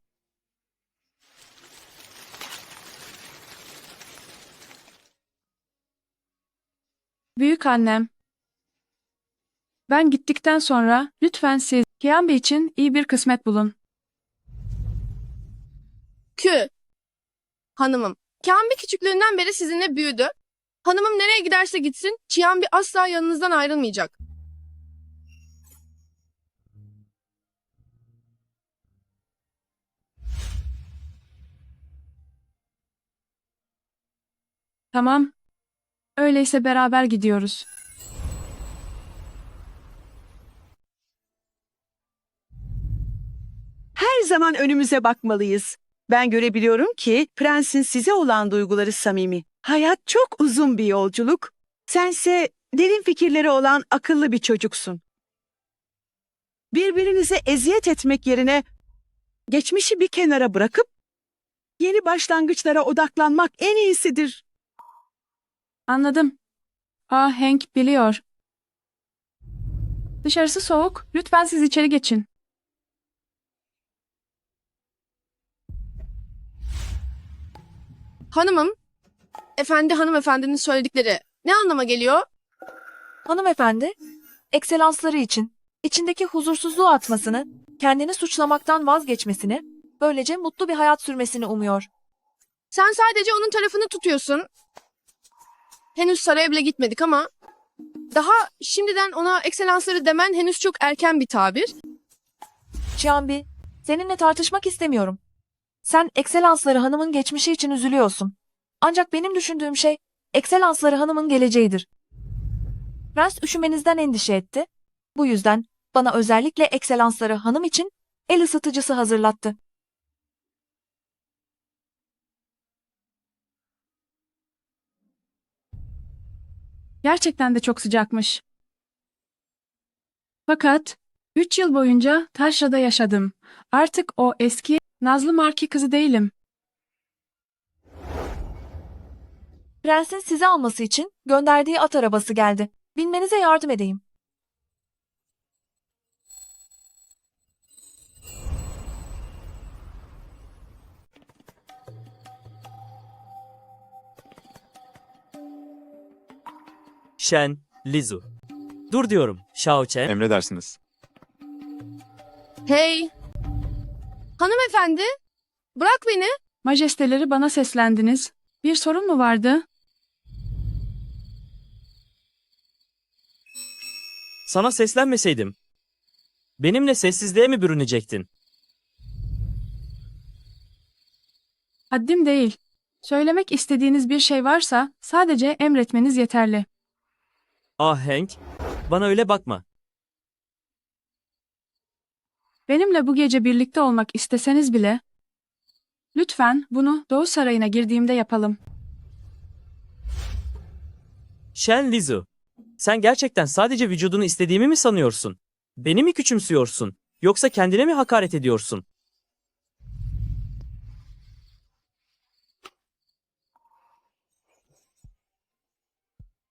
Büyük annem. Ben gittikten sonra lütfen siz Kiambi için iyi bir kısmet bulun. Hanımım, Kambi küçüklüğünden beri sizinle büyüdü. Hanımım nereye giderse gitsin, Kambi asla yanınızdan ayrılmayacak. Tamam. Öyleyse beraber gidiyoruz. Her zaman önümüze bakmalıyız. Ben görebiliyorum ki prensin size olan duyguları samimi. Hayat çok uzun bir yolculuk. Sense derin fikirleri olan akıllı bir çocuksun. Birbirinize eziyet etmek yerine geçmişi bir kenara bırakıp yeni başlangıçlara odaklanmak en iyisidir. Anladım. Hank biliyor. Dışarısı soğuk. Lütfen siz içeri geçin. Hanımım, hanımefendinin söyledikleri ne anlama geliyor? Hanımefendi, ekselansları için içindeki huzursuzluğu atmasını, kendini suçlamaktan vazgeçmesini, böylece mutlu bir hayat sürmesini umuyor. Sen sadece onun tarafını tutuyorsun. Henüz saraya bile gitmedik ama daha şimdiden ona ekselansları demen henüz çok erken bir tabir. Chiambi, seninle tartışmak istemiyorum. Sen ekselansları hanımın geçmişi için üzülüyorsun. Ancak benim düşündüğüm şey ekselansları hanımın geleceğidir. Prens üşümenizden endişe etti. Bu yüzden bana özellikle ekselansları hanım için el ısıtıcısı hazırlattı. Gerçekten de çok sıcakmış. Fakat 3 yıl boyunca taşrada yaşadım. Artık o eski Nazlı Marki kızı değilim. Prensin sizi alması için gönderdiği at arabası geldi. Binmenize yardım edeyim. Shen, Lizu. Dur diyorum, Shao Chen. Emredersiniz. Hey! Hanımefendi, bırak beni. Majesteleri bana seslendiniz. Bir sorun mu vardı? Sana seslenmeseydim, benimle sessizliğe mi bürünecektin? Haddim değil. Söylemek istediğiniz bir şey varsa sadece emretmeniz yeterli. Hank, bana öyle bakma. Benimle bu gece birlikte olmak isteseniz bile, lütfen bunu Doğu Sarayı'na girdiğimde yapalım. Shen Lizu, sen gerçekten sadece vücudunu istediğimi mi sanıyorsun? Beni mi küçümsüyorsun? Yoksa kendine mi hakaret ediyorsun?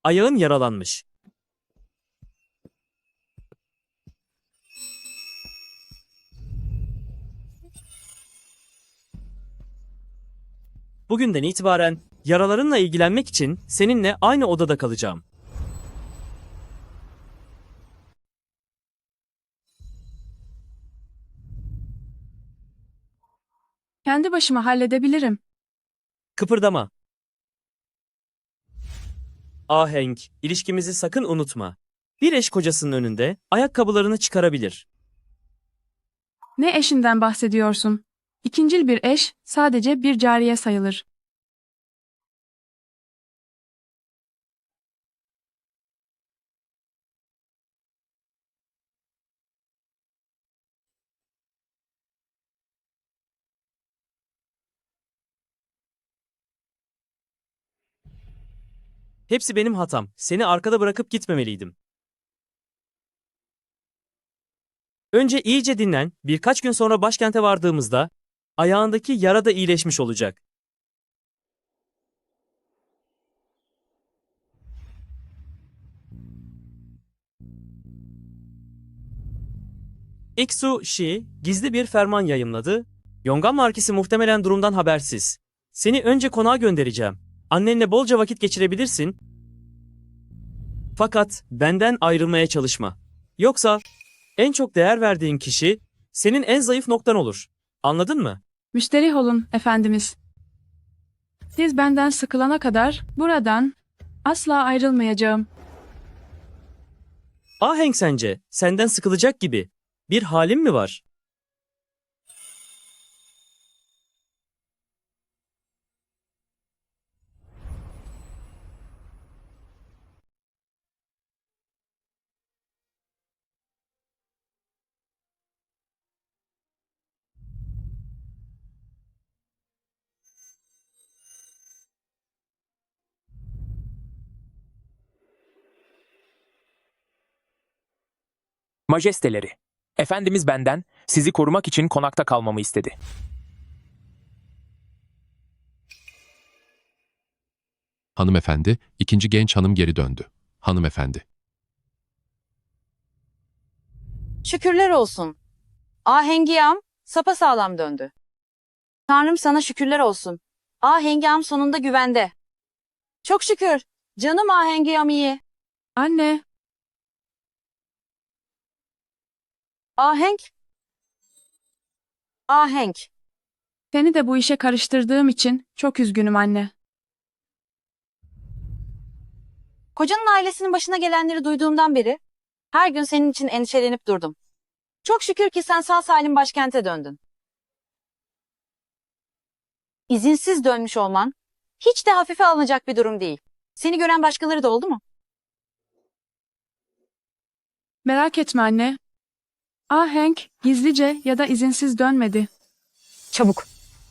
Ayağın yaralanmış. Bugünden itibaren yaralarınla ilgilenmek için seninle aynı odada kalacağım. Kendi başıma halledebilirim. Kıpırdama. Hank, ilişkimizi sakın unutma. Bir eş kocasının önünde ayakkabılarını çıkarabilir. Ne eşinden bahsediyorsun? İkincil bir eş sadece bir cariye sayılır. Hepsi benim hatam. Seni arkada bırakıp gitmemeliydim. Önce iyice dinlen. Birkaç gün sonra başkente vardığımızda ayağındaki yara da iyileşmiş olacak. Iksu Shi gizli bir ferman yayımladı. Yongan Markisi muhtemelen durumdan habersiz. Seni önce konağa göndereceğim. Annenle bolca vakit geçirebilirsin. Fakat benden ayrılmaya çalışma. Yoksa en çok değer verdiğin kişi senin en zayıf noktan olur. Anladın mı? Müsterih olun efendimiz. Siz benden sıkılana kadar buradan asla ayrılmayacağım. Ahenk sence senden sıkılacak gibi bir halin mi var? Majesteleri, Efendimiz benden sizi korumak için konakta kalmamı istedi. Hanımefendi, ikinci genç hanım geri döndü. Hanımefendi. Şükürler olsun. Ahengiyam sapasağlam döndü. Tanrım sana şükürler olsun. Ahengiyam sonunda güvende. Çok şükür. Canım Ahengiyam iyi. Anne, Ahenk. Ahenk. seni de bu işe karıştırdığım için çok üzgünüm anne. Kocanın ailesinin başına gelenleri duyduğumdan beri her gün senin için endişelenip durdum. Çok şükür ki sen sağ salim başkente döndün. İzinsiz dönmüş olman hiç de hafife alınacak bir durum değil. Seni gören başkaları da oldu mu? Merak etme anne. Ahenk gizlice ya da izinsiz dönmedi. Çabuk.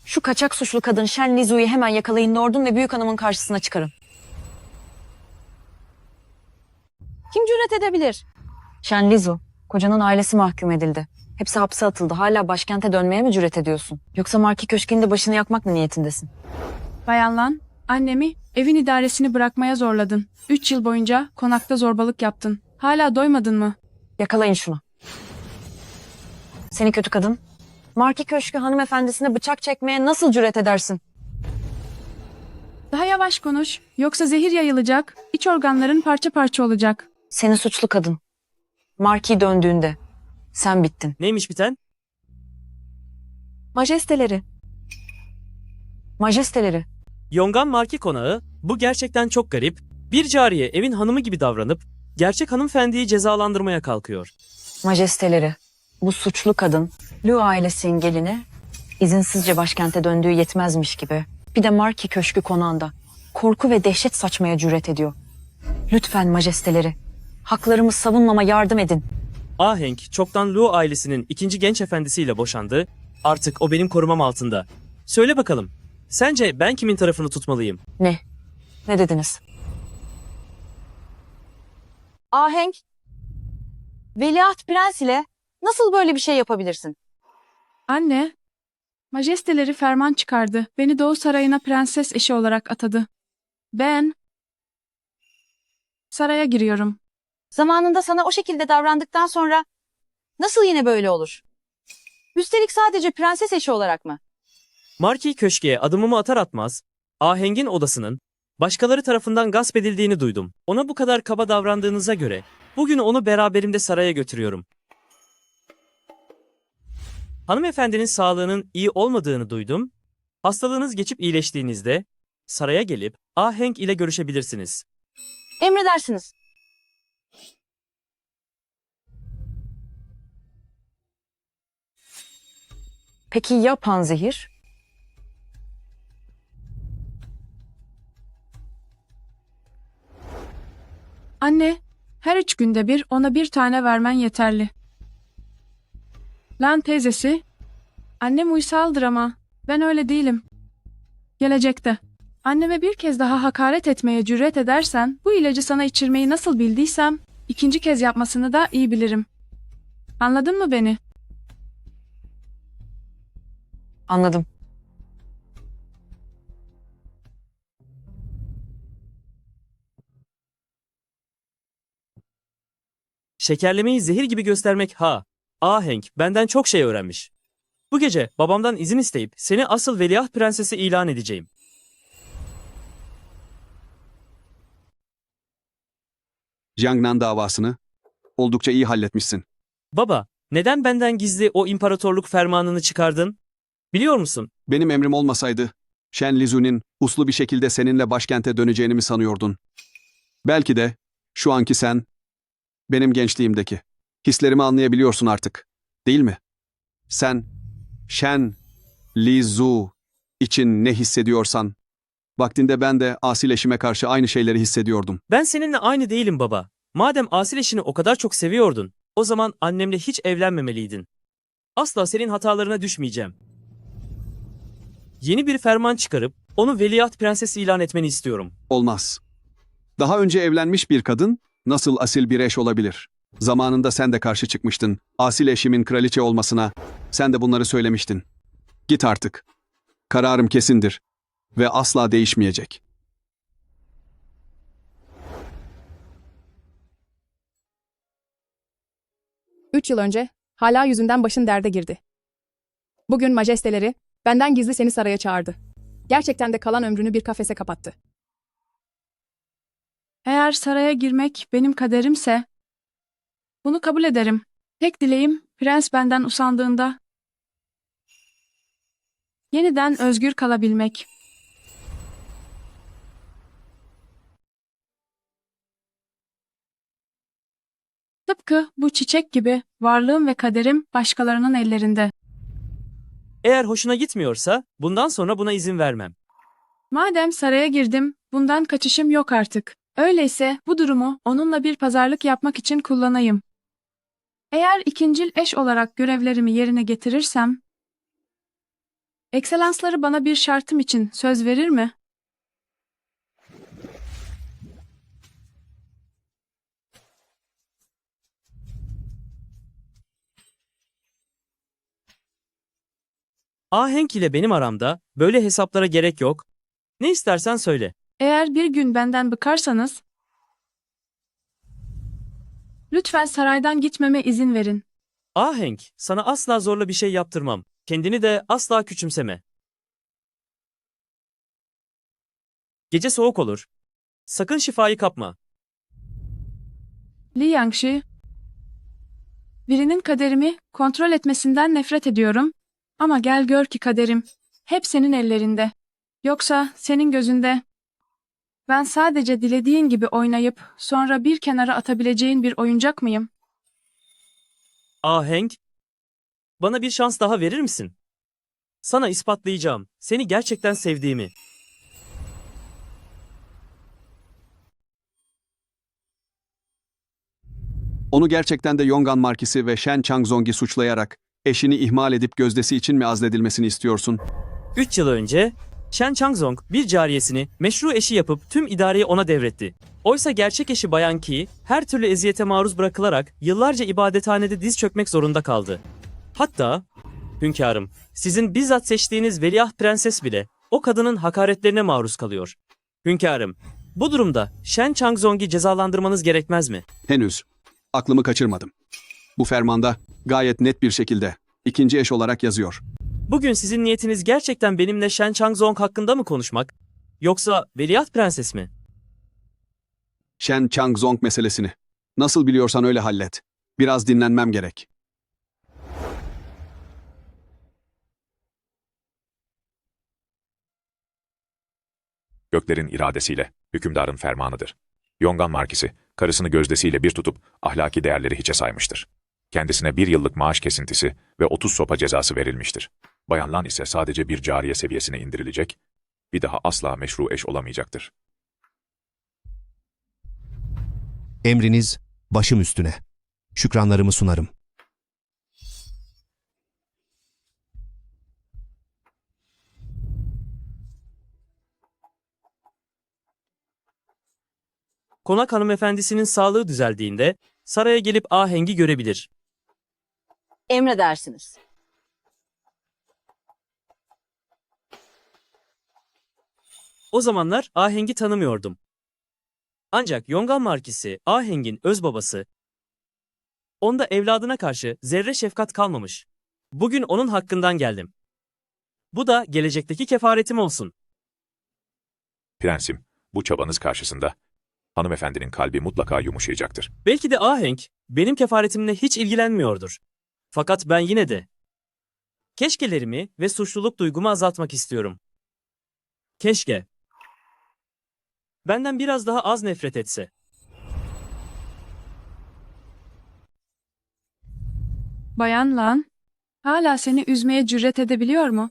Şu kaçak suçlu kadın Shen Lizu'yu hemen yakalayın Nord'un ve büyük hanımın karşısına çıkarın. Kim cüret edebilir? Shen Lizu, kocanın ailesi mahkum edildi. Hepsi hapse atıldı. Hala başkente dönmeye mi cüret ediyorsun? Yoksa Marki Köşkü'nde başını yakmak mı niyetindesin? Bayan Lan, annemi evin idaresini bırakmaya zorladın. 3 yıl boyunca konakta zorbalık yaptın. Hala doymadın mı? Yakalayın şunu. Seni kötü kadın. Marki Köşkü hanımefendisine bıçak çekmeye nasıl cüret edersin? Daha yavaş konuş, yoksa zehir yayılacak, iç organların parça parça olacak. Seni suçlu kadın. Marki döndüğünde sen bittin. Neymiş biten? Majesteleri, Majesteleri. Yongan Marki konağı, bu gerçekten çok garip. Bir cariye evin hanımı gibi davranıp gerçek hanımefendiyi cezalandırmaya kalkıyor. Majesteleri. Bu suçlu kadın, Lu ailesinin gelini, izinsizce başkente döndüğü yetmezmiş gibi. Bir de Marki Köşkü konağında korku ve dehşet saçmaya cüret ediyor. Lütfen majesteleri, haklarımı savunmama yardım edin. Ahenk çoktan Lu ailesinin ikinci genç efendisiyle boşandı. Artık o benim korumam altında. Söyle bakalım, sence ben kimin tarafını tutmalıyım? Ne? Ne dediniz? Ahenk, Veliaht Prens ile nasıl böyle bir şey yapabilirsin? Anne, majesteleri ferman çıkardı. Beni Doğu Sarayı'na prenses eşi olarak atadı. Ben saraya giriyorum. Zamanında sana o şekilde davrandıktan sonra nasıl yine böyle olur? Üstelik sadece prenses eşi olarak mı? Marki Köşkü'ye adımımı atar atmaz, Aheng'in odasının başkaları tarafından gasp edildiğini duydum. Ona bu kadar kaba davrandığınıza göre bugün onu beraberimde saraya götürüyorum. Hanımefendinin sağlığının iyi olmadığını duydum. Hastalığınız geçip iyileştiğinizde saraya gelip Aheng ile görüşebilirsiniz. Emredersiniz. Peki ya panzehir? Anne, her 3 günde bir ona bir tane vermen yeterli. Lan teyzesi, annem uysaldır ama ben öyle değilim. Gelecekte, anneme bir kez daha hakaret etmeye cüret edersen, bu ilacı sana içirmeyi nasıl bildiysem, ikinci kez yapmasını da iyi bilirim. Anladın mı beni? Anladım. Şekerlemeyi zehir gibi göstermek ha. Ahenk benden çok şey öğrenmiş. Bu gece babamdan izin isteyip seni asıl veliaht prensesi ilan edeceğim. Jiangnan davasını oldukça iyi halletmişsin. Baba, neden benden gizli o imparatorluk fermanını çıkardın? Biliyor musun? Benim emrim olmasaydı, Shen Lizu'nun uslu bir şekilde seninle başkente döneceğini mi sanıyordun? Belki de şu anki sen, benim gençliğimdeki hislerimi anlayabiliyorsun artık, değil mi? Sen, Shen Lizu için ne hissediyorsan, vaktinde ben de asil eşime karşı aynı şeyleri hissediyordum. Ben seninle aynı değilim baba. Madem asil eşini o kadar çok seviyordun, o zaman annemle hiç evlenmemeliydin. Asla senin hatalarına düşmeyeceğim. Yeni bir ferman çıkarıp onu veliaht prensesi ilan etmeni istiyorum. Olmaz. Daha önce evlenmiş bir kadın nasıl asil bir eş olabilir? Zamanında sen de karşı çıkmıştın. Asil eşimin kraliçe olmasına sen de bunları söylemiştin. Git artık. Kararım kesindir ve asla değişmeyecek. Üç yıl önce hala yüzünden başın derde girdi. Bugün majesteleri benden gizli seni saraya çağırdı. Gerçekten de kalan ömrünü bir kafese kapattı. Eğer saraya girmek benim kaderimse, bunu kabul ederim. Tek dileğim, prens benden usandığında yeniden özgür kalabilmek. Tıpkı bu çiçek gibi varlığım ve kaderim başkalarının ellerinde. Eğer hoşuna gitmiyorsa bundan sonra buna izin vermem. Madem saraya girdim, bundan kaçışım yok artık. Öyleyse bu durumu onunla bir pazarlık yapmak için kullanayım. Eğer ikincil eş olarak görevlerimi yerine getirirsem, ekselansları bana bir şartım için söz verir mi? Ahenk ile benim aramda böyle hesaplara gerek yok. Ne istersen söyle. Eğer bir gün benden bıkarsanız, lütfen saraydan gitmeme izin verin. Ahenk, sana asla zorla bir şey yaptırmam. Kendini de asla küçümseme. Gece soğuk olur. Sakın şifayı kapma. Li Yangshi, birinin kaderimi kontrol etmesinden nefret ediyorum. Ama gel gör ki kaderim hep senin ellerinde. Yoksa senin gözünde ben sadece dilediğin gibi oynayıp sonra bir kenara atabileceğin bir oyuncak mıyım? Ahenk, bana bir şans daha verir misin? Sana ispatlayacağım. Seni gerçekten sevdiğimi. Onu gerçekten de Yongan Markisi ve Shen Changzong'i suçlayarak eşini ihmal edip gözdesi için mi azledilmesini istiyorsun? 3 yıl önce Shen Changzong bir cariyesini meşru eşi yapıp tüm idareyi ona devretti. Oysa gerçek eşi Bayan Qi her türlü eziyete maruz bırakılarak yıllarca ibadethanede diz çökmek zorunda kaldı. Hatta, hünkârım, sizin bizzat seçtiğiniz veliaht prenses bile o kadının hakaretlerine maruz kalıyor. Hünkârım, bu durumda Shen Changzong'i cezalandırmanız gerekmez mi? Henüz. Aklımı kaçırmadım. Bu fermanda gayet net bir şekilde ikinci eş olarak yazıyor. Bugün sizin niyetiniz gerçekten benimle Shen Changzong hakkında mı konuşmak? Yoksa veliaht prenses mi? Shen Changzong meselesini. Nasıl biliyorsan öyle hallet. Biraz dinlenmem gerek. Göklerin iradesiyle, hükümdarın fermanıdır. Yongan Markisi, karısını gözdesiyle bir tutup ahlaki değerleri hiçe saymıştır. Kendisine 1 yıllık maaş kesintisi ve 30 sopa cezası verilmiştir. Bayan Lan ise sadece bir cariye seviyesine indirilecek, bir daha asla meşru eş olamayacaktır. Emriniz başım üstüne. Şükranlarımı sunarım. Konak hanımefendisinin sağlığı düzeldiğinde saraya gelip Aheng'i görebilir. Emredersiniz. O zamanlar Aheng'i tanımıyordum. Ancak Yongan Markisi Aheng'in öz babası Onda evladına karşı zerre şefkat kalmamış. Bugün onun hakkından geldim. Bu da gelecekteki kefaretim olsun. Prensim, bu çabanız karşısında hanımefendinin kalbi mutlaka yumuşayacaktır. Belki de ahenk benim kefaretimle hiç ilgilenmiyordur. Fakat ben yine de keşkelerimi ve suçluluk duygumu azaltmak istiyorum. Keşke benden biraz daha az nefret etse. Bayan Lan, hala seni üzmeye cüret edebiliyor mu?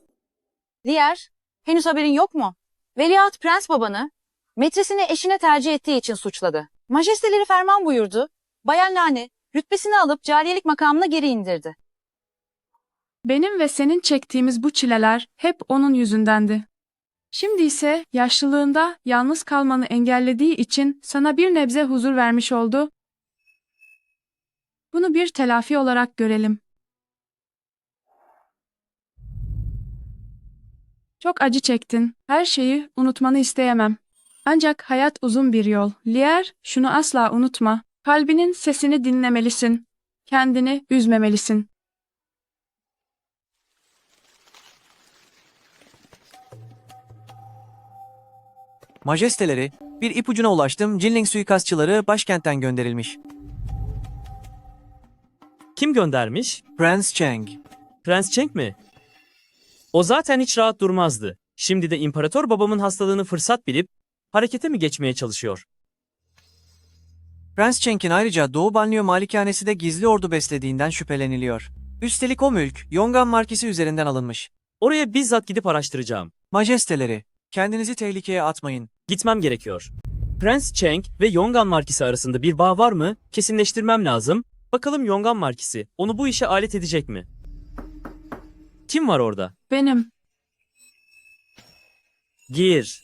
Diğer, henüz haberin yok mu? Veliaht prens babanı, metresini eşine tercih ettiği için suçladı. Majesteleri ferman buyurdu. Bayan Lane, rütbesini alıp cariyelik makamına geri indirdi. Benim ve senin çektiğimiz bu çileler hep onun yüzündendi. Şimdi ise yaşlılığında yalnız kalmanı engellediği için sana bir nebze huzur vermiş oldu. Bunu bir telafi olarak görelim. Çok acı çektin. Her şeyi unutmanı isteyemem. Ancak hayat uzun bir yol. Lier, şunu asla unutma. Kalbinin sesini dinlemelisin. Kendini üzmemelisin. Majesteleri, bir ipucuna ulaştım. Jinling suikastçıları başkentten gönderilmiş. Kim göndermiş? Prens Cheng. Prens Cheng mi? O zaten hiç rahat durmazdı. Şimdi de imparator babamın hastalığını fırsat bilip harekete mi geçmeye çalışıyor? Prens Cheng'in ayrıca Doğu Banliyö Malikanesi de gizli ordu beslediğinden şüpheleniliyor. Üstelik o mülk Yongan Markisi üzerinden alınmış. Oraya bizzat gidip araştıracağım. Majesteleri, kendinizi tehlikeye atmayın. Gitmem gerekiyor. Prens Cheng ve Yongan Markisi arasında bir bağ var mı? Kesinleştirmem lazım. Bakalım Yongan Markisi onu bu işe alet edecek mi? Kim var orada? Benim. Gir.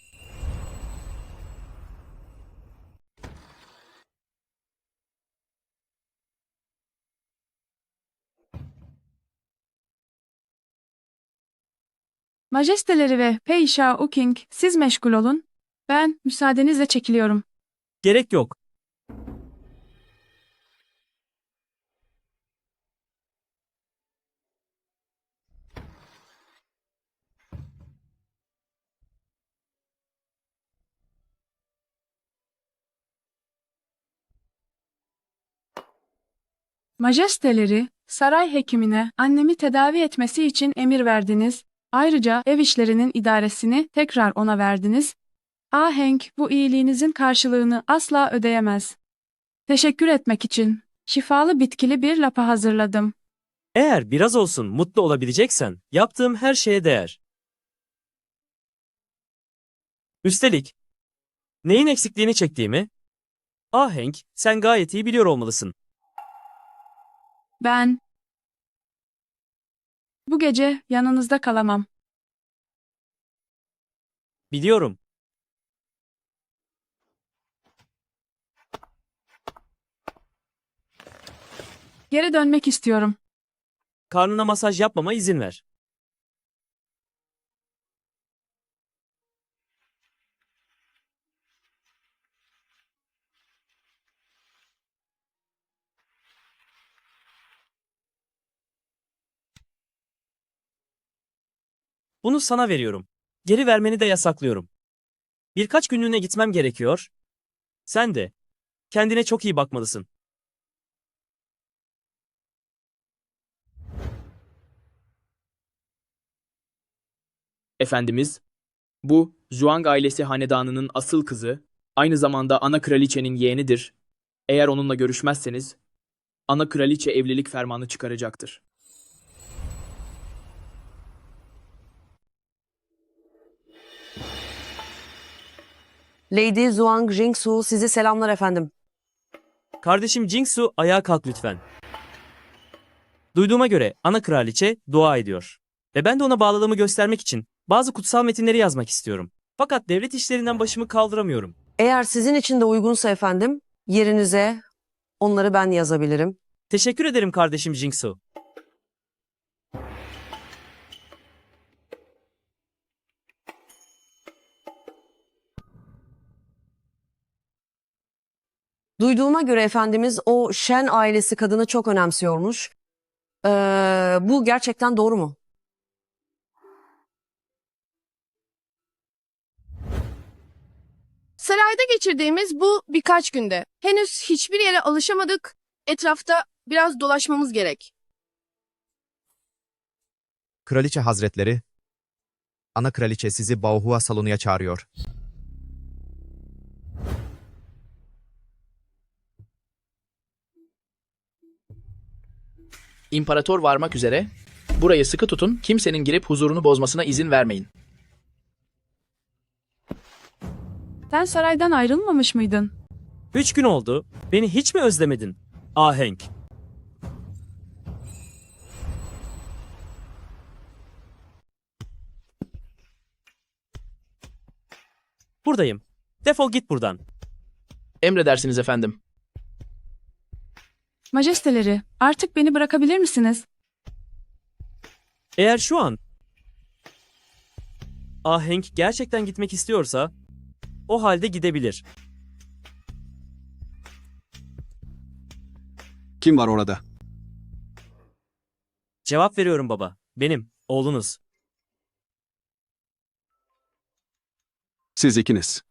Majesteleri ve Pei Shao King, siz meşgul olun. Ben müsaadenizle çekiliyorum. Gerek yok. Majesteleri, saray hekimine annemi tedavi etmesi için emir verdiniz. Ayrıca ev işlerinin idaresini tekrar ona verdiniz. Ahenk bu iyiliğinizin karşılığını asla ödeyemez. Teşekkür etmek için şifalı bitkili bir lapa hazırladım. Eğer biraz olsun mutlu olabileceksen yaptığım her şeye değer. Üstelik neyin eksikliğini çektiğimi ahenk sen gayet iyi biliyor olmalısın. Ben bu gece yanınızda kalamam. Biliyorum. Geri dönmek istiyorum. Karnına masaj yapmama izin ver. Bunu sana veriyorum. Geri vermeni de yasaklıyorum. Birkaç günlüğüne gitmem gerekiyor. Sen de kendine çok iyi bakmalısın. Efendimiz, bu Zhuang ailesi hanedanının asıl kızı, aynı zamanda ana kraliçenin yeğenidir. Eğer onunla görüşmezseniz, ana kraliçe evlilik fermanı çıkaracaktır. Lady Zhuang Jingsu sizi selamlar efendim. Kardeşim Jingsu ayağa kalk lütfen. Duyduğuma göre ana kraliçe dua ediyor. Ve ben de ona bağlılığımı göstermek için bazı kutsal metinleri yazmak istiyorum. Fakat devlet işlerinden başımı kaldıramıyorum. Eğer sizin için de uygunsa efendim, yerinize onları ben yazabilirim. Teşekkür ederim kardeşim Jingsu. Duyduğuma göre Efendimiz o Shen ailesi kadını çok önemsiyormuş. Bu gerçekten doğru mu? Sarayda geçirdiğimiz bu birkaç günde henüz hiçbir yere alışamadık. Etrafta biraz dolaşmamız gerek. Kraliçe Hazretleri, ana kraliçe sizi Baohua salonuya çağırıyor. İmparator varmak üzere. Burayı sıkı tutun, kimsenin girip huzurunu bozmasına izin vermeyin. Sen saraydan ayrılmamış mıydın? 3 gün oldu. Beni hiç mi özlemedin? Ahenk. Buradayım. Defol git buradan. Emredersiniz efendim. Majesteleri, artık beni bırakabilir misiniz? Eğer şu an Ahenk gerçekten gitmek istiyorsa o halde gidebilir. Kim var orada? Cevap veriyorum baba. Benim, oğlunuz. Siz ikiniz.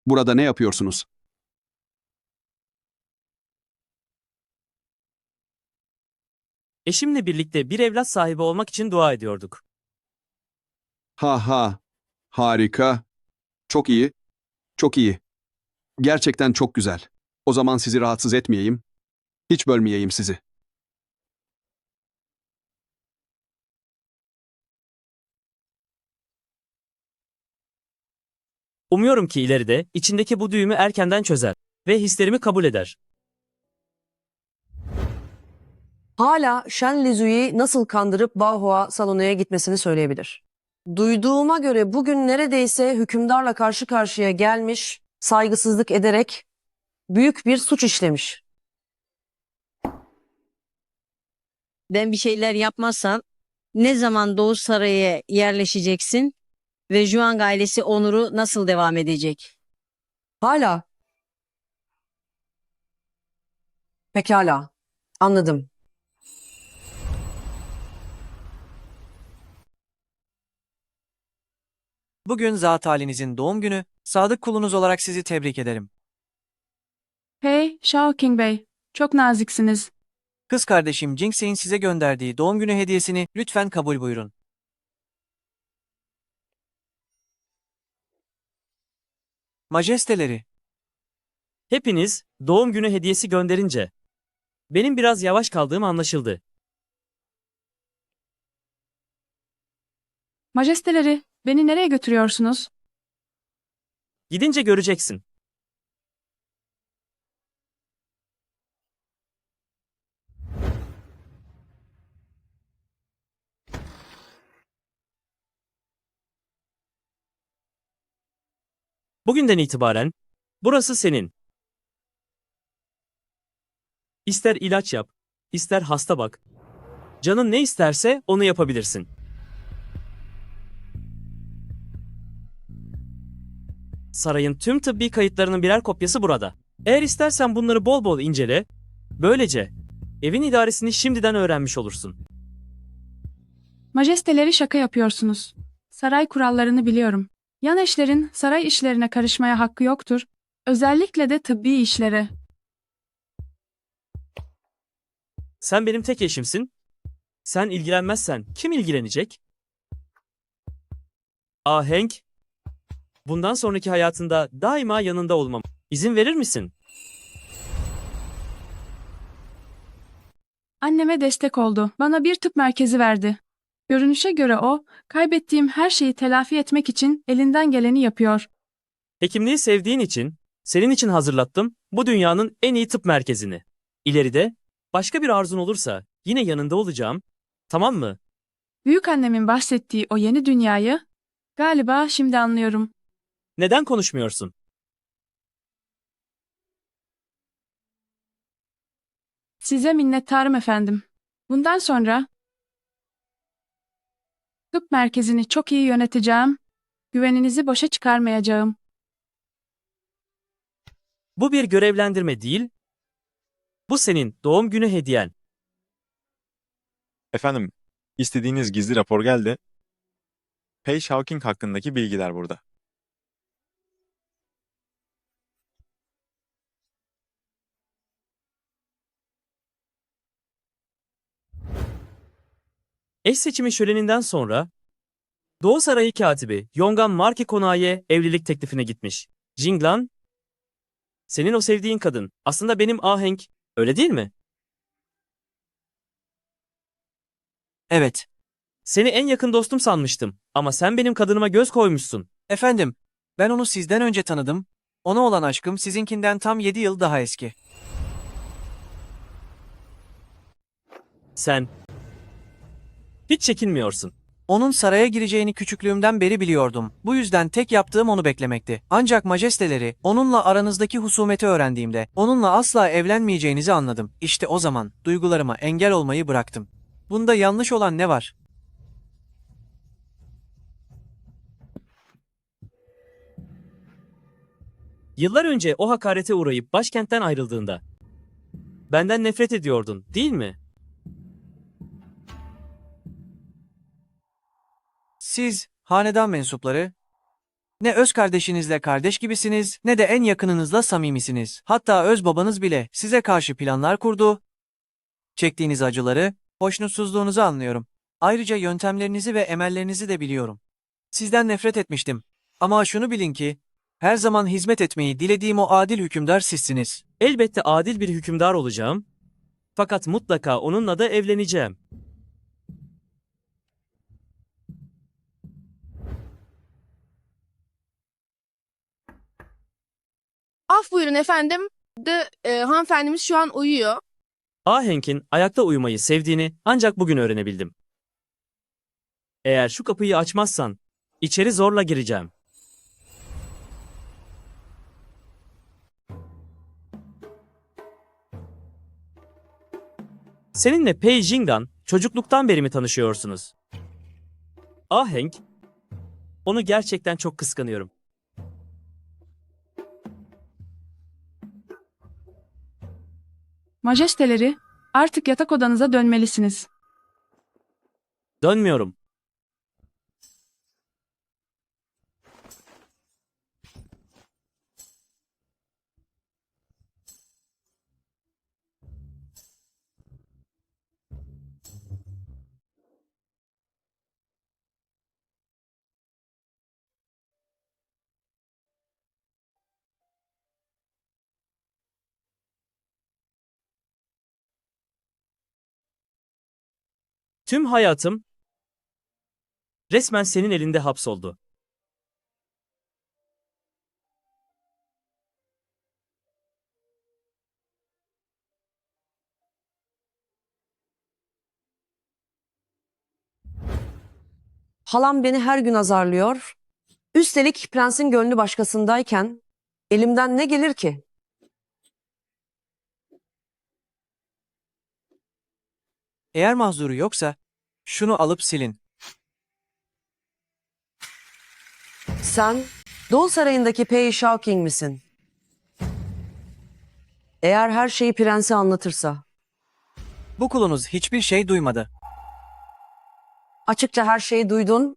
Burada ne yapıyorsunuz? Eşimle birlikte bir evlat sahibi olmak için dua ediyorduk. Ha ha. Harika. Çok iyi. Çok iyi. Gerçekten çok güzel. O zaman sizi rahatsız etmeyeyim. Hiç bölmeyeyim sizi. Umuyorum ki ileride içindeki bu düğümü erkenden çözer ve hislerimi kabul eder. Hala Shen Lizu'yu nasıl kandırıp Baohua salonuya gitmesini söyleyebilir. Duyduğuma göre bugün neredeyse hükümdarla karşı karşıya gelmiş, saygısızlık ederek büyük bir suç işlemiş. Ben bir şeyler yapmazsam ne zaman Doğu Sarayı'ya yerleşeceksin ve Juang ailesi onuru nasıl devam edecek? Hala. Pekala. Anladım. Bugün zat halinizin doğum günü, sadık kulunuz olarak sizi tebrik ederim. Hey, Shao King Bey, çok naziksiniz. Kız kardeşim Jinxie'in size gönderdiği doğum günü hediyesini lütfen kabul buyurun. Majesteleri, Hepiniz doğum günü hediyesi gönderince benim biraz yavaş kaldığım anlaşıldı. Majesteleri, beni nereye götürüyorsunuz? Gidince göreceksin. Bugünden itibaren burası senin. İster ilaç yap, ister hasta bak. Canın ne isterse onu yapabilirsin. Sarayın tüm tıbbi kayıtlarının birer kopyası burada. Eğer istersen bunları bol bol incele. Böylece evin idaresini şimdiden öğrenmiş olursun. Majesteleri şaka yapıyorsunuz. Saray kurallarını biliyorum. Yan eşlerin saray işlerine karışmaya hakkı yoktur. Özellikle de tıbbi işlere. Sen benim tek eşimsin. Sen ilgilenmezsen kim ilgilenecek? Ahenk, bundan sonraki hayatında daima yanında olmam. İzin verir misin? Anneme destek oldu. Bana bir tıp merkezi verdi. Görünüşe göre o, kaybettiğim her şeyi telafi etmek için elinden geleni yapıyor. Hekimliği sevdiğin için, senin için hazırlattım bu dünyanın en iyi tıp merkezini. İleride başka bir arzun olursa yine yanında olacağım. Tamam mı? Büyükannemin bahsettiği o yeni dünyayı galiba şimdi anlıyorum. Neden konuşmuyorsun? Size minnettarım efendim. Bundan sonra tıp merkezini çok iyi yöneteceğim. Güveninizi boşa çıkarmayacağım. Bu bir görevlendirme değil. Bu senin doğum günü hediyen. Efendim, istediğiniz gizli rapor geldi. Paige Hawking hakkındaki bilgiler burada. Eş seçimi şöleninden sonra Doğu Sarayı katibi Yongan Marki Konae'ye evlilik teklifine gitmiş. Jinglan, senin o sevdiğin kadın aslında benim ahenk, öyle değil mi? Evet. Seni en yakın dostum sanmıştım ama sen benim kadınıma göz koymuşsun. Efendim, ben onu sizden önce tanıdım. Ona olan aşkım sizinkinden tam 7 yıl daha eski. Sen hiç çekinmiyorsun. Onun saraya gireceğini küçüklüğümden beri biliyordum. Bu yüzden tek yaptığım onu beklemekti. Ancak majesteleri, onunla aranızdaki husumeti öğrendiğimde, onunla asla evlenmeyeceğinizi anladım. İşte o zaman duygularıma engel olmayı bıraktım. Bunda yanlış olan ne var? Yıllar önce o hakarete uğrayıp başkentten ayrıldığında benden nefret ediyordun, değil mi? Siz, hanedan mensupları, ne öz kardeşinizle kardeş gibisiniz, ne de en yakınınızla samimisiniz. Hatta öz babanız bile size karşı planlar kurdu. Çektiğiniz acıları, hoşnutsuzluğunuzu anlıyorum. Ayrıca yöntemlerinizi ve emellerinizi de biliyorum. Sizden nefret etmiştim. Ama şunu bilin ki, her zaman hizmet etmeyi dilediğim o adil hükümdar sizsiniz. Elbette adil bir hükümdar olacağım. Fakat mutlaka onunla da evleneceğim. Af buyurun efendim. Hanımefendimiz şu an uyuyor. Ahenk'in ayakta uyumayı sevdiğini ancak bugün öğrenebildim. Eğer şu kapıyı açmazsan içeri zorla gireceğim. Seninle Pei Jing'dan çocukluktan beri mi tanışıyorsunuz? Ahenk, onu gerçekten çok kıskanıyorum. Majesteleri, artık yatak odanıza dönmelisiniz. Dönmüyorum. Tüm hayatım resmen senin elinde hapsoldu. Halam beni her gün azarlıyor. Üstelik prensin gönlü başkasındayken elimden ne gelir ki? Eğer mahzuru yoksa, şunu alıp silin. Sen Doğu Sarayı'ndaki Pei Hawking misin? Eğer her şeyi prense anlatırsa. Bu kulunuz hiçbir şey duymadı. Açıkça her şeyi duydun.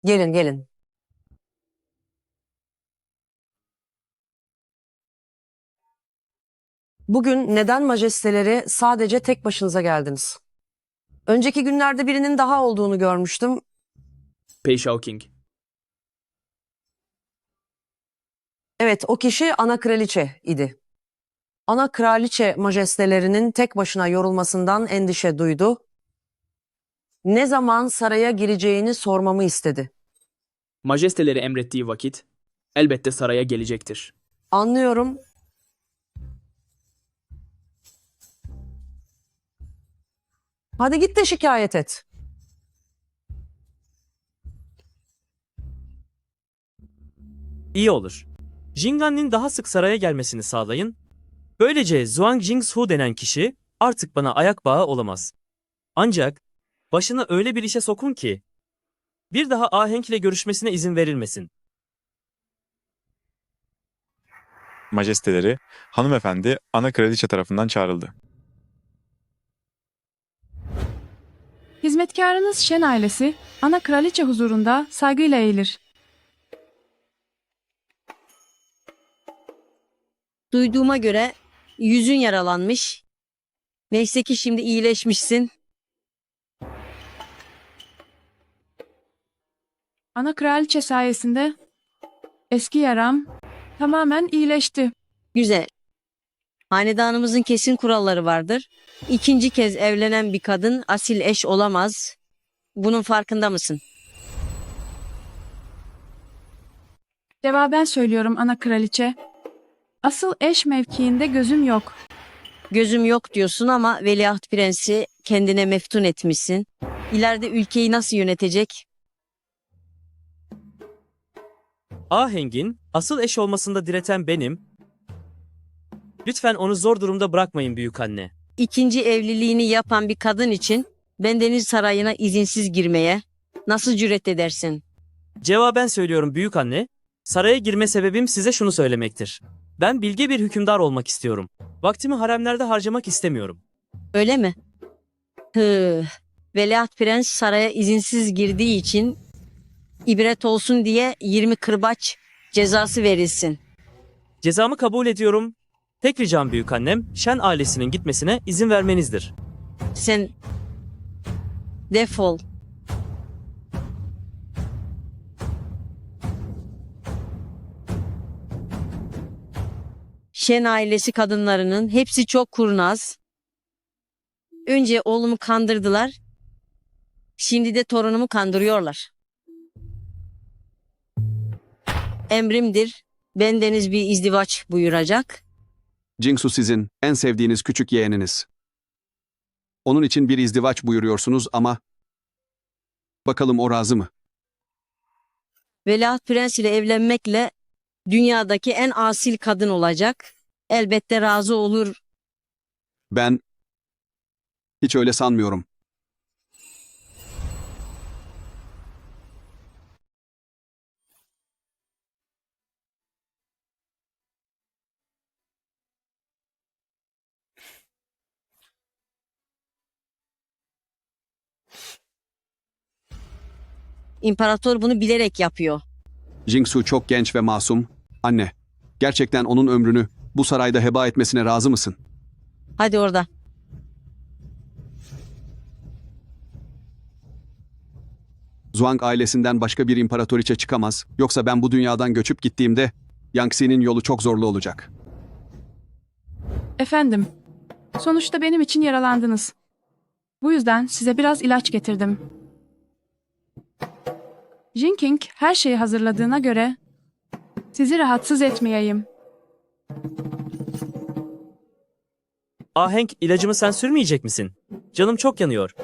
Gelin gelin. Bugün neden majesteleri sadece tek başınıza geldiniz? Önceki günlerde birinin daha olduğunu görmüştüm. Paige Hawking. Evet, o kişi ana kraliçe idi. Ana kraliçe majestelerinin tek başına yorulmasından endişe duydu. Ne zaman saraya gireceğini sormamı istedi. Majesteleri emrettiği vakit elbette saraya gelecektir. Anlıyorum. Hadi git de şikayet et. İyi olur. Jing'an'ın daha sık saraya gelmesini sağlayın. Böylece Zhuang Jingsu denen kişi artık bana ayak bağı olamaz. Ancak başını öyle bir işe sokun ki bir daha Ahenk ile görüşmesine izin verilmesin. Majesteleri, hanımefendi ana kraliçe tarafından çağrıldı. Hizmetkarınız Shen ailesi, ana kraliçe huzurunda saygıyla eğilir. Duyduğuma göre yüzün yaralanmış. Neyse ki şimdi iyileşmişsin. Ana kraliçe sayesinde eski yaram tamamen iyileşti. Güzel. Hanedanımızın kesin kuralları vardır. İkinci kez evlenen bir kadın asil eş olamaz. Bunun farkında mısın? Cevaben söylüyorum ana kraliçe. Asıl eş mevkiinde gözüm yok. Gözüm yok diyorsun ama veliaht prensi kendine meftun etmişsin. İleride ülkeyi nasıl yönetecek? Aheng'in asıl eş olmasında direten benim. Lütfen onu zor durumda bırakmayın büyükanne. İkinci evliliğini yapan bir kadın için Bendeniz Sarayı'na izinsiz girmeye nasıl cüret edersin? Cevaben söylüyorum büyükanne. Saraya girme sebebim size şunu söylemektir. Ben bilge bir hükümdar olmak istiyorum. Vaktimi haremlerde harcamak istemiyorum. Öyle mi? Veliaht Prens saraya izinsiz girdiği için ibret olsun diye 20 kırbaç cezası verilsin. Cezamı kabul ediyorum. Tek ricam büyükannem, Shen ailesinin gitmesine izin vermenizdir. Sen defol. Shen ailesi kadınlarının hepsi çok kurnaz. Önce oğlumu kandırdılar. Şimdi de torunumu kandırıyorlar. Emrimdir. Bendeniz bir izdivaç buyuracak. Jingsu sizin en sevdiğiniz küçük yeğeniniz. Onun için bir izdivaç buyuruyorsunuz ama bakalım o razı mı? Veliaht Prens ile evlenmekle dünyadaki en asil kadın olacak. Elbette razı olur. Ben hiç öyle sanmıyorum. İmparator bunu bilerek yapıyor. Jingsu çok genç ve masum. Anne, gerçekten onun ömrünü bu sarayda heba etmesine razı mısın? Hadi orada. Zhuang ailesinden başka bir imparatoriçe çıkamaz. Yoksa ben bu dünyadan göçüp gittiğimde Yangtze'nin yolu çok zorlu olacak. Efendim, sonuçta benim için yaralandınız. Bu yüzden size biraz ilaç getirdim. Jinking her şeyi hazırladığına göre sizi rahatsız etmeyeyim. Ahenk, ilacımı sen sürmeyecek misin? Canım çok yanıyor.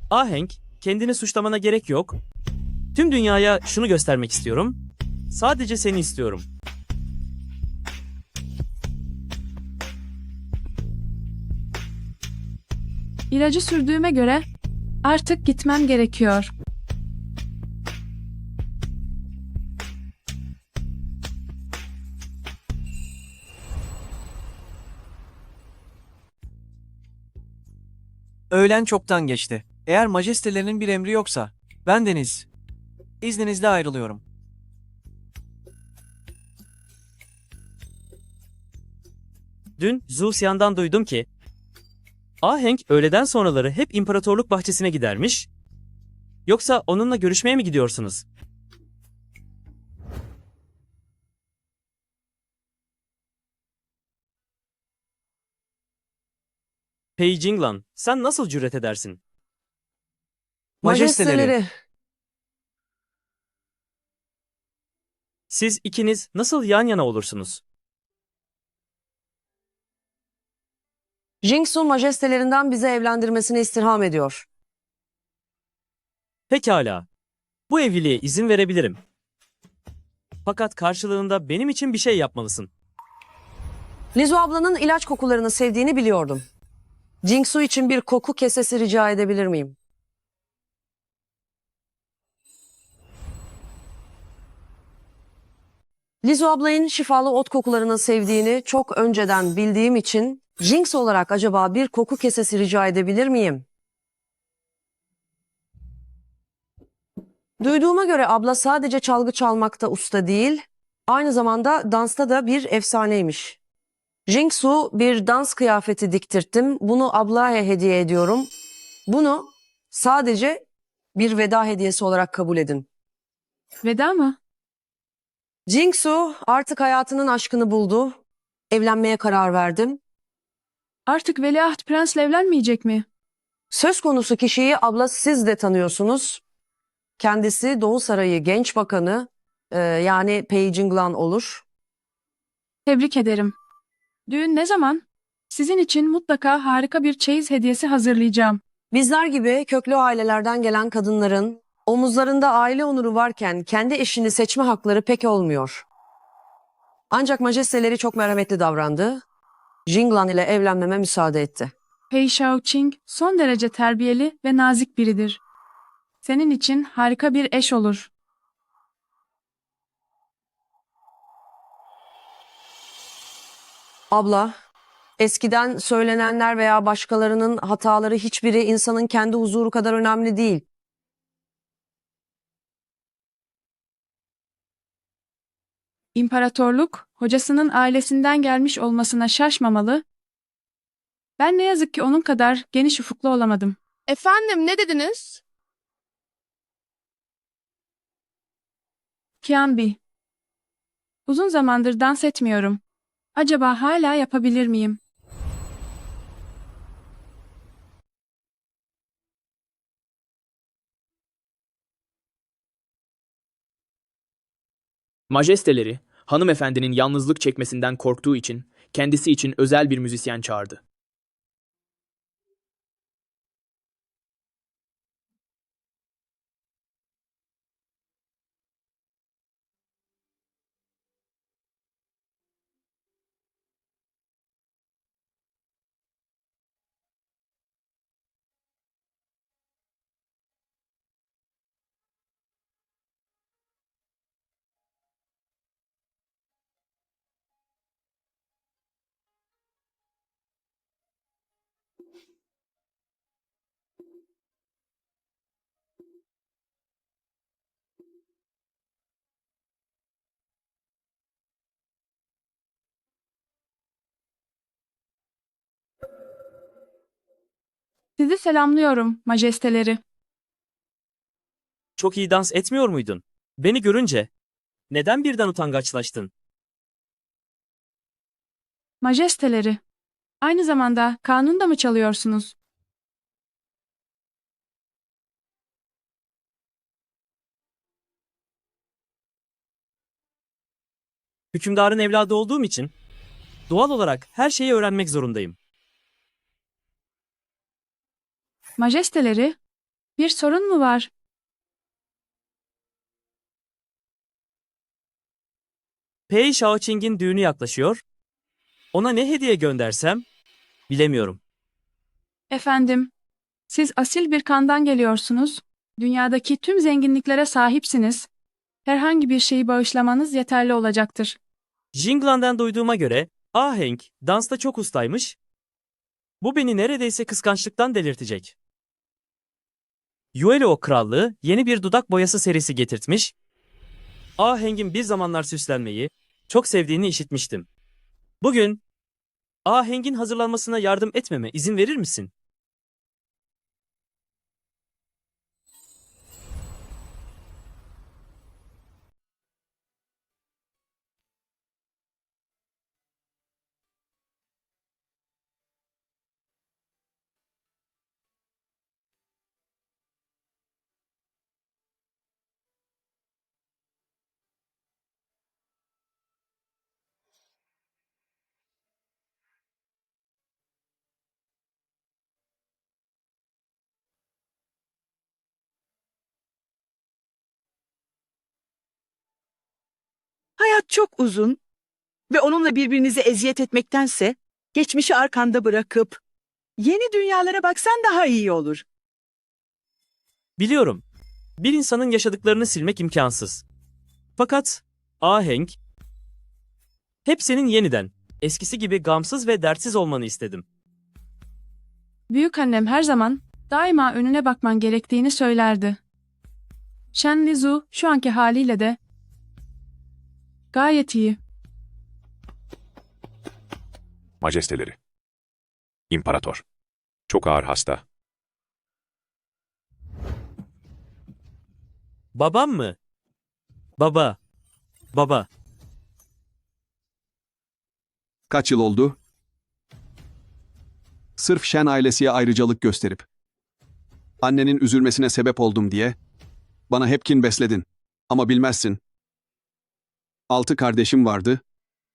Ahenk, kendini suçlamana gerek yok. Tüm dünyaya şunu göstermek istiyorum. Sadece seni istiyorum. İlacı sürdüğüme göre artık gitmem gerekiyor. Öğlen çoktan geçti. Eğer majestelerinin bir emri yoksa, bendeniz, izninizle ayrılıyorum. Dün Zusian'dan duydum ki Ahenk öğleden sonraları hep imparatorluk bahçesine gidermiş. Yoksa onunla görüşmeye mi gidiyorsunuz? Pei Jinglan, sen nasıl cüret edersin? Majesteleri. Siz ikiniz nasıl yan yana olursunuz? Jingsu majestelerinden bizi evlendirmesini istirham ediyor. Pekala. Bu evliliğe izin verebilirim. Fakat karşılığında benim için bir şey yapmalısın. Lizu ablanın ilaç kokularını sevdiğini biliyordum. Jingsu için bir koku kesesi rica edebilir miyim? Lizu ablayın şifalı ot kokularını sevdiğini çok önceden bildiğim için Jinx olarak acaba bir koku kesesi rica edebilir miyim? Duyduğuma göre abla sadece çalgı çalmakta usta değil, aynı zamanda dansta da bir efsaneymiş. Jinxu bir dans kıyafeti diktirttim. Bunu ablaya hediye ediyorum. Bunu sadece bir veda hediyesi olarak kabul edin. Veda mı? Jinxu artık hayatının aşkını buldu. Evlenmeye karar verdim. Artık Veliaht Prens'le evlenmeyecek mi? Söz konusu kişiyi abla siz de tanıyorsunuz. Kendisi Doğu Sarayı Genç Bakanı yani Pei Jinglan olur. Tebrik ederim. Düğün ne zaman? Sizin için mutlaka harika bir çeyiz hediyesi hazırlayacağım. Bizler gibi köklü ailelerden gelen kadınların omuzlarında aile onuru varken kendi eşini seçme hakları pek olmuyor. Ancak majesteleri çok merhametli davrandı. Jinglan ile evlenmeme müsaade etti. Pei Shaoqing son derece terbiyeli ve nazik biridir. Senin için harika bir eş olur. Abla, eskiden söylenenler veya başkalarının hataları hiçbiri insanın kendi huzuru kadar önemli değil. İmparatorluk, hocasının ailesinden gelmiş olmasına şaşmamalı. Ben ne yazık ki onun kadar geniş ufuklu olamadım. Efendim ne dediniz? Kiambi. Uzun zamandır dans etmiyorum. Acaba hala yapabilir miyim? Majesteleri, hanımefendinin yalnızlık çekmesinden korktuğu için kendisi için özel bir müzisyen çağırdı. Sizi selamlıyorum, majesteleri. Çok iyi dans etmiyor muydun? Beni görünce neden birden utangaçlaştın? Majesteleri. Aynı zamanda kanun da mı çalıyorsunuz? Hükümdarın evladı olduğum için doğal olarak her şeyi öğrenmek zorundayım. Majesteleri, bir sorun mu var? Pei Shaoqing'in düğünü yaklaşıyor. Ona ne hediye göndersem bilemiyorum. Efendim, siz asil bir kandan geliyorsunuz. Dünyadaki tüm zenginliklere sahipsiniz. Herhangi bir şeyi bağışlamanız yeterli olacaktır. Jinglan'dan duyduğuma göre Ahenk dansta çok ustaymış. Bu beni neredeyse kıskançlıktan delirtecek. Yuelo Krallığı yeni bir dudak boyası serisi getirtmiş. Ahenk'in bir zamanlar süslenmeyi çok sevdiğini işitmiştim. Bugün Ahengin hazırlanmasına yardım etmeme izin verir misin? Hayat çok uzun ve onunla birbirinize eziyet etmektense geçmişi arkanda bırakıp yeni dünyalara baksan daha iyi olur. Biliyorum. Bir insanın yaşadıklarını silmek imkansız. Fakat Ahenk, hep senin yeniden, eskisi gibi gamsız ve dertsiz olmanı istedim. Büyükannem her zaman daima önüne bakman gerektiğini söylerdi. Shen Lizu şu anki haliyle de gayet iyi. Majesteleri. İmparator. Çok ağır hasta. Babam mı? Baba. Baba. Kaç yıl oldu? Sırf Shen ailesiye ayrıcalık gösterip annenin üzülmesine sebep oldum diye bana hep kin besledin. Ama bilmezsin. 6 kardeşim vardı.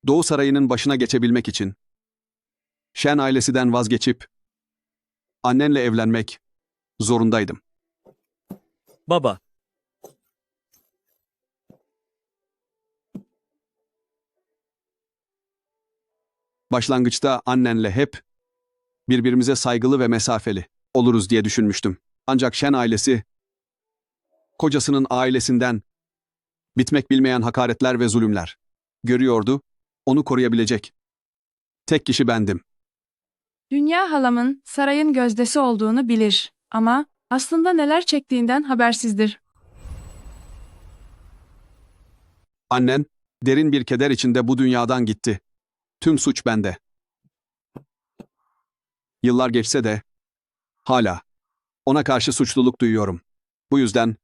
Doğu Sarayı'nın başına geçebilmek için Shen ailesinden vazgeçip annenle evlenmek zorundaydım. Baba. Başlangıçta annenle hep birbirimize saygılı ve mesafeli oluruz diye düşünmüştüm. Ancak Shen ailesi kocasının ailesinden bitmek bilmeyen hakaretler ve zulümler görüyordu. Onu koruyabilecek tek kişi bendim. Dünya halamın sarayın gözdesi olduğunu bilir ama aslında neler çektiğinden habersizdir. Annen derin bir keder içinde bu dünyadan gitti. Tüm suç bende. Yıllar geçse de hala ona karşı suçluluk duyuyorum. Bu yüzden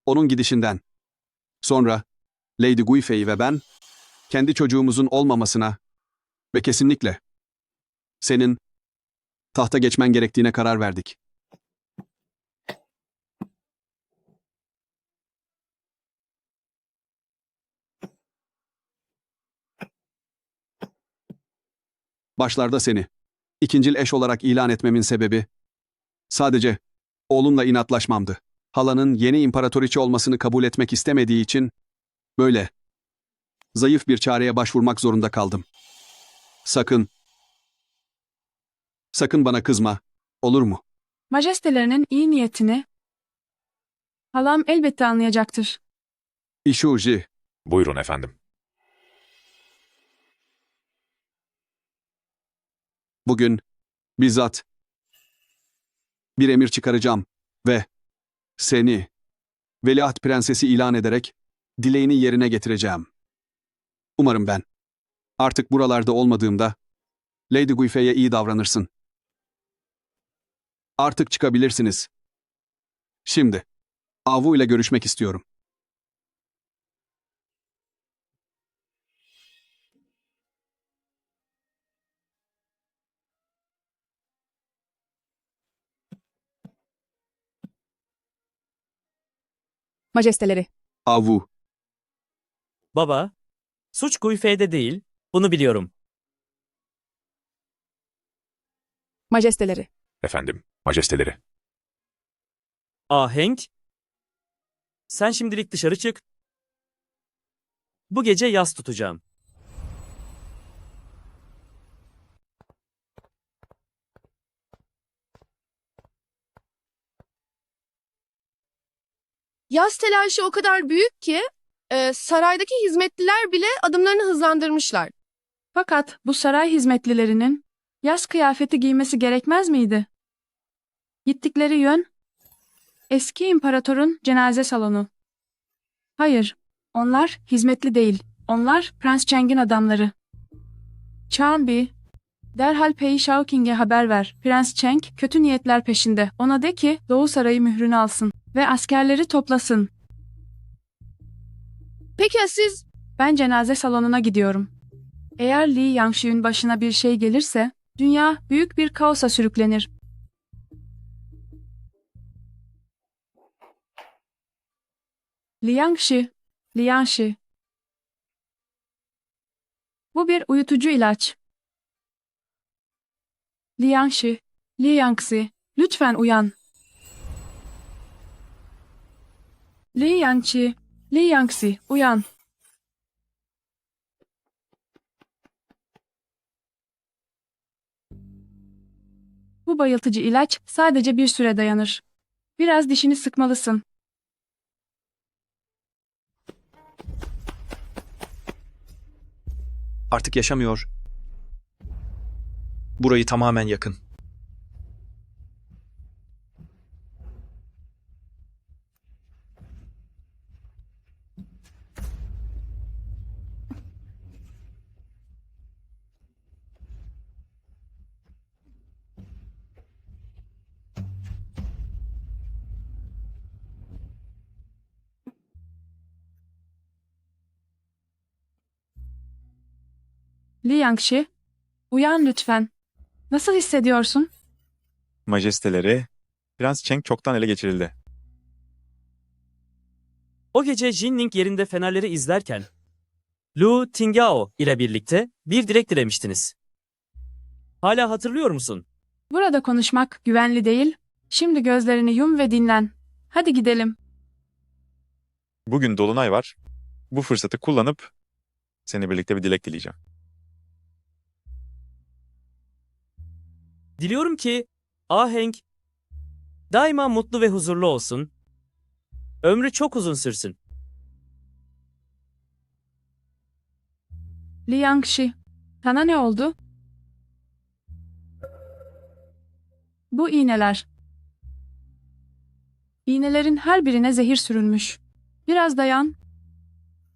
onun gidişinden sonra Lady Guifei ve ben kendi çocuğumuzun olmamasına ve kesinlikle senin tahta geçmen gerektiğine karar verdik. Başlarda seni ikincil eş olarak ilan etmemin sebebi sadece oğlumla inatlaşmamdı. Halanın yeni imparatoriçe olmasını kabul etmek istemediği için böyle zayıf bir çareye başvurmak zorunda kaldım. Sakın bana kızma, olur mu? Majestelerinin iyi niyetini halam elbette anlayacaktır. Ishuji, Buyurun efendim. bugün bizzat bir emir çıkaracağım ve seni Veliaht Prensesi ilan ederek dileğini yerine getireceğim. Umarım ben artık buralarda olmadığımda Lady Guifei'ye iyi davranırsın. Artık çıkabilirsiniz. Şimdi Avu ile görüşmek istiyorum. Majesteleri. Avu, Baba. Suç Guifei'de değil. Bunu biliyorum. Majesteleri. Efendim, majesteleri. Ahenk. Sen şimdilik dışarı çık. Bu gece yas tutacağım. Yaz telaşı o kadar büyük ki saraydaki hizmetliler bile adımlarını hızlandırmışlar. Fakat bu saray hizmetlilerinin yaz kıyafeti giymesi gerekmez miydi? Gittikleri yön eski imparatorun cenaze salonu. Hayır, onlar hizmetli değil. Onlar Prens Cheng'in adamları. Chanbi, Derhal Pei Shaoking'e haber ver. Prens Cheng kötü niyetler peşinde. Ona de ki Doğu Sarayı mührünü alsın ve askerleri toplasın. Peki ya siz? Ben cenaze salonuna gidiyorum. Eğer Li Yangxi'nin başına bir şey gelirse, dünya büyük bir kaosa sürüklenir. Li Yangxi. Bu bir uyutucu ilaç. Li Yangxi, lütfen uyan. Li Yangxi, uyan. Bu bayıltıcı ilaç sadece bir süre dayanır. Biraz dişini sıkmalısın. Artık yaşamıyor. Burayı tamamen yakın. Li Yangxi, uyan lütfen. Nasıl hissediyorsun? Majesteleri, Prens Cheng çoktan ele geçirildi. O gece Jinling yerinde fenerleri izlerken Lu Tingao ile birlikte bir dilek dilemiştiniz. Hala hatırlıyor musun? Burada konuşmak güvenli değil. Şimdi gözlerini yum ve dinlen. Hadi gidelim. Bugün dolunay var. Bu fırsatı kullanıp seninle birlikte bir dilek dileyeceğim. Diliyorum ki Ahenk daima mutlu ve huzurlu olsun. Ömrü çok uzun sürsün. Li Yangxi, sana ne oldu? Bu iğneler. İğnelerin her birine zehir sürülmüş. Biraz dayan.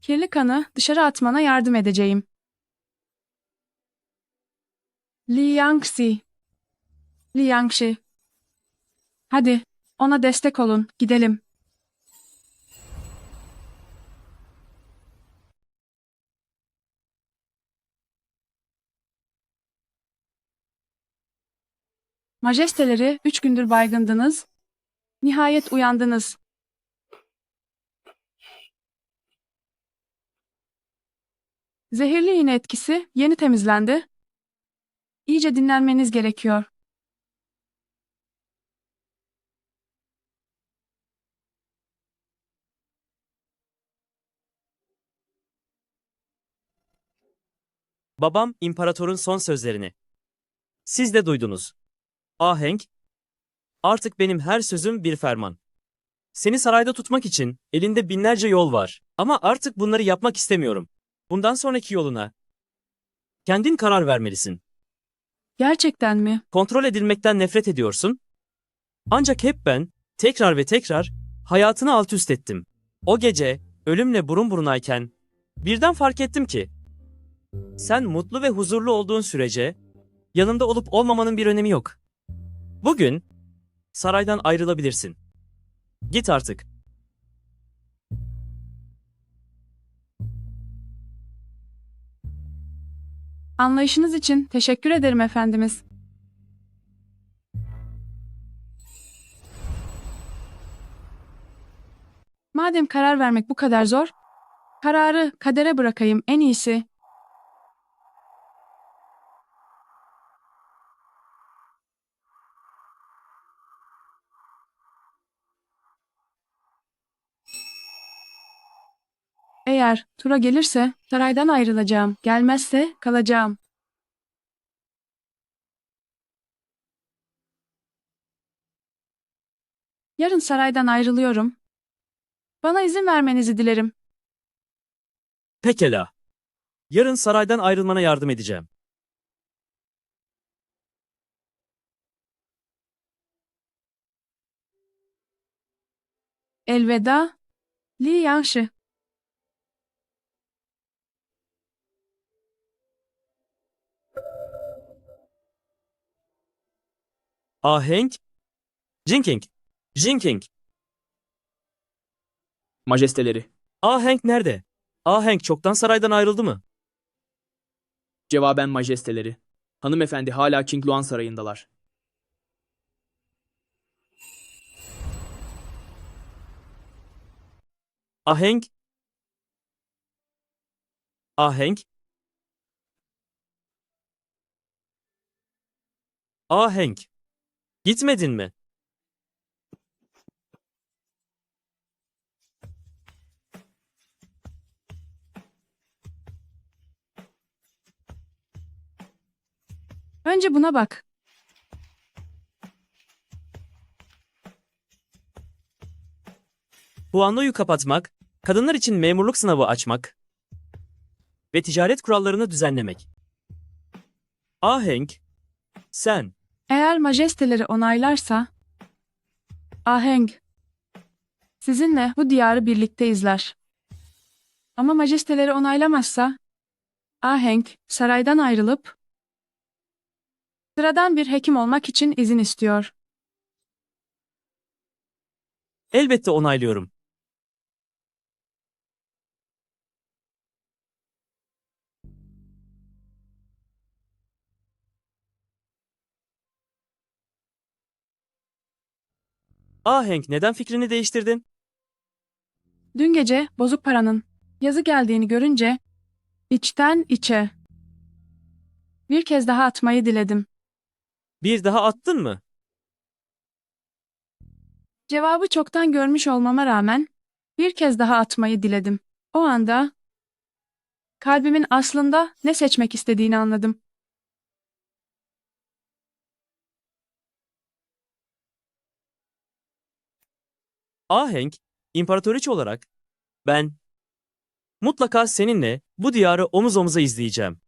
Kirli kanı dışarı atmana yardım edeceğim. Li Yangxi. Hadi, ona destek olun, gidelim. Majesteleri, 3 gündür baygındınız. Nihayet uyandınız. Zehirli iğne etkisi yeni temizlendi. İyice dinlenmeniz gerekiyor. Babam imparatorun son sözlerini. Siz de duydunuz. Ahenk, artık benim her sözüm bir ferman. Seni sarayda tutmak için elinde binlerce yol var. Ama artık bunları yapmak istemiyorum. Bundan sonraki yoluna kendin karar vermelisin. Gerçekten mi? Kontrol edilmekten nefret ediyorsun. Ancak hep ben, tekrar ve tekrar, hayatını alt üst ettim. O gece, ölümle burun burunayken, birden fark ettim ki, sen mutlu ve huzurlu olduğun sürece, yanında olup olmamanın bir önemi yok. Bugün, saraydan ayrılabilirsin. Git artık. Anlayışınız için teşekkür ederim efendimiz. Madem karar vermek bu kadar zor, kararı kadere bırakayım en iyisi. Eğer tura gelirse saraydan ayrılacağım, gelmezse kalacağım. Yarın saraydan ayrılıyorum. Bana izin vermenizi dilerim. Pekala. Yarın saraydan ayrılmana yardım edeceğim. Elveda, Li Yangxi. Ahenk. Jinking. Jinking. Majesteleri. Ahenk nerede? Ahenk çoktan saraydan ayrıldı mı? Cevaben majesteleri. Hanımefendi hala King Luan sarayındalar. Ahenk. Ahenk. Ahenk. Gitmedin mi? Önce buna bak. Puanloyu kapatmak, kadınlar için memurluk sınavı açmak ve ticaret kurallarını düzenlemek. Ahenk, sen. Eğer majesteleri onaylarsa, Ahenk sizinle bu diyarı birlikte izler. Ama majesteleri onaylamazsa, Ahenk saraydan ayrılıp sıradan bir hekim olmak için izin istiyor. Elbette onaylıyorum. Ahenk, neden fikrini değiştirdin? Dün gece bozuk paranın yazı geldiğini görünce içten içe bir kez daha atmayı diledim. Bir daha attın mı? Cevabı çoktan görmüş olmama rağmen bir kez daha atmayı diledim. O anda kalbimin aslında ne seçmek istediğini anladım. Ahenk, imparatoriçe olarak ben mutlaka seninle bu diyarı omuz omuza izleyeceğim.